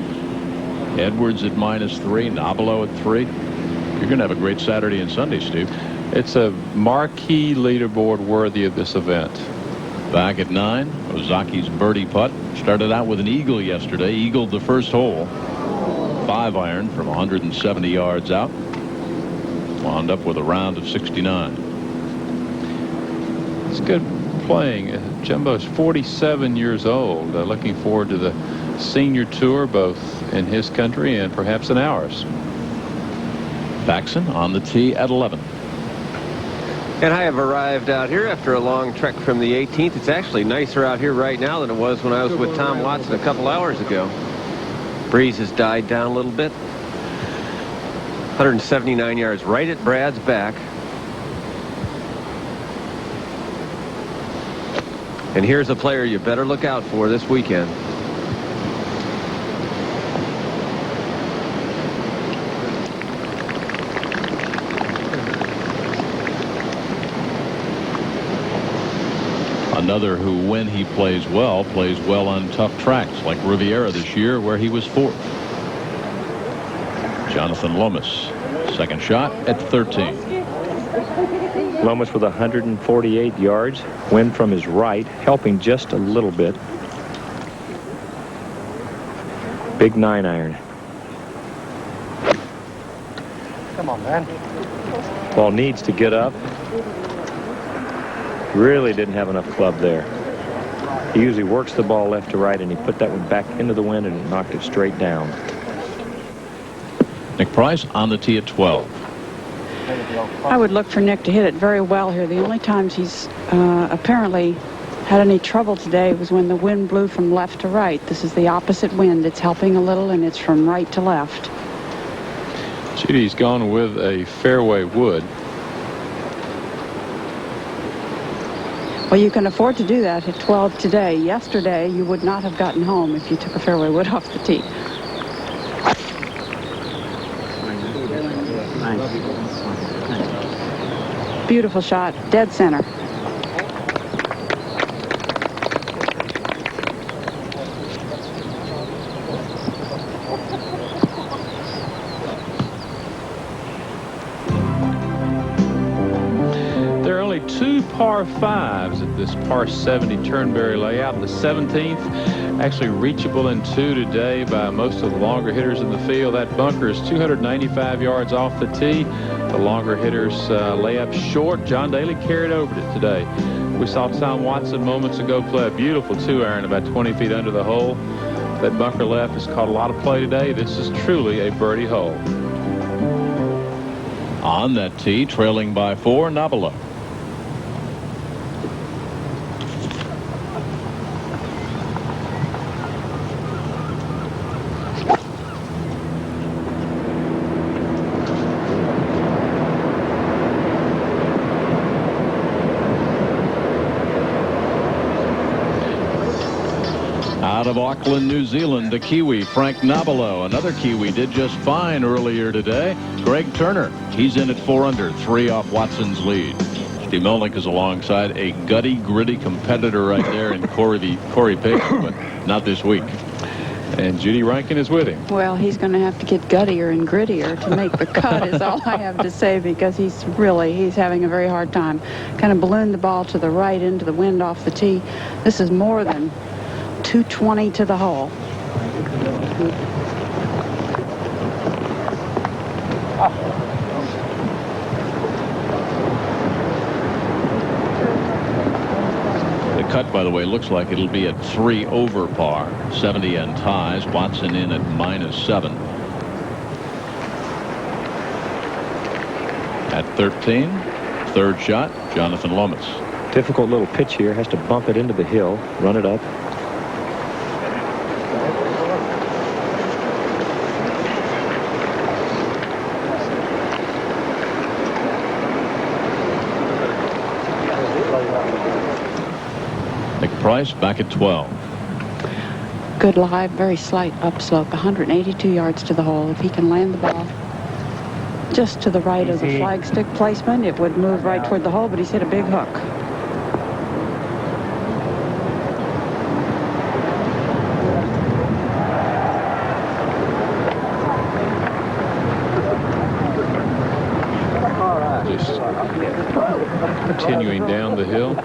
Edwards at -3. Nabilo at 3. You're going to have a great Saturday and Sunday, Steve. It's a marquee leaderboard worthy of this event. Back at 9, Ozaki's birdie putt. Started out with an eagle yesterday. Eagled the first hole. 5 iron from 170 yards out. Wound up with a round of 69. It's good playing. Jumbo's 47 years old. Looking forward to the senior tour, both in his country and perhaps in ours. Paxson on the tee at 11. And I have arrived out here after a long trek from the 18th. It's actually nicer out here right now than it was when I was with Tom Watson a couple hours ago. Breeze has died down a little bit. 179 yards right at Brad's back. And here's a player you better look out for this weekend. Another who, when he plays well on tough tracks, like Riviera this year, where he was 4th. Jonathan Lomas, second shot at 13. Lomas with 148 yards. Wind from his right, helping just a little bit. Big 9-iron. Come on, man. Ball needs to get up. Really didn't have enough club there. He usually works the ball left to right, and he put that one back into the wind and knocked it straight down. Nick Price on the tee at 12. I would look for Nick to hit it very well here. The only times he's apparently had any trouble today was when the wind blew from left to right. This is the opposite wind. It's helping a little, and it's from right to left. Judy's gone with a fairway wood. Well, you can afford to do that at 12 today. Yesterday, you would not have gotten home if you took a fairway wood off the tee. Beautiful shot, dead center. There are only 2 par 5s at this par 70 Turnberry layout. The 17th actually reachable in 2 today by most of the longer hitters in the field. That bunker is 295 yards off the tee. The longer hitters layup short. John Daly carried over it today. We saw Tom Watson moments ago play a beautiful 2-iron about 20 feet under the hole. That bunker left has caught a lot of play today. This is truly a birdie hole. On that tee, trailing by 4, Nabilo. Out of Auckland, New Zealand, the Kiwi, Frank Nabilo. Another Kiwi did just fine earlier today. Greg Turner, he's in at 4 under, 3 off Watson's lead. Steve Melnick is alongside a gutty, gritty competitor right there in Corey Payton, but not this week. And Judy Rankin is with him. Well, he's going to have to get guttier and grittier to make the cut is all I have to say, because he's having a very hard time. Kind of ballooned the ball to the right into the wind off the tee. This is more than 220 to the hole. The cut, by the way, looks like it'll be at 3 over par. 70 and ties. Watson in at -7. At 13, third shot, Jonathan Lomas. Difficult little pitch here. Has to bump it into the hill, run it up. Price back at 12. Good lie, very slight upslope, 182 yards to the hole. If he can land the ball just to the right of the flagstick placement, it would move right toward the hole, but he's hit a big hook. Just continuing down the hill.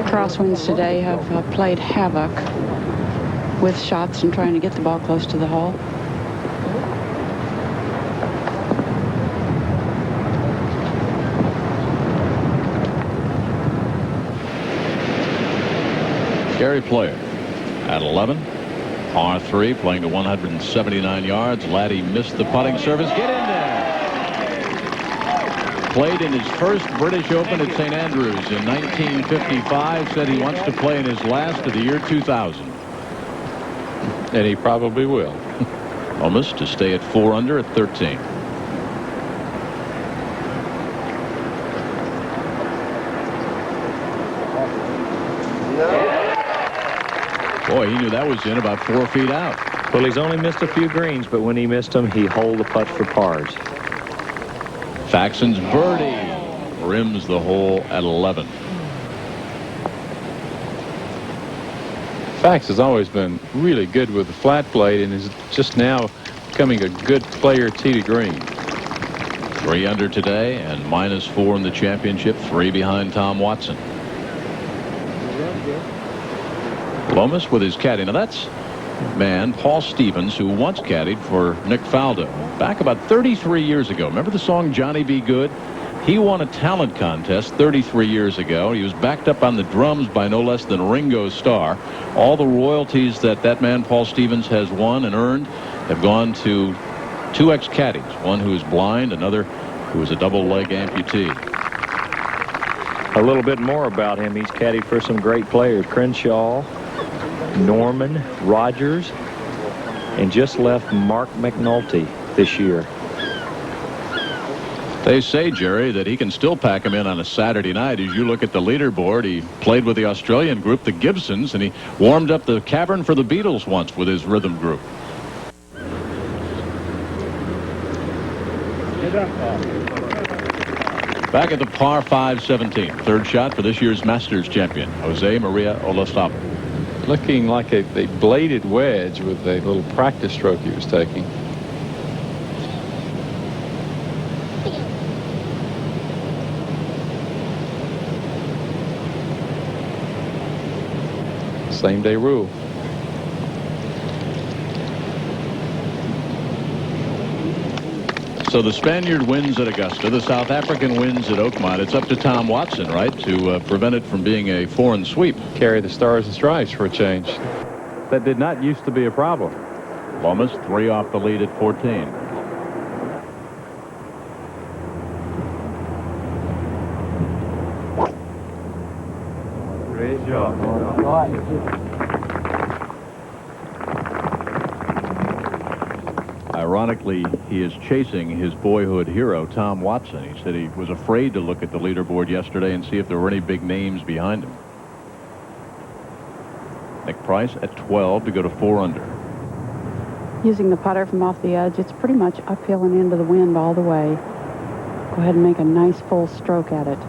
Crosswinds today have played havoc with shots and trying to get the ball close to the hole. Gary Player at 11. Par 3, playing to 179 yards. Laddie missed the putting service. Get in there. Played in his first British Open at St. Andrews in 1955. Said he wants to play in his last of the year 2000. And he probably will. Almost to stay at 4 under at 13. Boy, he knew that was in about 4 feet out. Well, he's only missed a few greens, but when he missed them, he holed the putt for pars. Faxon's birdie rims the hole at 11. Fax has always been really good with the flat blade and is just now becoming a good player tee to green. 3 under today and -4 in the championship. 3 behind Tom Watson. Lomas with his caddy. Now that's man Paul Stevens, who once caddied for Nick Faldo back about 33 years ago. Remember the song Johnny Be Good? He won a talent contest 33 years ago. He was backed up on the drums by no less than Ringo Starr. All the royalties that man Paul Stevens has won and earned have gone to 2 ex-caddies, one who is blind, another who is a double leg amputee. a little bit more about him. He's caddied for some great players. Crenshaw, Norman, Rogers, and just left Mark McNulty this year. They say, Jerry, that he can still pack him in on a Saturday night. As you look at the leaderboard, he played with the Australian group, the Gibsons, and he warmed up the cavern for the Beatles once with his rhythm group. Back at the par 5 17. Third shot for this year's Masters champion, Jose Maria Olazabal. Looking like a bladed wedge with a little practice stroke he was taking. Same-day rule. So the Spaniard wins at Augusta. The South African wins at Oakmont. It's up to Tom Watson, right, to prevent it from being a foreign sweep. Carry the stars and stripes for a change. That did not used to be a problem. Lomas 3 off the lead at 14. Great job. Ironically, he is chasing his boyhood hero, Tom Watson. He said he was afraid to look at the leaderboard yesterday and see if there were any big names behind him. Nick Price at 12 to go to 4 under. Using the putter from off the edge, it's pretty much uphill and into the wind all the way. Go ahead and make a nice full stroke at it.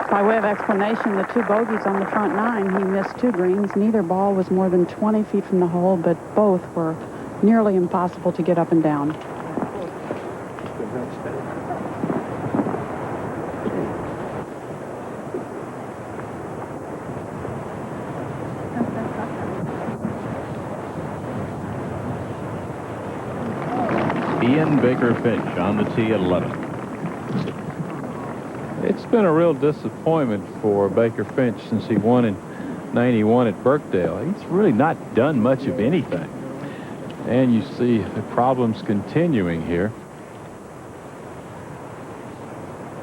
By way of explanation, the 2 bogeys on the front 9, he missed 2 greens. Neither ball was more than 20 feet from the hole, but both were nearly impossible to get up and down. Ian Baker Finch on the tee at 11. It's been a real disappointment for Baker Finch since he won in '91 at Birkdale. He's really not done much of anything. And you see the problems continuing here.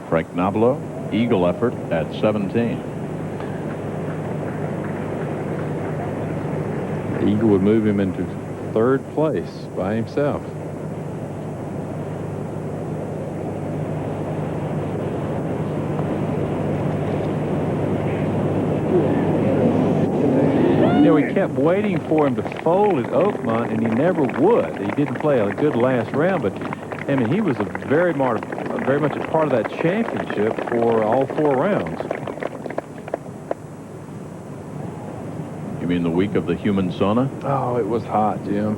Frank Nobilo, eagle effort at 17. The eagle would move him into 3rd place by himself. We kept waiting for him to fold at Oakmont, and he never would. He didn't play a good last round, but I mean, he was very much a part of that championship for all 4 rounds. You mean the week of the human sauna? Oh, it was hot, Jim.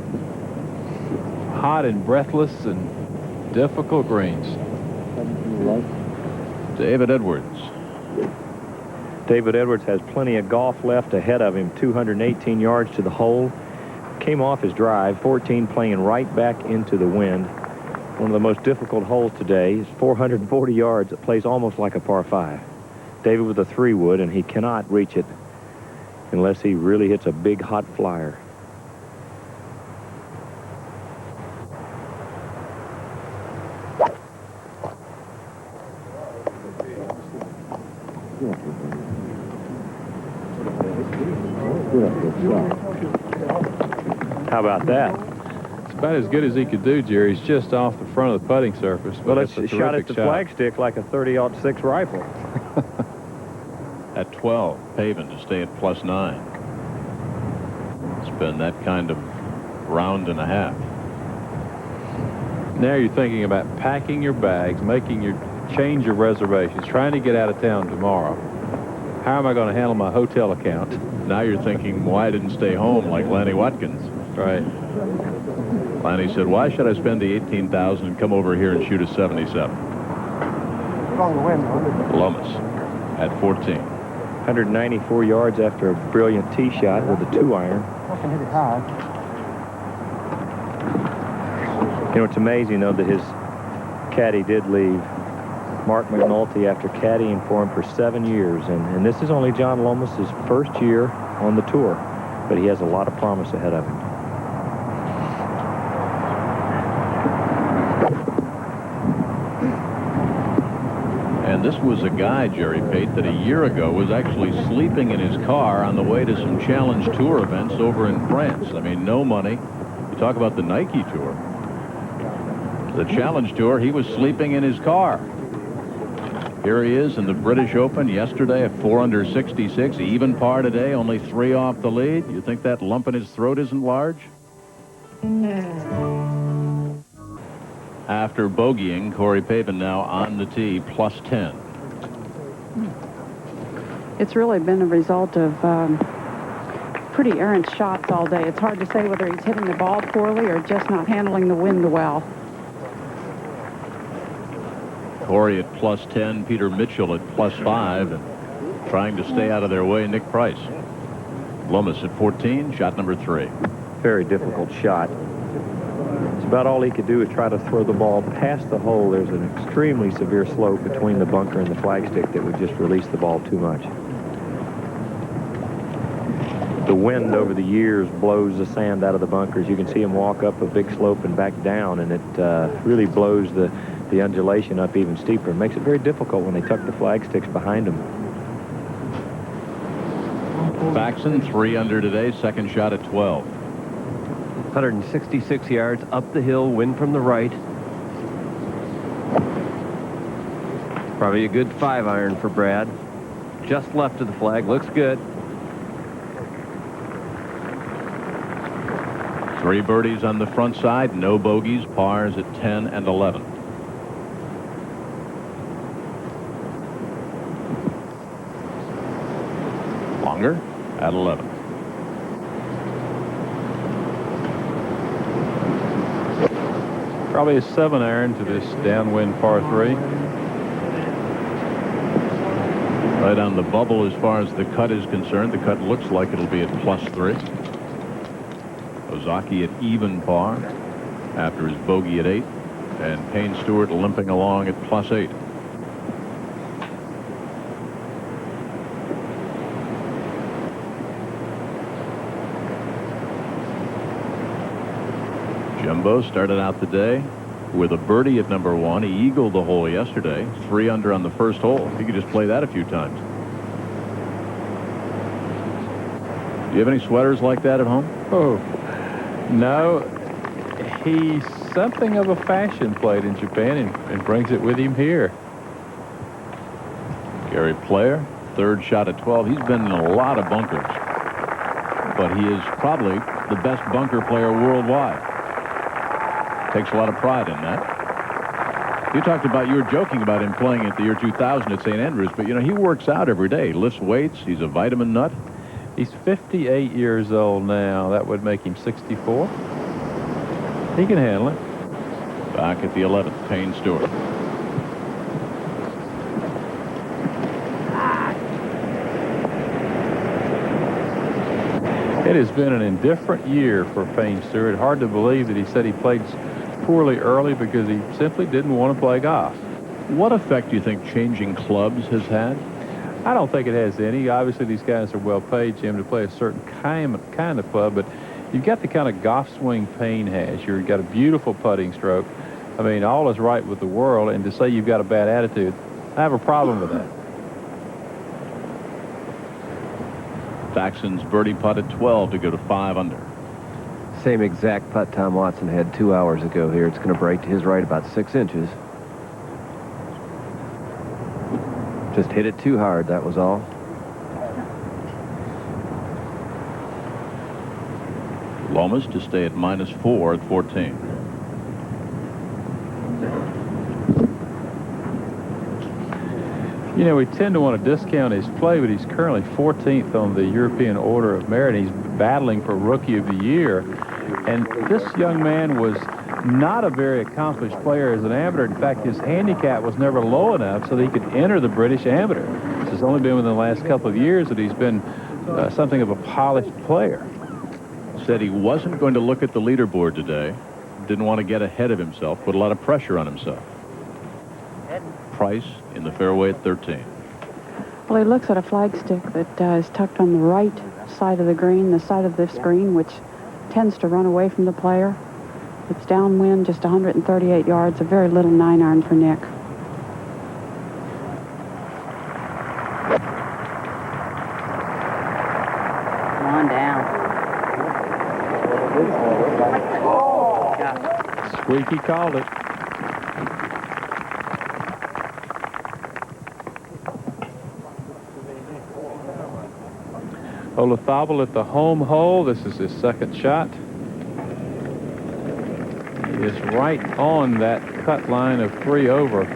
Hot and breathless and difficult greens. David Edwards. David Edwards has plenty of golf left ahead of him, 218 yards to the hole. Came off his drive, 14 playing right back into the wind. One of the most difficult holes today is 440 yards. It plays almost like a par 5. David with a 3-wood, and he cannot reach it unless he really hits a big hot flyer. How about that? It's about as good as he could do, Jerry. He's just off the front of the putting surface. Well, it's shot at the flagstick like a 30-06 rifle. At 12, Pavin to stay at +9. It's been that kind of round and a half. Now you're thinking about packing your bags, change your reservations, trying to get out of town tomorrow. How am I going to handle my hotel account? Now you're thinking, why didn't stay home like Lanny Watkins? Right. Lanny said, why should I spend the $18,000 and come over here and shoot a 77? Lomas at 14. 194 yards after a brilliant tee shot with a 2-iron. You know, it's amazing, though, that his caddy did leave Mark McNulty after caddying for him for 7 years. And this is only John Lomas's first year on the tour, but he has a lot of promise ahead of him. And this was a guy, Jerry Pate, that a year ago was actually sleeping in his car on the way to some Challenge Tour events over in France. I mean, no money. You talk about the Nike Tour. The Challenge Tour, he was sleeping in his car. Here he is in the British Open yesterday at 4 under 66, even par today, only 3 off the lead. You think that lump in his throat isn't large? After bogeying, Corey Pavin now on the tee, plus 10. It's really been a result of pretty errant shots all day. It's hard to say whether he's hitting the ball poorly or just not handling the wind well. Corey at plus 10, Peter Mitchell at plus 5, and trying to stay out of their way, Nick Price. Lomas at 14, shot number 3. Very difficult shot. It's about all he could do is try to throw the ball past the hole. There's an extremely severe slope between the bunker and the flagstick that would just release the ball too much. The wind over the years blows the sand out of the bunkers. You can see him walk up a big slope and back down, and it really blows the undulation up even steeper. It makes it very difficult when they tuck the flagsticks behind them. Faxon 3 under today, second shot at 12. 166 yards up the hill, wind from the right. Probably a good 5-iron for Brad. Just left of the flag, looks good. 3 birdies on the front side, no bogeys, pars at 10 and 11. Longer at 11. Probably a 7-iron to this downwind par 3. Right on the bubble as far as the cut is concerned. The cut looks like it'll be at plus 3. Ozaki at even par after his bogey at 8, and Payne Stewart limping along at plus 8. Jumbo started out the day with a birdie at number 1. He eagled the hole yesterday, 3 under on the first hole. He could just play that a few times. Do you have any sweaters like that at home? Oh, no. He's something of a fashion plate in Japan and brings it with him here. Gary Player, third shot at 12. He's been in a lot of bunkers, but he is probably the best bunker player worldwide. Takes a lot of pride in that. You were joking about him playing at the year 2000 at St. Andrews, but you know, he works out every day. He lifts weights. He's a vitamin nut. He's 58 years old now. That would make him 64. He can handle it. Back at the 11th, Payne Stewart. It has been an indifferent year for Payne Stewart. Hard to believe that he said he played poorly early because he simply didn't want to play golf. What effect do you think changing clubs has had? I don't think it has any. Obviously, these guys are well paid, Jim, to play a certain kind of club, but you've got the kind of golf swing Payne has. You've got a beautiful putting stroke. I mean, all is right with the world, and to say you've got a bad attitude, I have a problem with that. Faxon's birdie putt at 12 to go to 5 under. Same exact putt Tom Watson had 2 hours ago here. It's going to break to his right about 6 inches. Just hit it too hard, that was all. Lomas to stay at -4 at 14. You know, we tend to want to discount his play, but he's currently 14th on the European Order of Merit. He's battling for Rookie of the Year. And this young man was not a very accomplished player as an amateur. In fact, his handicap was never low enough so that he could enter the British Amateur. This has only been within the last couple of years that he's been something of a polished player. Said he wasn't going to look at the leaderboard today. Didn't want to get ahead of himself, put a lot of pressure on himself. Price in the fairway at 13. Well, he looks at a flagstick that is tucked on the right side of the green, the side of this green, which tends to run away from the player. It's downwind, just 138 yards, a very little 9-iron for Nick. Come on down. Squeaky called it. Olazabal at the home hole. This is his second shot. He is right on that cut line of 3 over.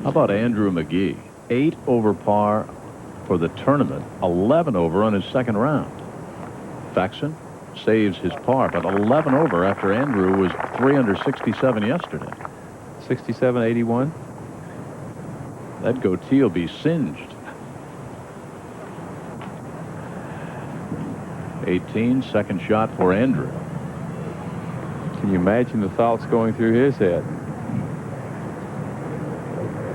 How about Andrew McGee? 8 over par for the tournament, 11 over on his second round. Faxon saves his par, but 11 over after Andrew was 3 under 67 yesterday. 67-81. That goatee will be singed. 18, second shot for Andrew. Can you imagine the thoughts going through his head?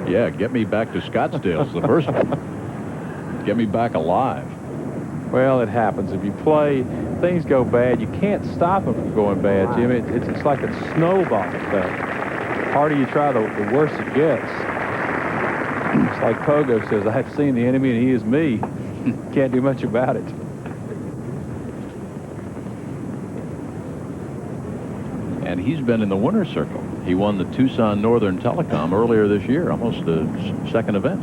Yeah, get me back to Scottsdale is the first one. Get me back alive. Well, it happens. If you play, things go bad. You can't stop them from going bad, Jim. It's like a snowball effect. The harder you try, the worse it gets. It's like Pogo says, I have seen the enemy and he is me. Can't do much about it. And he's been in the winner's circle. He won the Tucson Northern Telecom earlier this year, almost the second event.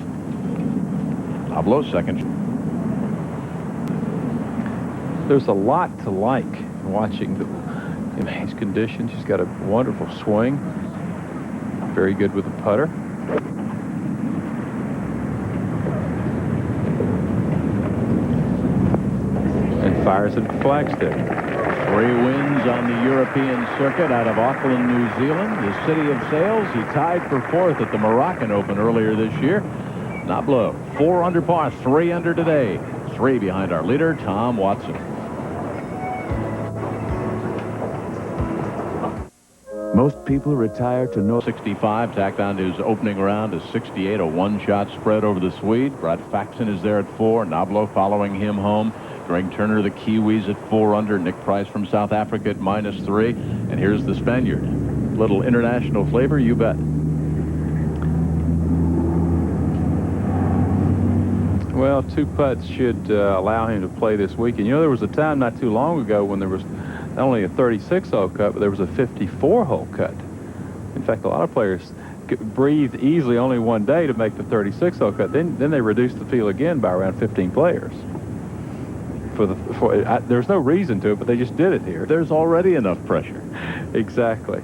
Pablo second. There's a lot to like watching in these conditions. He's got a wonderful swing. Very good with the putter. And fires it at the flagstick. 3 wins on the European circuit out of Auckland, New Zealand, the city of sails. He tied for 4th at the Moroccan Open earlier this year. Nablo, 4 under par, 3 under today. 3 behind our leader, Tom Watson. Most people retire to no 65, tacked on to his opening round is 68, a 1-shot spread over the Swede. Brad Faxon is there at 4. Nablo following him home. Greg Turner, the Kiwis, at 4 under. Nick Price from South Africa at -3. And here's the Spaniard. Little international flavor, you bet. Well, 2 putts should allow him to play this weekend. You know, there was a time not too long ago when there was not only a 36-hole cut, but there was a 54-hole cut. In fact, a lot of players breathed easily only one day to make the 36-hole cut. Then they reduced the field again by around 15 players. There's no reason to it, but they just did it here. There's already enough pressure. Exactly.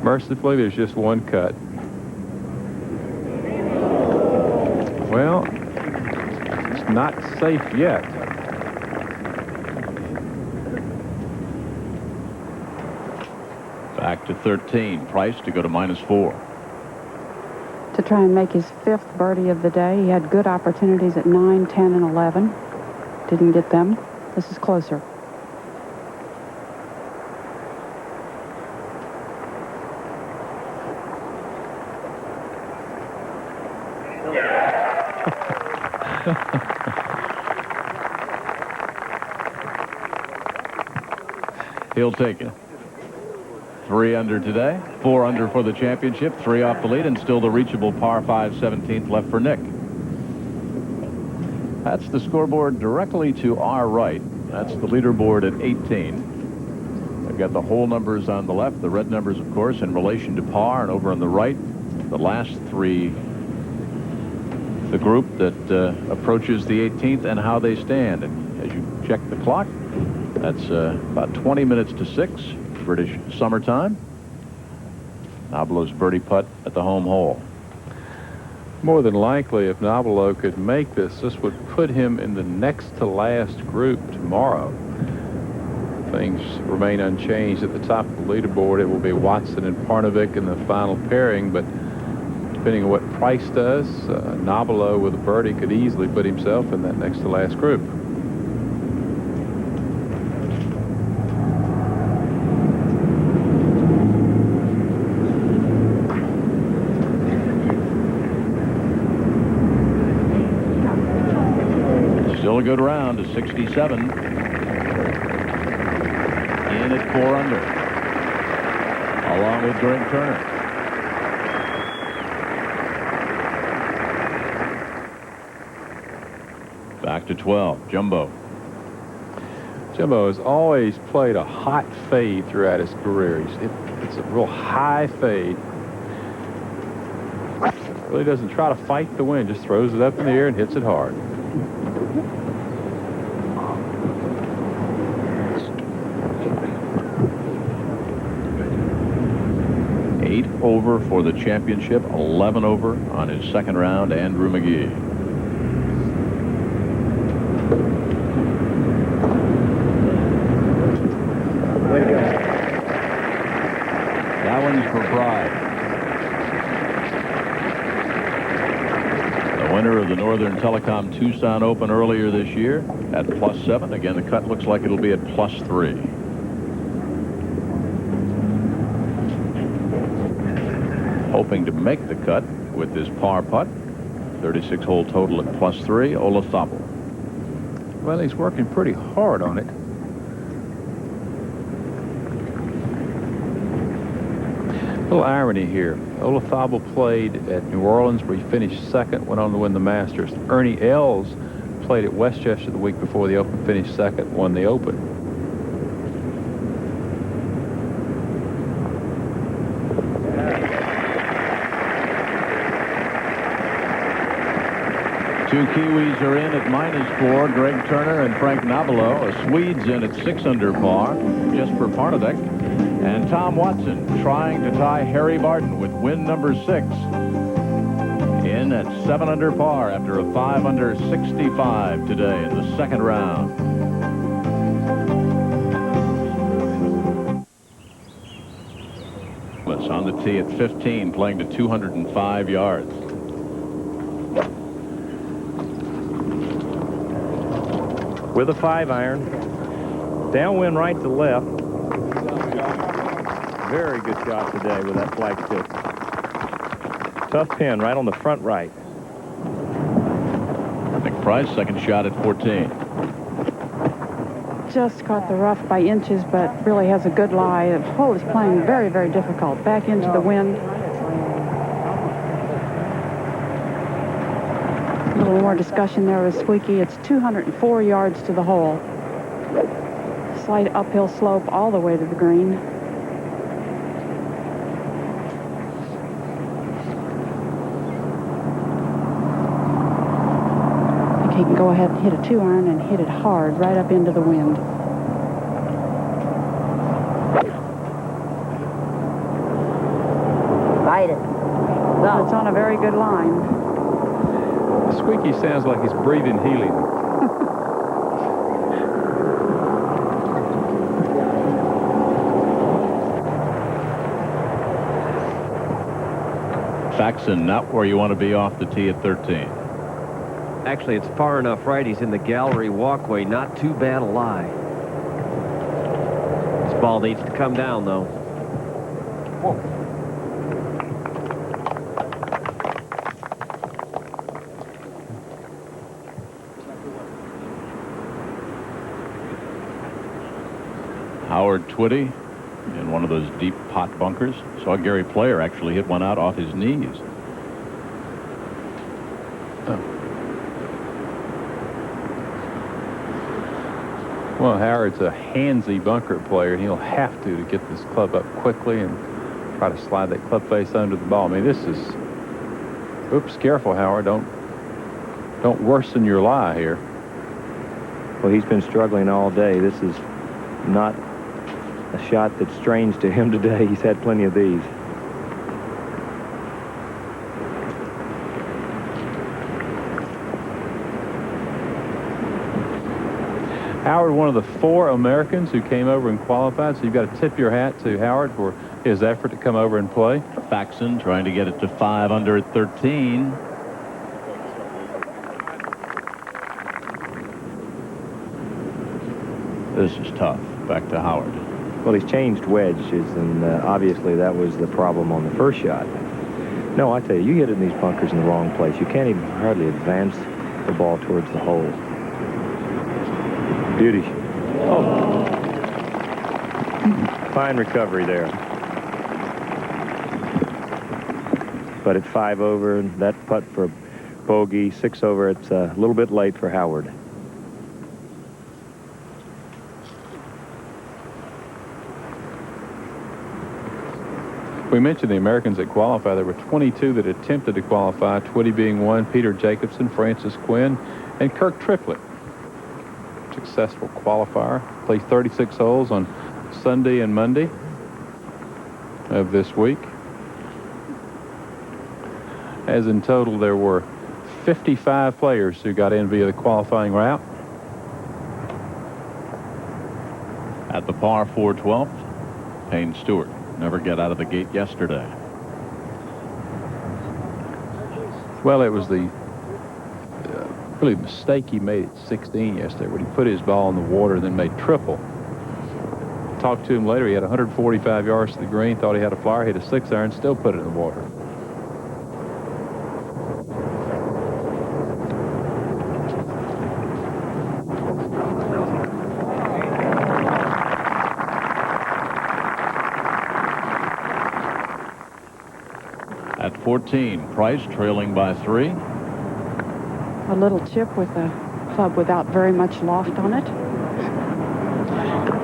Mercifully, there's just one cut. Well, it's not safe yet. Back to 13. Price to go to -4. To try and make his 5th birdie of the day. He had good opportunities at 9, 10, and 11. Didn't get them. This is closer. He'll take it. 3 under today, 4 under for the championship, 3 off the lead, and still the reachable par 5 17th left for Nick. That's the scoreboard directly to our right. That's the leaderboard at 18. I've got the hole numbers on the left, the red numbers, of course, in relation to par, and over on the right, the last 3, the group that approaches the 18th and how they stand. And as you check the clock, that's about 20 minutes to 6. British summertime. Nablo's birdie putt at the home hole. More than likely, if Nablo could make this would put him in the next to last group tomorrow. Things remain unchanged at the top of the leaderboard. It will be Watson and Parnevik in the final pairing, but depending on what Price does, Nablo with a birdie could easily put himself in that next to last group. Still a good round to 67. In at 4 under. Along with Greg Turner. Back to 12. Jumbo. Jumbo has always played a hot fade throughout his career. It's a real high fade. Really doesn't try to fight the wind, just throws it up in the air and hits it hard. Eight over for the championship, 11 over on his second round, Andrew McGee. That one's for Pride. The winner of the Northern Telecom Tucson Open earlier this year at +7. Again, the cut looks like it'll be at +3. Hoping to make the cut with this par putt. 36-hole total at +3, Olazabal. Well, he's working pretty hard on it. A little irony here. Olazabal played at New Orleans where he finished second, went on to win the Masters. Ernie Els played at Westchester the week before the Open, finished second, won the Open. Two Kiwis are in at -4, Greg Turner and Frank Nobilo. A Swede's in at 6 under par, Jesper Parnevik. And Tom Watson trying to tie Harry Barton with win number 6. In at 7 under par after a 5 under 65 today in the second round. On the tee at 15, playing to 205 yards. With a 5-iron, downwind right to left. Very good shot today with that flagstick. Tough pin right on the front right. Nick Price, second shot at 14. Just caught the rough by inches, but really has a good lie. The hole is playing very, very difficult. Back into the wind. A little more discussion there with Squeaky. It's 204 yards to the hole. Slight uphill slope all the way to the green. He can go ahead and hit a 2-iron and hit it hard right up into the wind. Bite it. Well, it's on a very good line. The Squeaky sounds like he's breathing helium. Faxon not where you want to be off the tee at 13. Actually, it's far enough right. He's in the gallery walkway. Not too bad a lie. This ball needs to come down, though. Whoa. Howard Twitty in one of those deep pot bunkers. Saw Gary Player actually hit one out off his knees. Well, Howard's a handsy bunker player, and he'll have to get this club up quickly and try to slide that club face under the ball. I mean, this is... Oops, careful, Howard. Don't worsen your lie here. Well, he's been struggling all day. This is not a shot that's strange to him today. He's had plenty of these. Howard, one of the 4 Americans who came over and qualified, so you've got to tip your hat to Howard for his effort to come over and play. Faxon trying to get it to 5 under at 13. This is tough. Back to Howard. Well, he's changed wedges, and obviously that was the problem on the first shot. No, I tell you, you hit it in these bunkers in the wrong place. You can't even hardly advance the ball towards the hole. Beauty. Oh. Fine recovery there. But at 5 over, that putt for bogey, 6 over, it's a little bit late for Howard. We mentioned the Americans that qualify. There were 22 that attempted to qualify, 20 being one, Peter Jacobson, Francis Quinn, and Kirk Triplett. Successful qualifier. Played 36 holes on Sunday and Monday of this week. As in total, there were 55 players who got in via the qualifying route. At the par 4 12th, Payne Stewart never get out of the gate yesterday. Well, it was the really mistake he made at 16 yesterday when he put his ball in the water and then made triple. Talked to him later. He had 145 yards to the green, thought he had a flyer, hit a 6-iron, still put it in the water. At 14, Price trailing by 3. A little chip with a club without very much loft on it.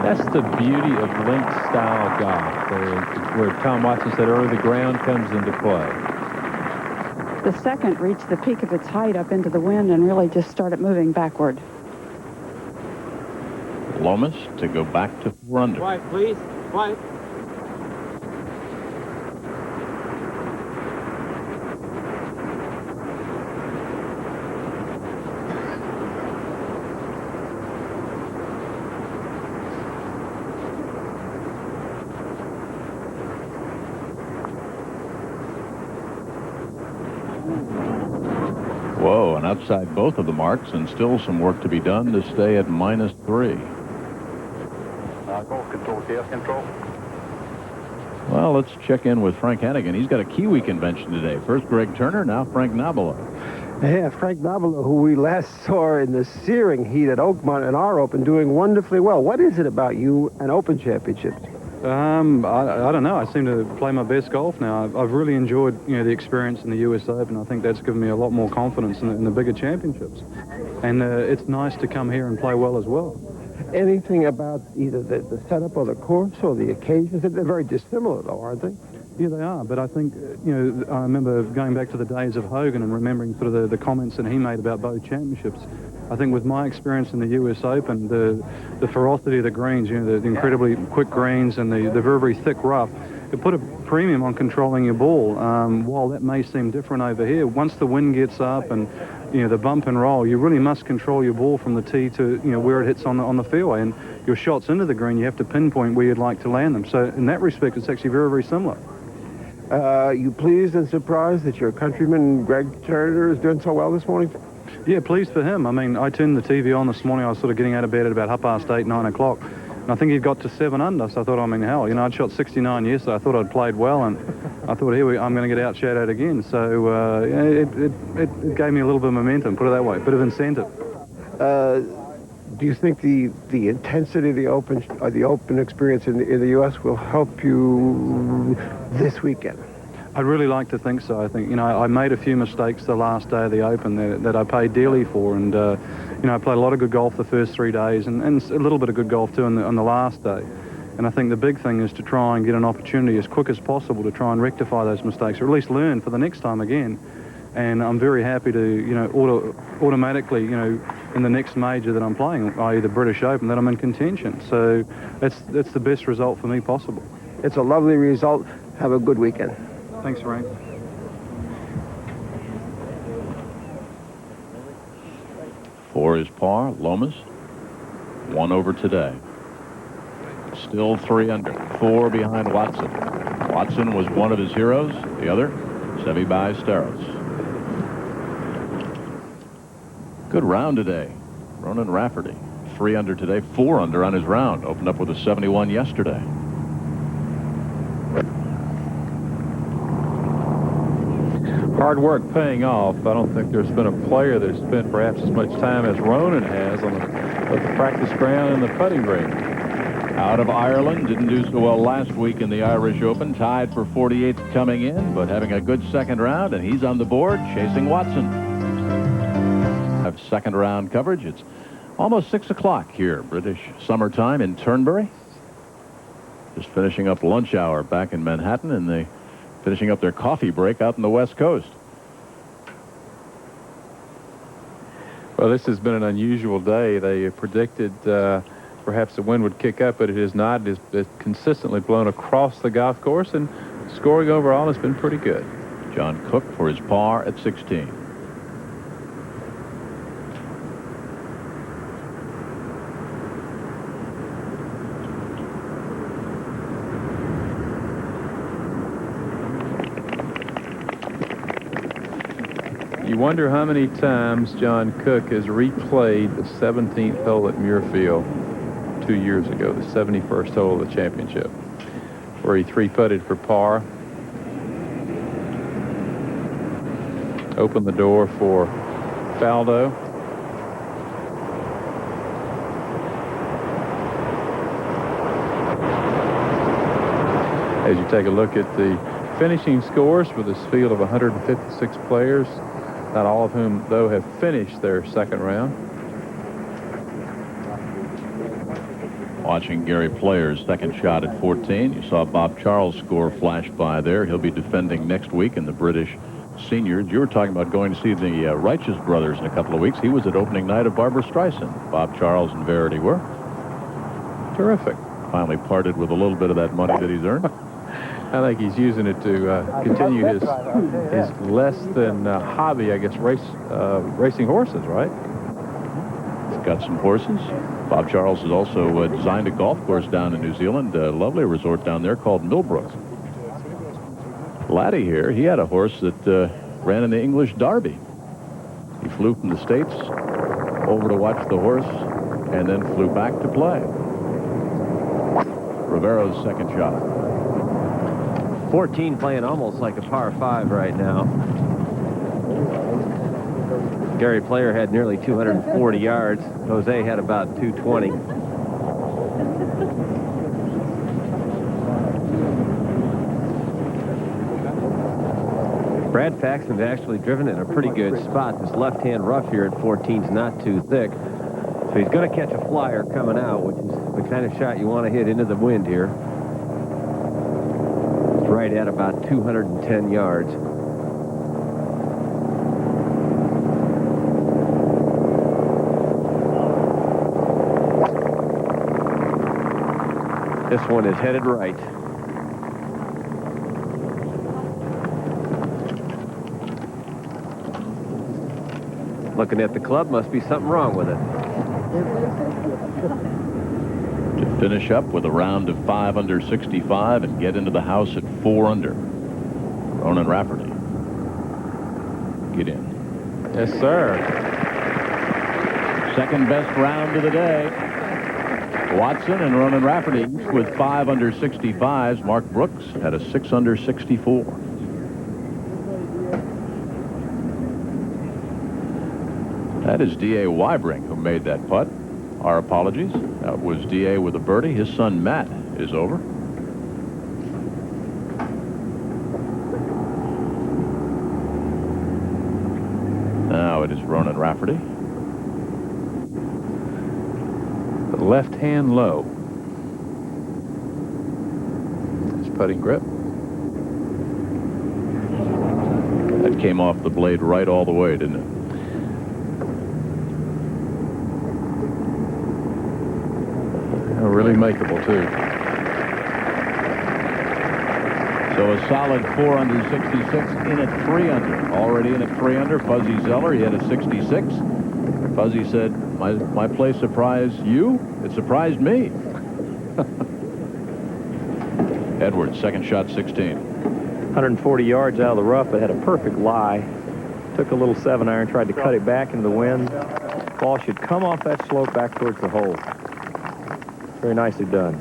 That's the beauty of link-style golf, where Tom Watson said earlier the ground comes into play. The second reached the peak of its height up into the wind and really just started moving backward. Lomas to go back to 4 under. Quiet, please. Quiet. Whoa, and outside both of the marks, and still some work to be done to stay at -3. Golf control, chaos control. Well, let's check in with Frank Hannigan. He's got a Kiwi convention today. First Greg Turner, now Frank Nabilo. Yeah, Frank Nabilo, who we last saw in the searing heat at Oakmont in our Open, doing wonderfully well. What is it about you and Open Championships? I don't know. I seem to play my best golf now. I've really enjoyed, the experience in the US Open. I think that's given me a lot more confidence in the bigger championships. And it's nice to come here and play well as well. Anything about either the setup or the course or the occasions? They're very dissimilar, though, aren't they? Yeah, they are. But I think, I remember going back to the days of Hogan and remembering sort of the comments that he made about both championships. I think with my experience in the US Open, the ferocity of the greens, the incredibly quick greens and the very, very thick rough, it put a premium on controlling your ball. While that may seem different over here, once the wind gets up and the bump and roll, you really must control your ball from the tee to where it hits on the fairway, and your shots into the green, you have to pinpoint where you'd like to land them. So in that respect, it's actually very, very similar. You pleased and surprised that your countryman Greg Turner is doing so well this morning? Yeah, pleased for him. I mean, I turned the TV on this morning. I was sort of getting out of bed at about 8:30, 9 o'clock. And I think he'd got to 7 under, so I thought, hell, I'd shot 69 yesterday. I thought I'd played well, and I thought, I'm going to get outshadowed again. So it gave me a little bit of momentum, put it that way, a bit of incentive. Do you think the intensity of the Open experience in the U.S. will help you this weekend? I'd really like to think so. I think, I made a few mistakes the last day of the Open that I paid dearly for, and, I played a lot of good golf the first 3 days and a little bit of good golf too on the last day. And I think the big thing is to try and get an opportunity as quick as possible to try and rectify those mistakes, or at least learn for the next time again. And I'm very happy to, automatically, in the next major that I'm playing, i.e. the British Open, that I'm in contention. So that's the best result for me possible. It's a lovely result. Have a good weekend. Thanks, Frank. Four is par. Lomas, 1 over today. Still 3 under. 4 behind Watson. Watson was one of his heroes. The other, Seve Ballesteros. Good round today. Ronan Rafferty, 3 under today, 4 under on his round. Opened up with a 71 yesterday. Hard work paying off. I don't think there's been a player that has spent perhaps as much time as Ronan has on the practice ground and the putting green. Out of Ireland, didn't do so well last week in the Irish Open. Tied for 48th coming in, but having a good second round, and he's on the board chasing Watson. Have second round coverage. It's almost 6 o'clock here, British summertime in Turnberry. Just finishing up lunch hour back in Manhattan, and they finishing up their coffee break out on the West Coast. Well, this has been an unusual day. They predicted perhaps the wind would kick up, but it has not. It's consistently blown across the golf course, and scoring overall has been pretty good. John Cook for his par at 16. You wonder how many times John Cook has replayed the 17th hole at Muirfield 2 years ago, the 71st hole of the championship, where he three-putted for par. Opened the door for Faldo. As you take a look at the finishing scores for this field of 156 players, not all of whom, though, have finished their second round. Watching Gary Player's second shot at 14. You saw Bob Charles' score flash by there. He'll be defending next week in the British Seniors. You were talking about going to see the Righteous Brothers in a couple of weeks. He was at opening night of Barbra Streisand. Bob Charles and Feherty were. Terrific. Finally parted with a little bit of that money that he's earned. I think he's using it to continue his less than hobby, I guess, racing horses, right? He's got some horses. Bob Charles has also designed a golf course down in New Zealand, a lovely resort down there called Millbrook. Laddie here, he had a horse that ran in the English Derby. He flew from the States over to watch the horse and then flew back to play. Rivero's second shot. 14 playing almost like a par 5 right now. Gary Player had nearly 240 yards. Jose had about 220. Brad Faxon's actually driven in a pretty good spot. This left-hand rough here at 14 is not too thick. So he's going to catch a flyer coming out, which is the kind of shot you want to hit into the wind here. Right at about 210 yards. This one is headed right. Looking at the club, must be something wrong with it. To finish up with a round of 5 under 65 and get into the house at 4 under. Ronan Rafferty. Get in. Yes, sir. Second best round of the day. Watson and Ronan Rafferty with 5 under 65s. Mark Brooks had a 6 under 64. That is D.A. Wybring who made that putt. Our apologies. That was D.A. with a birdie. His son Matt is over. Now it is Ronan Rafferty. The left hand low. His putting grip. That came off the blade right all the way, didn't it? Really makeable, too. So a solid 4 under 66 in at 3 under. Already in at 3 under. Fuzzy Zeller, he had a 66. Fuzzy said, my play surprised you? It surprised me. Edwards, second shot, 16. 140 yards out of the rough, but had a perfect lie. Took a little 7-iron, tried to cut it back into the wind. Ball should come off that slope back towards the hole. Very nicely done.